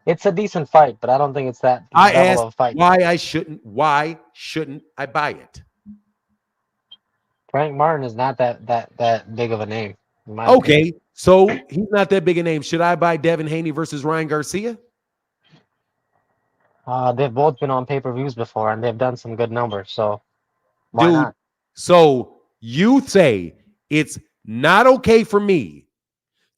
It's a decent fight, but I don't think it's that I level asked of fight. why shouldn't I buy it? Frank Martin is not that big of a name. In my Okay, opinion. so he's not that big a name. Should I buy Devin Haney versus Ryan Garcia? They've both been on pay-per-views before, and they've done some good numbers. So why Dude, not? so you say it's not okay for me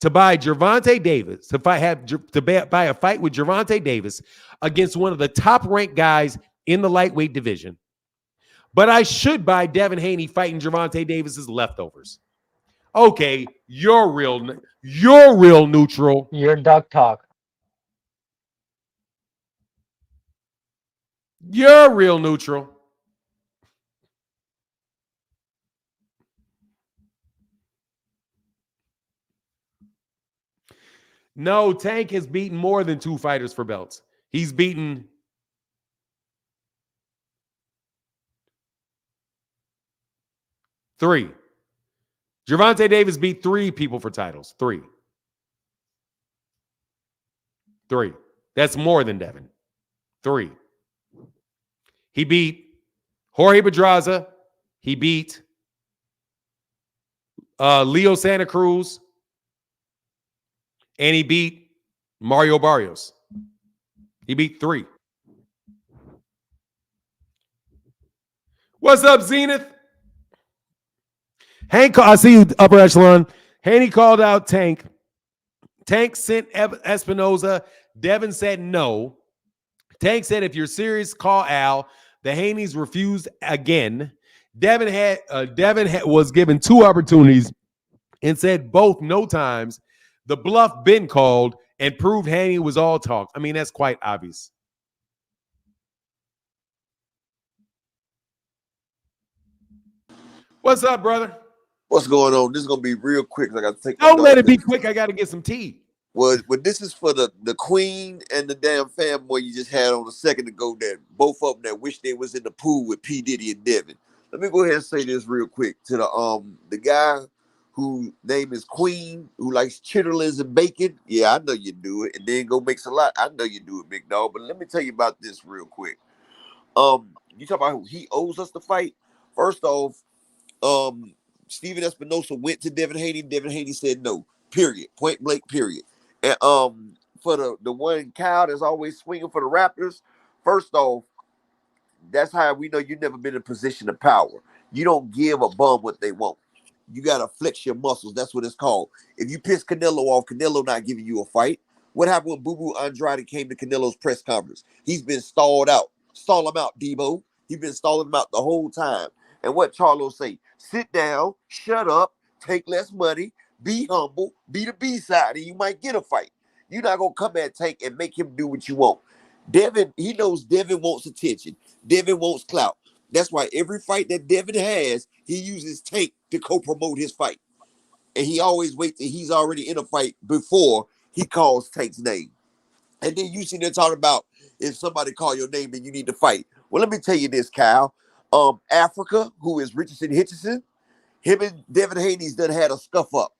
to buy Gervonta Davis, buy a fight with Gervonta Davis against one of the top-ranked guys in the lightweight division, but I should buy Devin Haney fighting Gervonta Davis's leftovers. Okay, you're real neutral. You're duck talk. You're real neutral. No, Tank has beaten more than 2 fighters for belts. He's beaten 3. Gervonta Davis beat 3 people for titles. 3. That's more than Devin. 3. He beat Jorge Pedraza. He beat Leo Santa Cruz. And he beat Mario Barrios. He beat 3. What's up, Zenith? Hank, I see you, upper echelon. Haney called out Tank. Tank sent Espinoza. Devin said no. Tank said, if you're serious, call Al. The Haneys refused again. Devin was given 2 opportunities and said both no times. The bluff been called and proved Haney was all talk. I mean, that's quite obvious. What's up, brother? What's going on? This is gonna be real quick. I got to take. Don't let it be quick. I got to get some tea. Well, this is for the queen and the damn fanboy you just had on a second ago. That both of them that wish they was in the pool with P Diddy and Devin. Let me go ahead and say this real quick to the guy who name is Queen, who likes chitterlings and bacon. Yeah, I know you do it, and then go makes a lot. I know you do it, big dog. But let me tell you about this real quick. You talk about who he owes us the fight. First off, Steven Espinosa went to Devin Haney. Devin Haney said no. Period. Point blank. Period. And for the one Kyle that's always swinging for the Raptors. First off, that's how we know you've never been in a position of power. You don't give a bum what they want. You gotta flex your muscles. That's what it's called. If you piss Canelo off, Canelo not giving you a fight. What happened when Boo Boo Andrade came to Canelo's press conference? He's been stalled out. Stall him out, Debo. He's been stalling him out the whole time. And what Charlo say? Sit down, shut up, take less money, be humble, be the B side, and you might get a fight. You're not gonna come at Tank and make him do what you want. Devin, he knows Devin wants attention. Devin wants clout. That's why every fight that Devin has, he uses Tank to co-promote his fight. And he always waits till he's already in a fight before he calls Tank's name. And then you see them talking about if somebody call your name and you need to fight. Well, let me tell you this, Kyle. Africa, who is Richardson Hitchison, him and Devin Haney's done had a scuff up.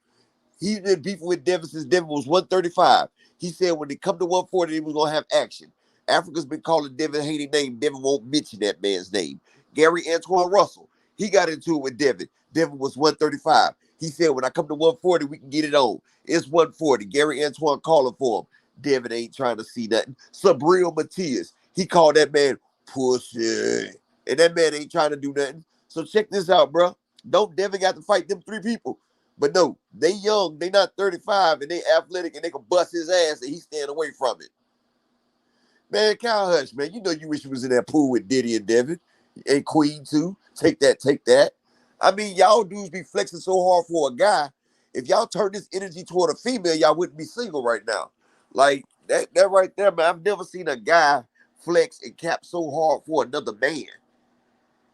He's been beefing with Devin since Devin was 135. He said when they come to 140, they was going to have action. Africa's been calling Devin Haney name. Devin won't mention that man's name. Gary Antoine Russell, he got into it with Devin. Devin was 135. He said, when I come to 140, we can get it on. It's 140. Gary Antoine calling for him. Devin ain't trying to see nothing. Sabril Matias, he called that man pussy. And that man ain't trying to do nothing. So check this out, bro. Don't Devin got to fight them 3 people. But no, they young, they not 35, and they athletic, and they can bust his ass, and he's staying away from it. Man, Kyle Hush, man, you know you wish you was in that pool with Diddy and Devin and Queen too. Take that, take that. I mean, y'all dudes be flexing so hard for a guy. If y'all turn this energy toward a female, y'all wouldn't be single right now. Like that right there, man. I've never seen a guy flex and cap so hard for another man.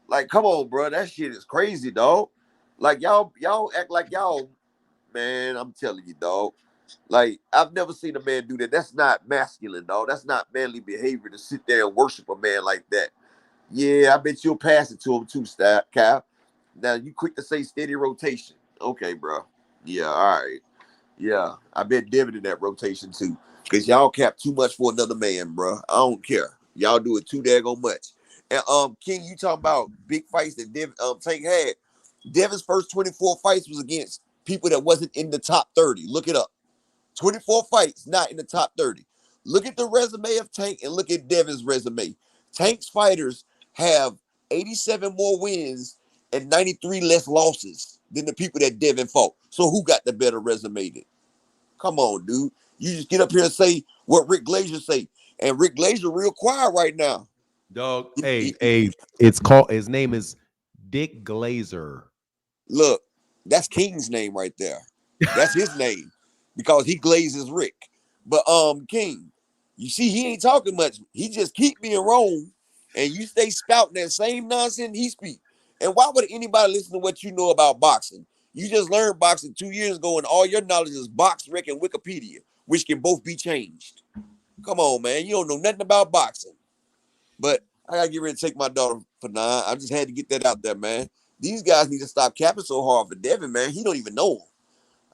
Like, come on, bro, that shit is crazy, dog. Like y'all act like y'all, man. I'm telling you, dog. Like, I've never seen a man do that. That's not masculine, dog. That's not manly behavior to sit there and worship a man like that. Yeah, I bet you'll pass it to him too, Cap. Now, you quick to say steady rotation. Okay, bro. Yeah, all right. Yeah, I bet Devin in that rotation too. Because y'all cap too much for another man, bro. I don't care. Y'all do it too daggone much. And King, you talking about big fights that Tank had. Devin's first 24 fights was against people that wasn't in the top 30. Look it up. 24 fights, not in the top 30. Look at the resume of Tank and look at Devin's resume. Tank's fighters have 87 more wins and 93 less losses than the people that Devin fought. So who got the better resume then? Come on, dude. You just get up here and say what Rick Glazier say. And Rick Glazier real quiet right now. Dog. Hey, it's called, his name is Dick Glazer. Look, that's King's name right there. That's his name because he glazes Rick. But King, you see, he ain't talking much. He just keep being wrong, and you stay spouting that same nonsense he speak. And why would anybody listen to what you know about boxing? You just learned boxing 2 years ago, and all your knowledge is Box Rec and Wikipedia, which can both be changed. Come on, man. You don't know nothing about boxing. But I gotta get ready to take my daughter for 9. I just had to get that out there, man. These guys need to stop capping so hard for Devin, man. He don't even know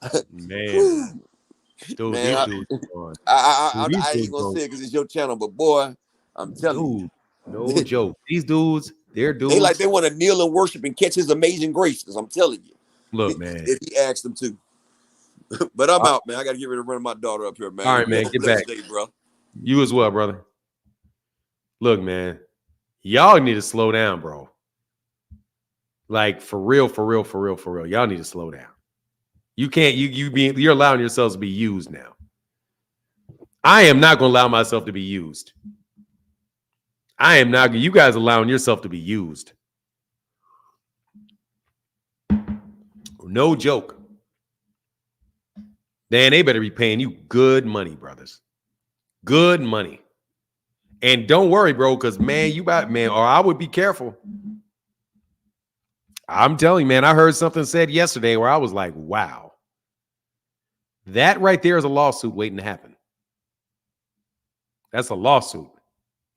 him. Man, dude, Man, these dudes are I ain't gonna say it because it's your channel, but boy, I'm telling dude, no you, joke. These dudes, they're they like dudes. they want to kneel and worship and catch his amazing graces. I'm telling you, Look, man. if he asked them to. But I'm All out, man. I gotta get ready to run my daughter up here, man. right, You man. have a Get blessed back. day, bro. You as well, brother. Look, man. Y'all need to slow down, bro. Like for real, for real, for real, for real. Y'all need to slow down. You can't, you're allowing yourselves to be used now. I am not gonna allow myself to be used. I am not, you guys allowing yourself to be used. No joke. Man, they better be paying you good money, brothers. Good money. And don't worry, bro, because man, or I would be careful. I'm telling you, man, I heard something said yesterday where I was like, wow. That right there is a lawsuit waiting to happen. That's a lawsuit.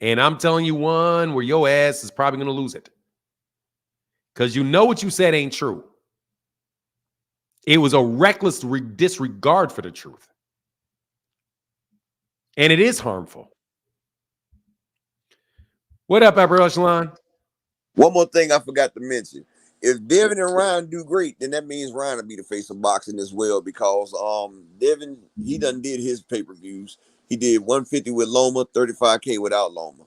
And I'm telling you one where your ass is probably going to lose it. Because you know what you said ain't true. It was a reckless disregard for the truth. And it is harmful. What up, Upper Echelon? One more thing I forgot to mention. If Devin and Ryan do great, then that means Ryan will be the face of boxing as well because Devin, he done did his pay-per-views. He did 150 with Loma, 35K without Loma.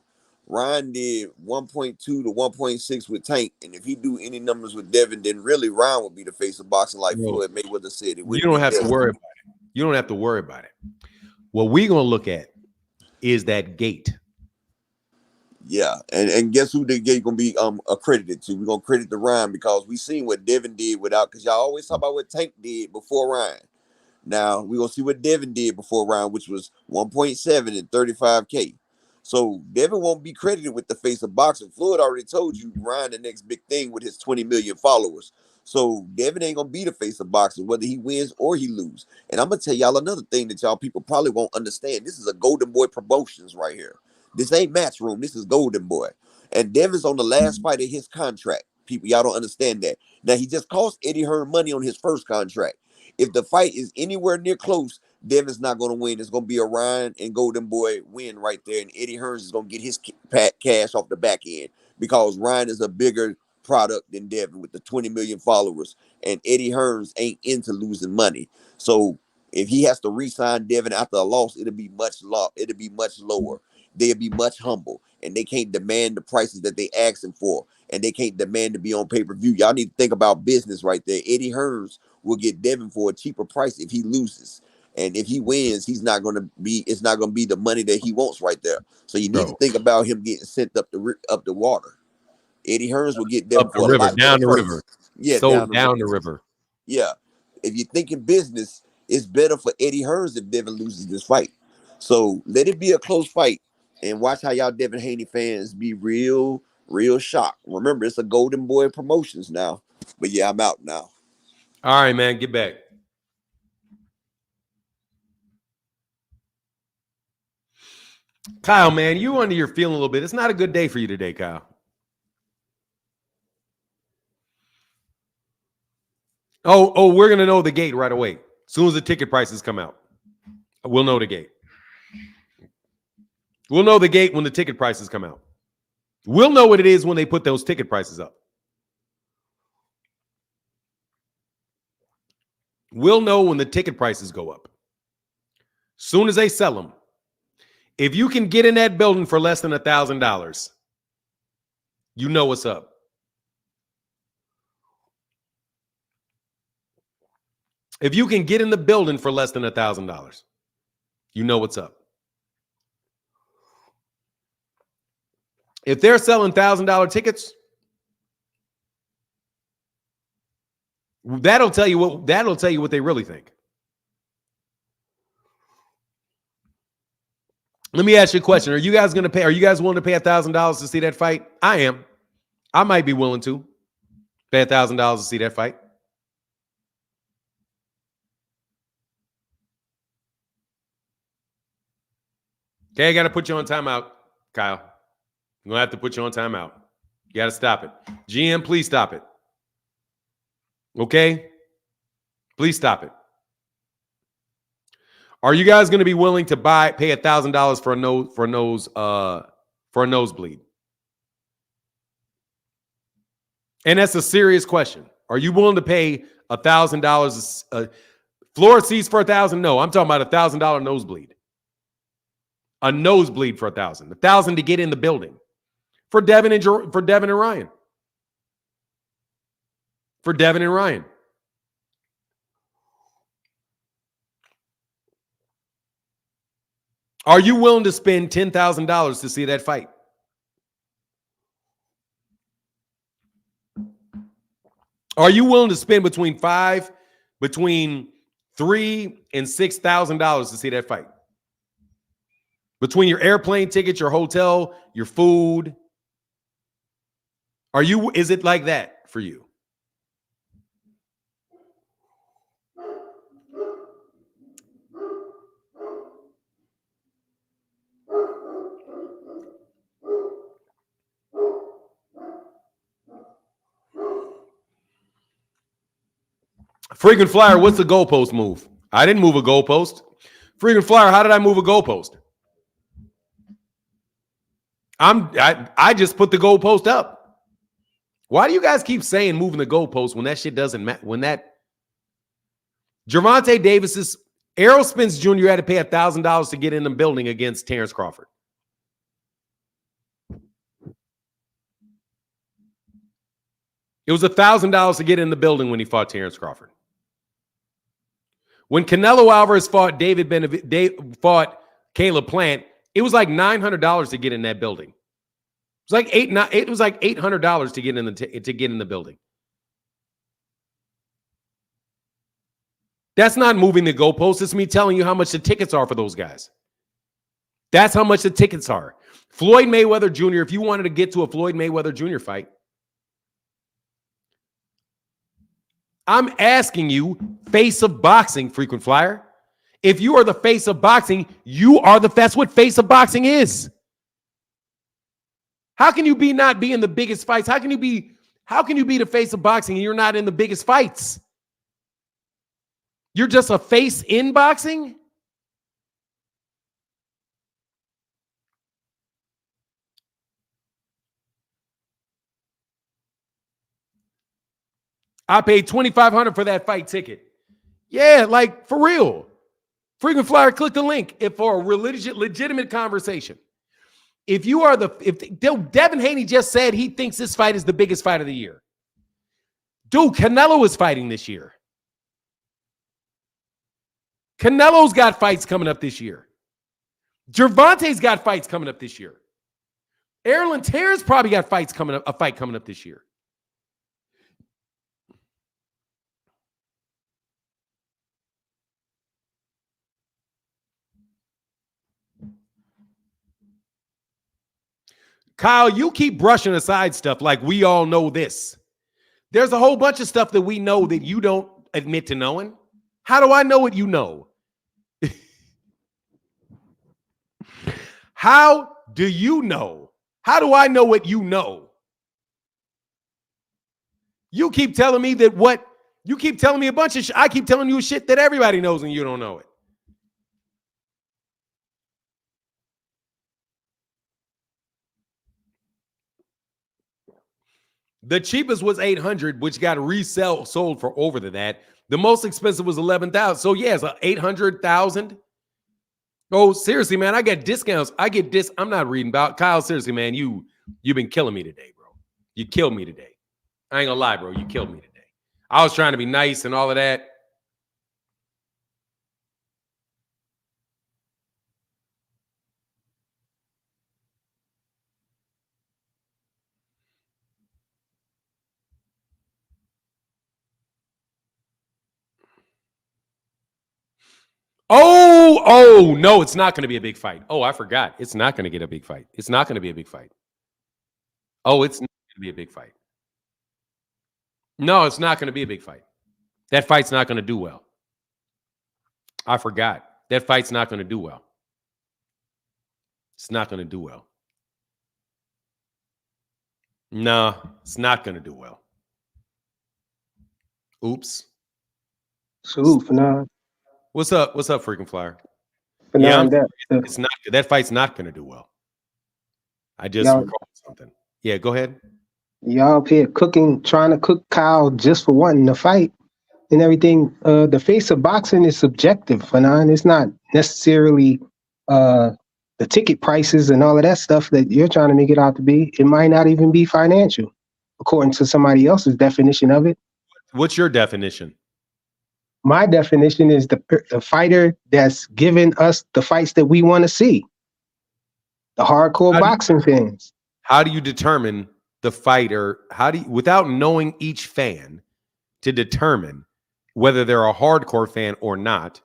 Ryan did 1.2 to 1.6 with Tank. And if he do any numbers with Devin, then really Ryan would be the face of boxing like No, Floyd Mayweather said. It you wouldn't don't be have to Devin. worry about it. You don't have to worry about it. What we're going to look at is that gate. Yeah, and guess who they gonna be accredited to? We're gonna credit the Ryan because we seen what Devin did without because y'all always talk about what Tank did before Ryan. Now we're gonna see what Devin did before Ryan, which was 1.7 and 35K. So Devin won't be credited with the face of boxing. Floyd already told you Ryan the next big thing with his 20 million followers. So Devin ain't gonna be the face of boxing, whether he wins or he lose. And I'm gonna tell y'all another thing that y'all people probably won't understand. This is a Golden Boy Promotions right here. This ain't Matchroom. This is Golden Boy. And Devin's on the last fight of his contract. People, y'all don't understand that. Now, he just cost Eddie Hearn money on his first contract. If the fight is anywhere near close, Devin's not going to win. It's going to be a Ryan and Golden Boy win right there. And Eddie Hearns is going to get his cash off the back end because Ryan is a bigger product than Devin with the 20 million followers. And Eddie Hearns ain't into losing money. So if he has to re-sign Devin after a loss, it'll be much lower. They'll be much humble, and they can't demand the prices that they asking for, and they can't demand to be on pay-per-view. Y'all need to think about business right there. Eddie Hearns will get Devin for a cheaper price if he loses. And if he wins, it's not going to be the money that he wants right there. So you need to Bro, think about him getting sent up the water. Eddie Hearns will get Devin up the for a river, lot better down the river. price. Yeah, So down the river. down the river. Yeah. If you're thinking business, it's better for Eddie Hearns if Devin loses this fight. So let it be a close fight and watch how y'all Devin Haney fans be real shocked. Remember, it's a Golden Boy Promotions now. But yeah, I'm out now. All right, man, get back. Kyle, man, you under your feeling a little bit. It's not a good day for you today, Kyle. Oh, we're going to know the gate right away. As soon as the ticket prices come out, we'll know the gate. We'll know the gate when the ticket prices come out. We'll know what it is when they put those ticket prices up. We'll know when the ticket prices go up. Soon as they sell them. If you can get in that building for less than $1,000, you know what's up. If you can get in the building for less than $1,000, you know what's up. If they're selling $1,000 tickets, that'll tell you what they really think. Let me ask you a question. Are you guys willing to pay $1,000 to see that fight? I am. I might be willing to pay $1,000 to see that fight. Okay, I got to put you on timeout, Kyle. I'm going to have to put you on timeout. You got to stop it. GM, please stop it. Okay? Please stop it. Are you guys going to be willing to pay $1,000 for a nosebleed? And that's a serious question. Are you willing to pay $1,000 floor seats for $1,000? No, I'm talking about $1,000 nosebleed. A nosebleed for $1,000. $1,000 to get in the building. For Devin and Ryan. For Devin and Ryan. Are you willing to spend $10,000 to see that fight? Are you willing to spend between $3,000 and $6,000 to see that fight? Between your airplane ticket, your hotel, your food. Is it like that for you? Freaking Flyer, what's the goalpost move? I didn't move a goalpost. Freaking Flyer, how did I move a goalpost? I just put the goalpost up. Why do you guys keep saying moving the goalpost when that shit doesn't matter? When that Gervonta Davis's Errol Spence Jr. had to pay $1,000 to get in the building against Terrence Crawford. It was $1,000 to get in the building when he fought Terrence Crawford. When Canelo Alvarez fought fought Caleb Plant, it was like $900 to get in that building. It was like $800 to get in the building. That's not moving the goalpost. It's me telling you how much the tickets are for those guys. That's how much the tickets are. Floyd Mayweather Jr., if you wanted to get to a Floyd Mayweather Jr. fight, I'm asking you, face of boxing, frequent flyer. If you are the face of boxing, that's what face of boxing is. How can you not be in the biggest fights? How can you be the face of boxing and you're not in the biggest fights? You're just a face in boxing? I paid $2,500 for that fight ticket. Yeah, like for real. Freaking flyer, click the link for a legitimate conversation. If Devin Haney just said he thinks this fight is the biggest fight of the year. Dude, Canelo is fighting this year. Canelo's got fights coming up this year. Gervonta's got fights coming up this year. Erlen Terrence probably got fights coming up, a fight coming up this year. Kyle, you keep brushing aside stuff like we all know this. There's a whole bunch of stuff that we know that you don't admit to knowing. How do I know what you know? How do you know? How do I know what you know? You keep telling me that what you keep telling me a bunch of shit. I keep telling you shit that everybody knows and you don't know it. The cheapest was 800, which got sold for over to that. The most expensive was 11,000. So yeah, it's 800,000. Oh, seriously, man, I get discounts. I'm not reading about Kyle. Seriously, man, you've been killing me today, bro. You killed me today. I ain't gonna lie, bro. You killed me today. I was trying to be nice and all of that. Oh, no, it's not going to be a big fight. Oh, I forgot. It's not going to get a big fight. It's not going to be a big fight. Oh, it's not going to be a big fight. No, it's not going to be a big fight. That fight's not going to do well. I forgot. That fight's not going to do well. It's not going to do well. No, it's not going to do well. Oops. Salute, Fanon. What's up? What's up, freaking flyer? Fanon, Yeah, it's not. That fight's not going to do well. I just recalled something. Yeah, go ahead. Y'all up here trying to cook Kyle just for wanting to fight and everything. The face of boxing is subjective, Fanon. It's not necessarily the ticket prices and all of that stuff that you're trying to make it out to be. It might not even be financial, according to somebody else's definition of it. What's your definition? My definition is the fighter that's giving us the fights that we want to see. The hardcore boxing fans. How do you determine the fighter? Without knowing each fan, to determine whether they're a hardcore fan or not?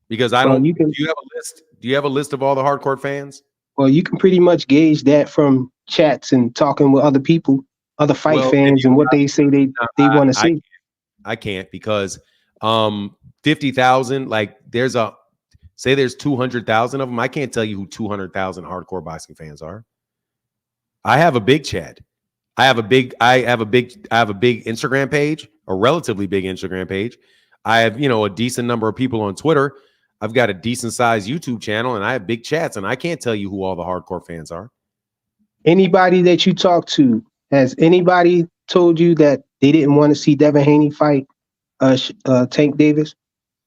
Because I don't. Do you have a list? Do you have a list of all the hardcore fans? Well, you can pretty much gauge that from chats and talking with other people, other fight fans, and what they say they want to see. I can't because 50,000. Like there's 200,000 of them. I can't tell you who 200,000 hardcore boxing fans are. I have a big chat. I have a big Instagram page, a relatively big Instagram page. I have, a decent number of people on Twitter. I've got a decent sized YouTube channel and I have big chats, and I can't tell you who all the hardcore fans are. Anybody that you talk to, has anybody told you that they didn't want to see Devin Haney fight Tank Davis?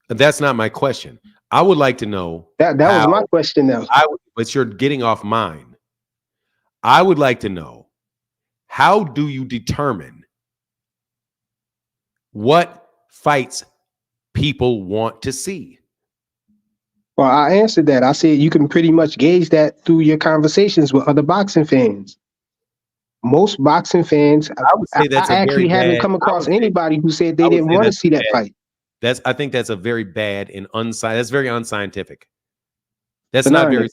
That's not my question. I would like to know. That was my question though. But you're getting off mine. I would like to know, how do you determine what fights people want to see? Well, I answered that. I said you can pretty much gauge that through your conversations with other boxing fans. Most boxing fans, I would say I actually haven't come across anybody who said they didn't want to see that fight. I think that's a very bad and that's very unscientific. That's not very. If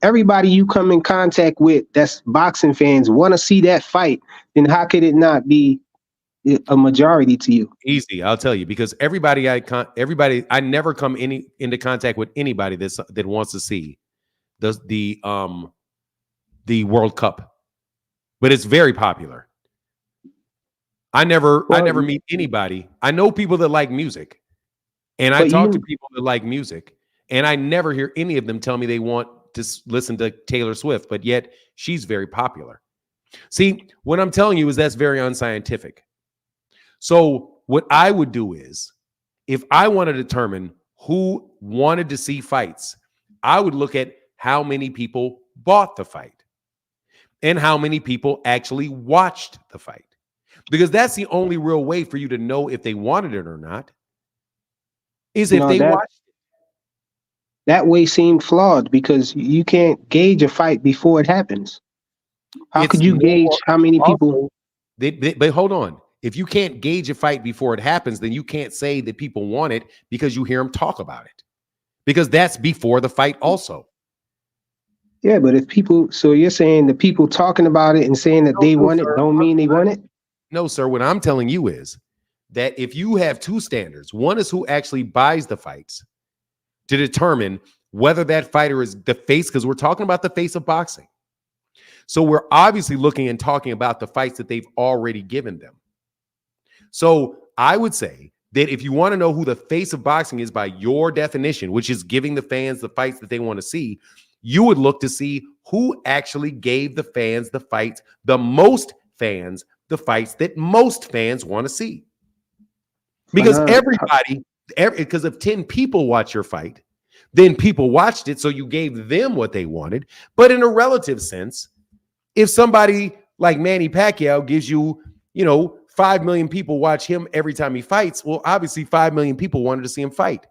everybody you come in contact with that's boxing fans want to see that fight, then how could it not be a majority to you? Easy, I'll tell you, because I never come into contact with anybody that wants to see the World Cup, but it's very popular. I never meet anybody. I know people that like music, and I talk to people that like music, and I never hear any of them tell me they want to listen to Taylor Swift, but yet she's very popular. See, what I'm telling you is that's very unscientific. So what I would do is, if I want to determine who wanted to see fights, I would look at how many people bought the fight and how many people actually watched the fight, because that's the only real way for you to know if they wanted it or not. is You if know, they watch. that way seemed flawed because you can't gauge a fight before it happens. How It's could you more gauge how many people? also, but hold on. If you can't gauge a fight before it happens, then you can't say that people want it because you hear them talk about it. Because that's before the fight also. Yeah, but if people, so you're saying the people talking about it and saying that No, they no, want it sir. don't mean they want it? No, sir. What I'm telling you is that if you have two standards, one is who actually buys the fights to determine whether that fighter is the face, because we're talking about the face of boxing. So we're obviously looking and talking about the fights that they've already given them. So I would say that if you want to know who the face of boxing is by your definition, which is giving the fans the fights that they want to see, you would look to see who actually gave the fans the fights, the most fans, the fights that most fans want to see. Because everybody, because if 10 people watch your fight, then people watched it, so you gave them what they wanted. But in a relative sense, if somebody like Manny Pacquiao gives you, 5 million people watch him every time he fights, well, obviously 5 million people wanted to see him fight.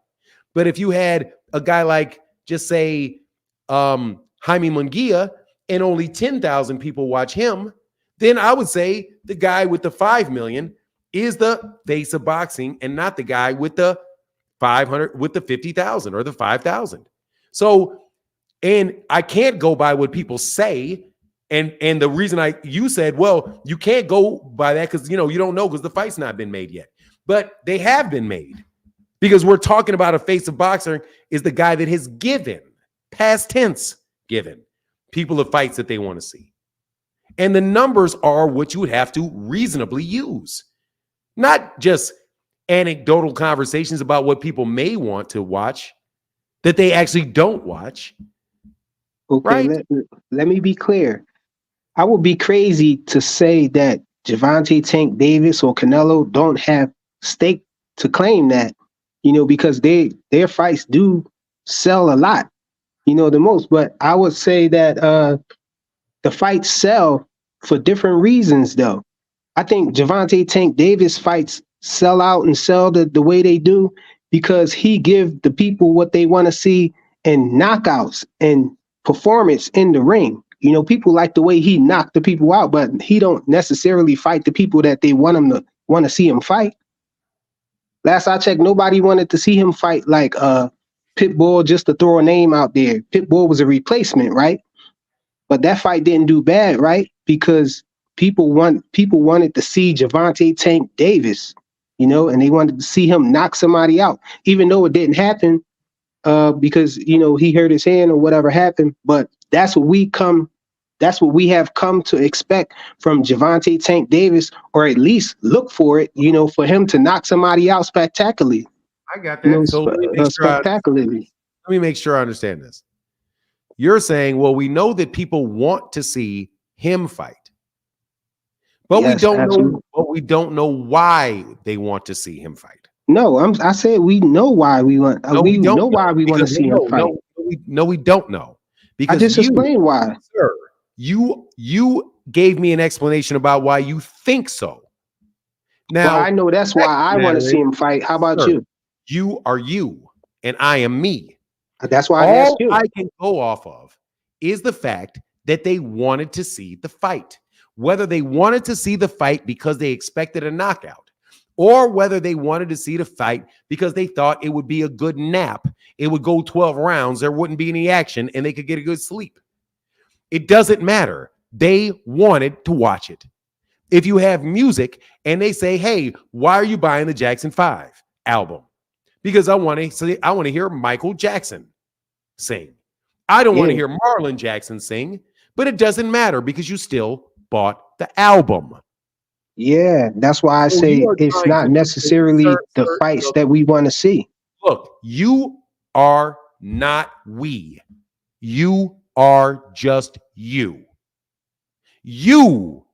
But if you had a guy like, just say, Jaime Munguia, and only 10,000 people watch him, then I would say the guy with the 5 million is the face of boxing and not the guy with the 500, with the 50,000 or the 5,000. So, and I can't go by what people say. And the reason you said, well, you can't go by that because, you don't know because the fight's not been made yet. But they have been made because we're talking about a face of boxing is the guy that has given, past tense, given people the fights that they want to see. And the numbers are what you would have to reasonably use, not just anecdotal conversations about what people may want to watch that they actually don't watch. Okay, Right? let me be clear. I would be crazy to say that Gervonta Tank Davis or Canelo don't have stake to claim that, because their fights do sell a lot, the most. But I would say that the fights sell for different reasons, though. I think Gervonta Tank Davis fights sell out and sell the way they do because he give the people what they want to see in knockouts and performance in the ring. People like the way he knocked the people out, but he don't necessarily fight the people that they want to see him fight. Last I checked, nobody wanted to see him fight like Pitbull, just to throw a name out there. Pitbull was a replacement, right? But that fight didn't do bad, right? Because people wanted to see Gervonta Tank Davis, and they wanted to see him knock somebody out, even though it didn't happen because he hurt his hand or whatever happened. But that's what we have come to expect from Gervonta Tank Davis, or at least look for it, for him to knock somebody out spectacularly. I got that. So Spectacularly. let me make sure I understand this. You're saying, well, we know that people want to see him fight, but Yes, absolutely. we don't know why they want to see him fight. No, I said we know why we want. We know why we want to see him fight. No, we don't know. Because I just explained why. Sir, you gave me an explanation about why you think so. Now, well, I know that's why I want to see him fight. How about you? You are you, and I am me. That's why I asked you. All I can go off of is the fact that they wanted to see the fight. Whether they wanted to see the fight because they expected a knockout, or whether they wanted to see the fight because they thought it would be a good nap. It would go 12 rounds, there wouldn't be any action, and they could get a good sleep. It doesn't matter. They wanted to watch it. If you have music and they say, hey, why are you buying the Jackson 5 album? Because I want to hear Michael Jackson sing. I don't want to hear Marlon Jackson sing, but it doesn't matter because you still bought the album. Yeah, that's why I say it's not necessarily the fights that we want to see. Look, you are not we. You are just you. You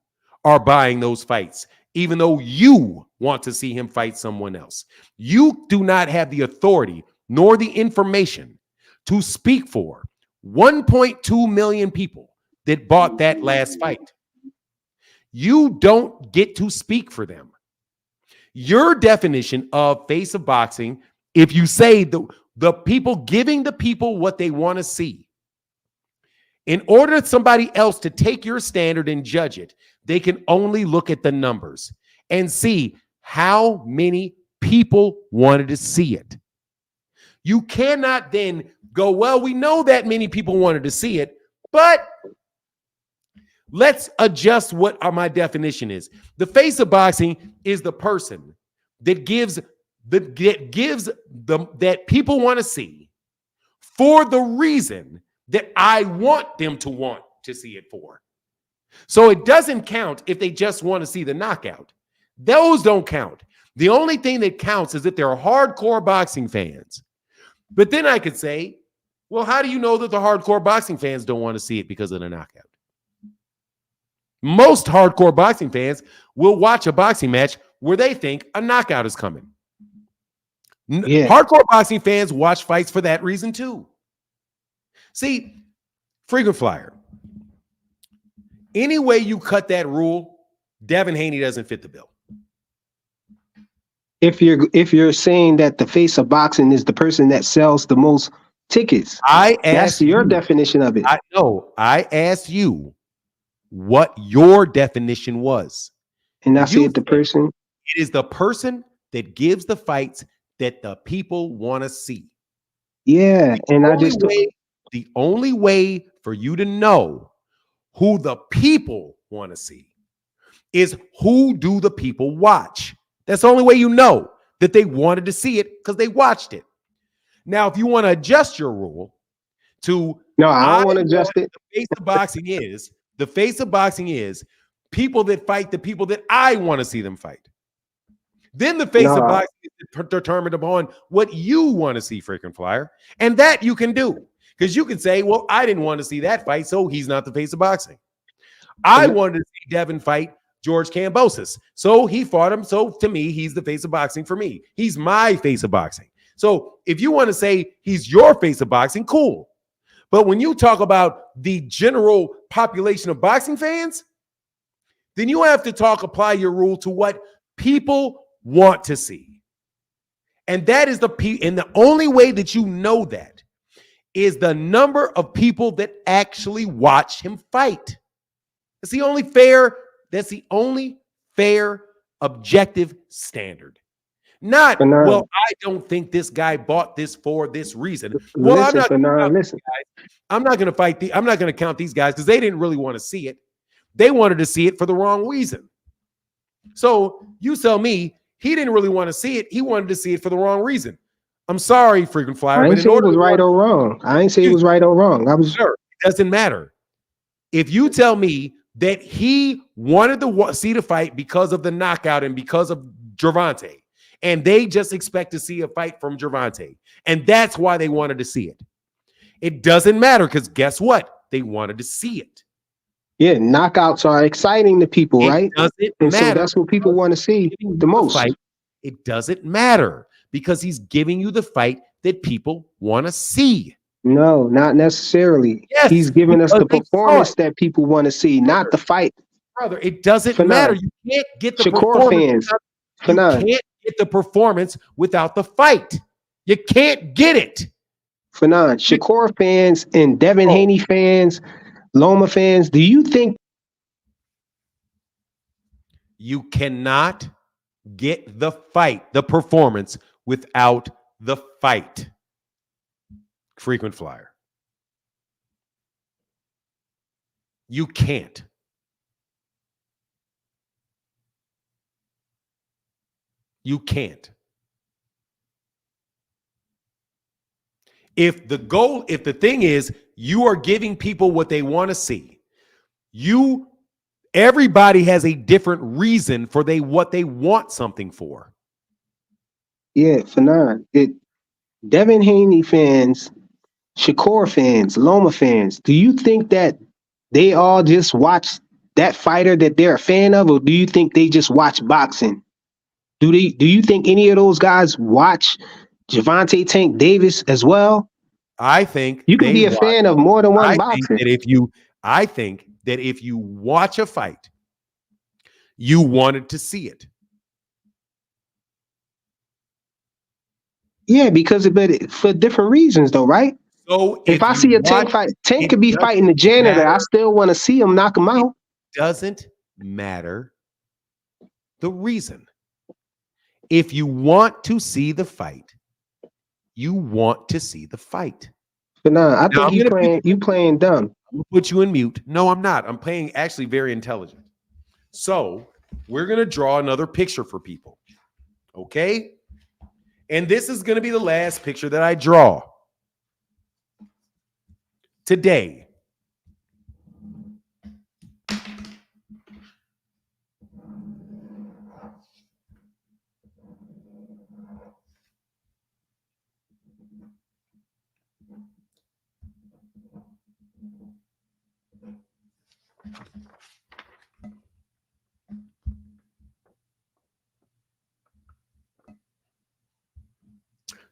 are buying those fights, even though you want to see him fight someone else. You do not have the authority nor the information to speak for 1.2 million people that bought that last fight. You don't get to speak for them. Your definition of face of boxing if you say the people giving the people what they want to see, in order for somebody else to take your standard and judge it, they can only look at the numbers and see how many people wanted to see it. You cannot then go, well, we know that many people wanted to see it, but let's adjust what my definition is. The face of boxing is the person that gives that people want to see for the reason that I want them to want to see it for. So it doesn't count if they just want to see the knockout. Those don't count. The only thing that counts is that they're hardcore boxing fans. But then I could say, well, how do you know that the hardcore boxing fans don't want to see it because of the knockout? Most hardcore boxing fans will watch a boxing match where they think a knockout is coming. Yeah. Hardcore boxing fans watch fights for that reason too. See, frequent flyer. Any way you cut that rule, Devin Haney doesn't fit the bill. If you're saying that the face of boxing is the person that sells the most tickets, that's your definition of it. I asked you what your definition was. And I said the person. It is the person that gives the fights that the people want to see. Yeah, The only way for you to know who the people want to see is who do the people watch. That's the only way you know that they wanted to see it, because they watched it. Now, if you want to adjust your rule to I don't want to adjust it. The face of boxing is people that fight the people that I want to see them fight. Then the face of boxing is determined upon what you want to see, freaking flyer. And that you can do. Because you can say, well, I didn't want to see that fight, so he's not the face of boxing. I wanted to see Devin fight George Kambosos, so he fought him. So to me, he's the face of boxing for me. He's my face of boxing. So if you want to say he's your face of boxing, cool. But when you talk about the general population of boxing fans, then you have to apply your rule to what people want to see. And that is and the only way that you know that is the number of people that actually watch him fight. That's the only fair objective standard. Not, well, I don't think this guy bought this for this reason. Well, I'm not going to count these guys because they didn't really want to see it. They wanted to see it for the wrong reason. So you tell me he didn't really want to see it. He wanted to see it for the wrong reason. I'm sorry, frequent flyer. I ain't say it was right or wrong. I ain't say it was right or wrong. Sure, it doesn't matter. If you tell me that he wanted to see the fight because of the knockout and because of Gervonta, and they just expect to see a fight from Gervonta, and that's why they wanted to see it. It doesn't matter, because guess what? They wanted to see it. Yeah, knockouts are exciting to people, right? Doesn't and matter. So that's what people want to see the most. It doesn't matter, because he's giving you the fight that people want to see. No, not necessarily. Yes, he's giving us the performance that people want to see, not the fight. Brother, it doesn't matter. You can't get the Shakur performance. You can't get the performance without the fight. You can't get it. Fanon, Shakur fans and Devin Haney fans, Loma fans, do you think you cannot get the fight, the performance, without the fight? Frequent flyer. You can't. You can't. If the thing is you are giving people what they want to see, everybody has a different reason for what they want something for. Yeah, Fanon, Devin Haney fans, Shakur fans, Loma fans, do you think that they all just watch that fighter that they're a fan of, or do you think they just watch boxing? Do you think any of those guys watch Gervonta Tank Davis as well? I think you can be a fan of more than one boxing. I think that if you watch a fight, you wanted to see it. Yeah, because but for different reasons though, right? So If I you see a watch, Tank fight, Tank it could be doesn't fighting the janitor. I matter. still want to see him knock him It out. doesn't matter the reason. If you want to see the fight, you want to see the fight. But nah, I Now think you playing dumb. I'm gonna put you in mute. No, I'm not. I'm playing actually very intelligent. So we're gonna draw another picture for people. Okay? And this is gonna be the last picture that I draw today.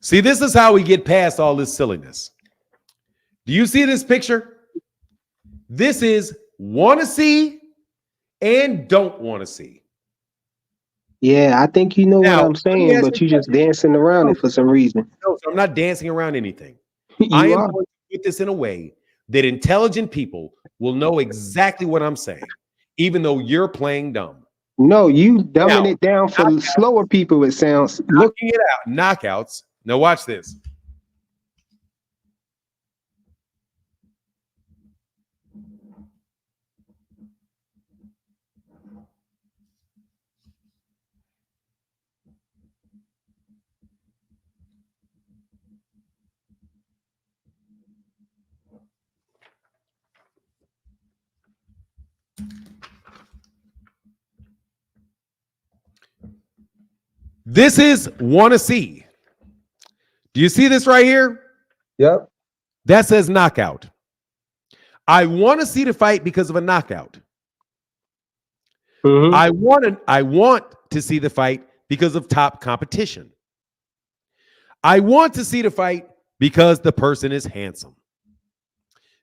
See, this is how we get past all this silliness. Do you see this picture? This is want to see and don't want to see. Yeah, I think you know what Now, I'm let me saying, ask but you you a just dancing around question. it for some reason. No, so I'm not dancing around anything. I You am are. going to put this in a way that intelligent people will know exactly what I'm saying, even though you're playing dumb. No, you dumbing Now, it down for knockout, slower people. It sounds. Look, knocking it out, knockouts. Now watch this. This is want to see. Do you see this right here? yep. That says knockout. I want to see the fight because of a knockout. Mm-hmm. I want to see the fight because of top competition. I want to see the fight because the person is handsome.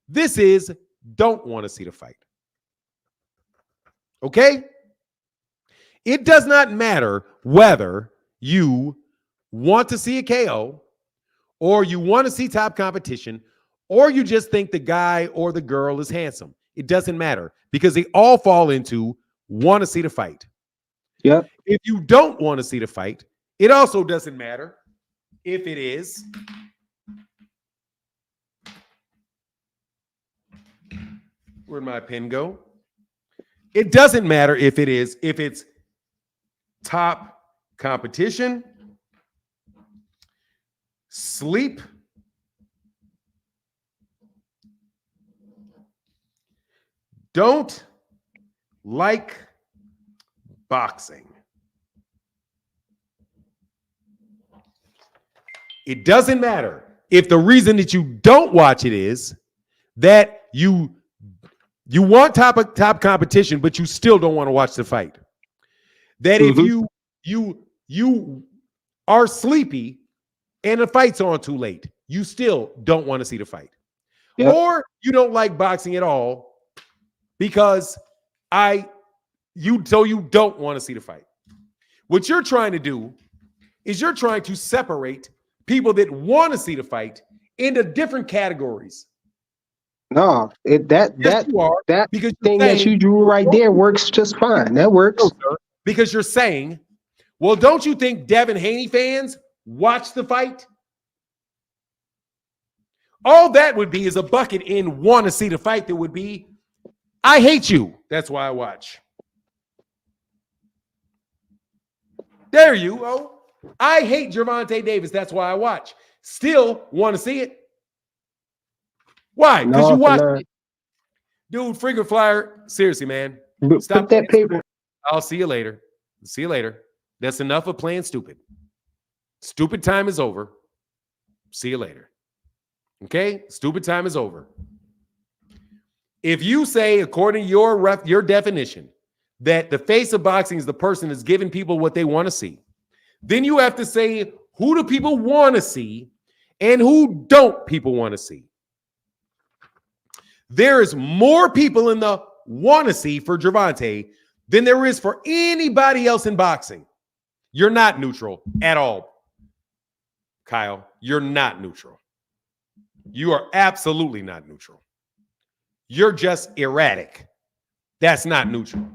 This is don't want to see the fight. Okay? It does not matter whether you want to see a KO or you want to see top competition or you just think the guy or the girl is handsome. It doesn't matter because they all fall into want to see the fight. Yep. If you don't want to see the fight, it also doesn't matter if it is where'd my pen go? It doesn't matter if it's top competition, sleep, don't like boxing. It doesn't matter if the reason that you don't watch it is that you want top competition, but you still don't want to watch the fight. That if you are sleepy and the fight's on too late, you still don't want to see the fight. Yep. Or you don't like boxing at all because you don't want to see the fight. What you're trying to do is you're trying to separate people that want to see the fight into different categories. No, that Because thing that you drew right there works just fine. That works. No, sir. Because you're saying, well, don't you think Devin Haney fans watch the fight? All that would be is a bucket in want to see the fight that would be, I hate you. That's why I watch. There you go. I hate Gervonta Davis. That's why I watch. Still want to see it. Why? Because No, you watch for it. Dude, freaking flyer. Seriously, man. none. Stop Put that playing paper. I'll see you later. See you later. That's enough of playing stupid. Stupid time is over. See you later. Okay? Stupid time is over. If you say, according to your definition, that the face of boxing is the person that's giving people what they want to see, then you have to say who do people want to see and who don't people want to see. There is more people in the want to see for Gervonta than there is for anybody else in boxing. You're not neutral at all. Kyle. You're not neutral. You are absolutely not neutral. You're just erratic. That's not neutral.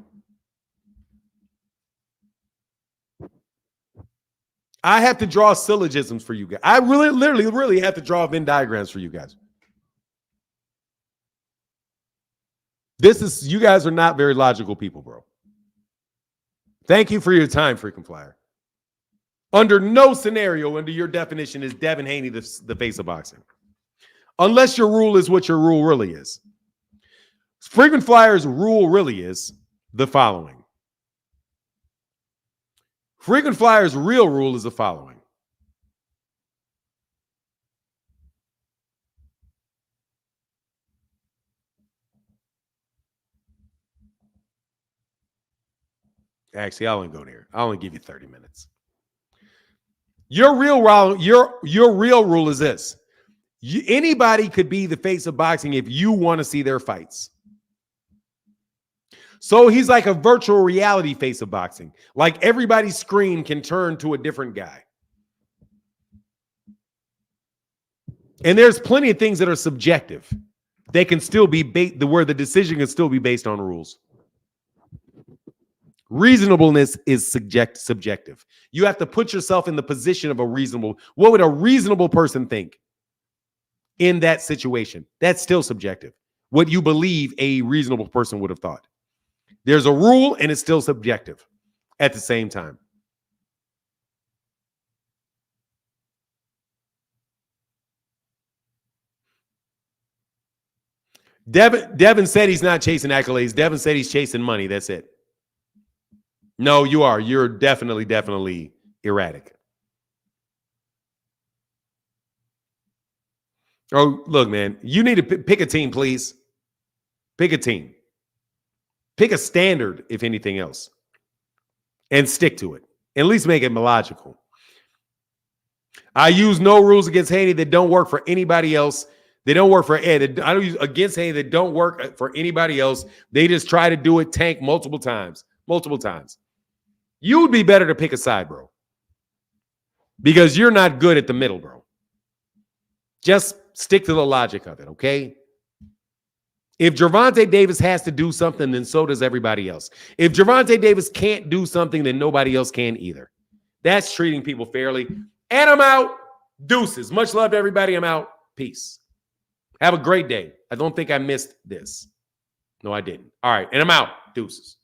I have to draw syllogisms for you guys. I really have to draw Venn diagrams for you guys. You guys are not very logical people, bro. Thank you for your time, freaking flyer. Under no scenario, under your definition, is Devin Haney the face of boxing. Unless your rule is what your rule really is. Frequent Flyer's rule really is the following. Frequent Flyer's real rule is the following. Actually, I'll only go there. I'll only give you 30 minutes. Your real rule is this. Anybody could be the face of boxing if you want to see their fights. So he's like a virtual reality face of boxing. Like everybody's screen can turn to a different guy. And there's plenty of things that are subjective. They can still be where the decision can still be based on rules. Reasonableness is subjective. You have to put yourself in the position of what would a reasonable person think in that situation? That's still subjective. What you believe a reasonable person would have thought. There's a rule and it's still subjective at the same time. Devin said he's not chasing accolades. Devin said he's chasing money. That's it. No, you are. You're definitely erratic. Oh, look, man. You need to pick a team, please. Pick a team. Pick a standard, if anything else, and stick to it. At least make it logical. I use no rules against Haney that don't work for anybody else. They don't work for Ed. I don't use against Haney that don't work for anybody else. They just try to do it tank multiple times. You would be better to pick a side, bro. Because you're not good at the middle, bro. Just stick to the logic of it, okay? If Gervonta Davis has to do something, then so does everybody else. If Gervonta Davis can't do something, then nobody else can either. That's treating people fairly. And I'm out. Deuces. Much love to everybody. I'm out. Peace. Have a great day. I don't think I missed this. No, I didn't. All right. And I'm out. Deuces.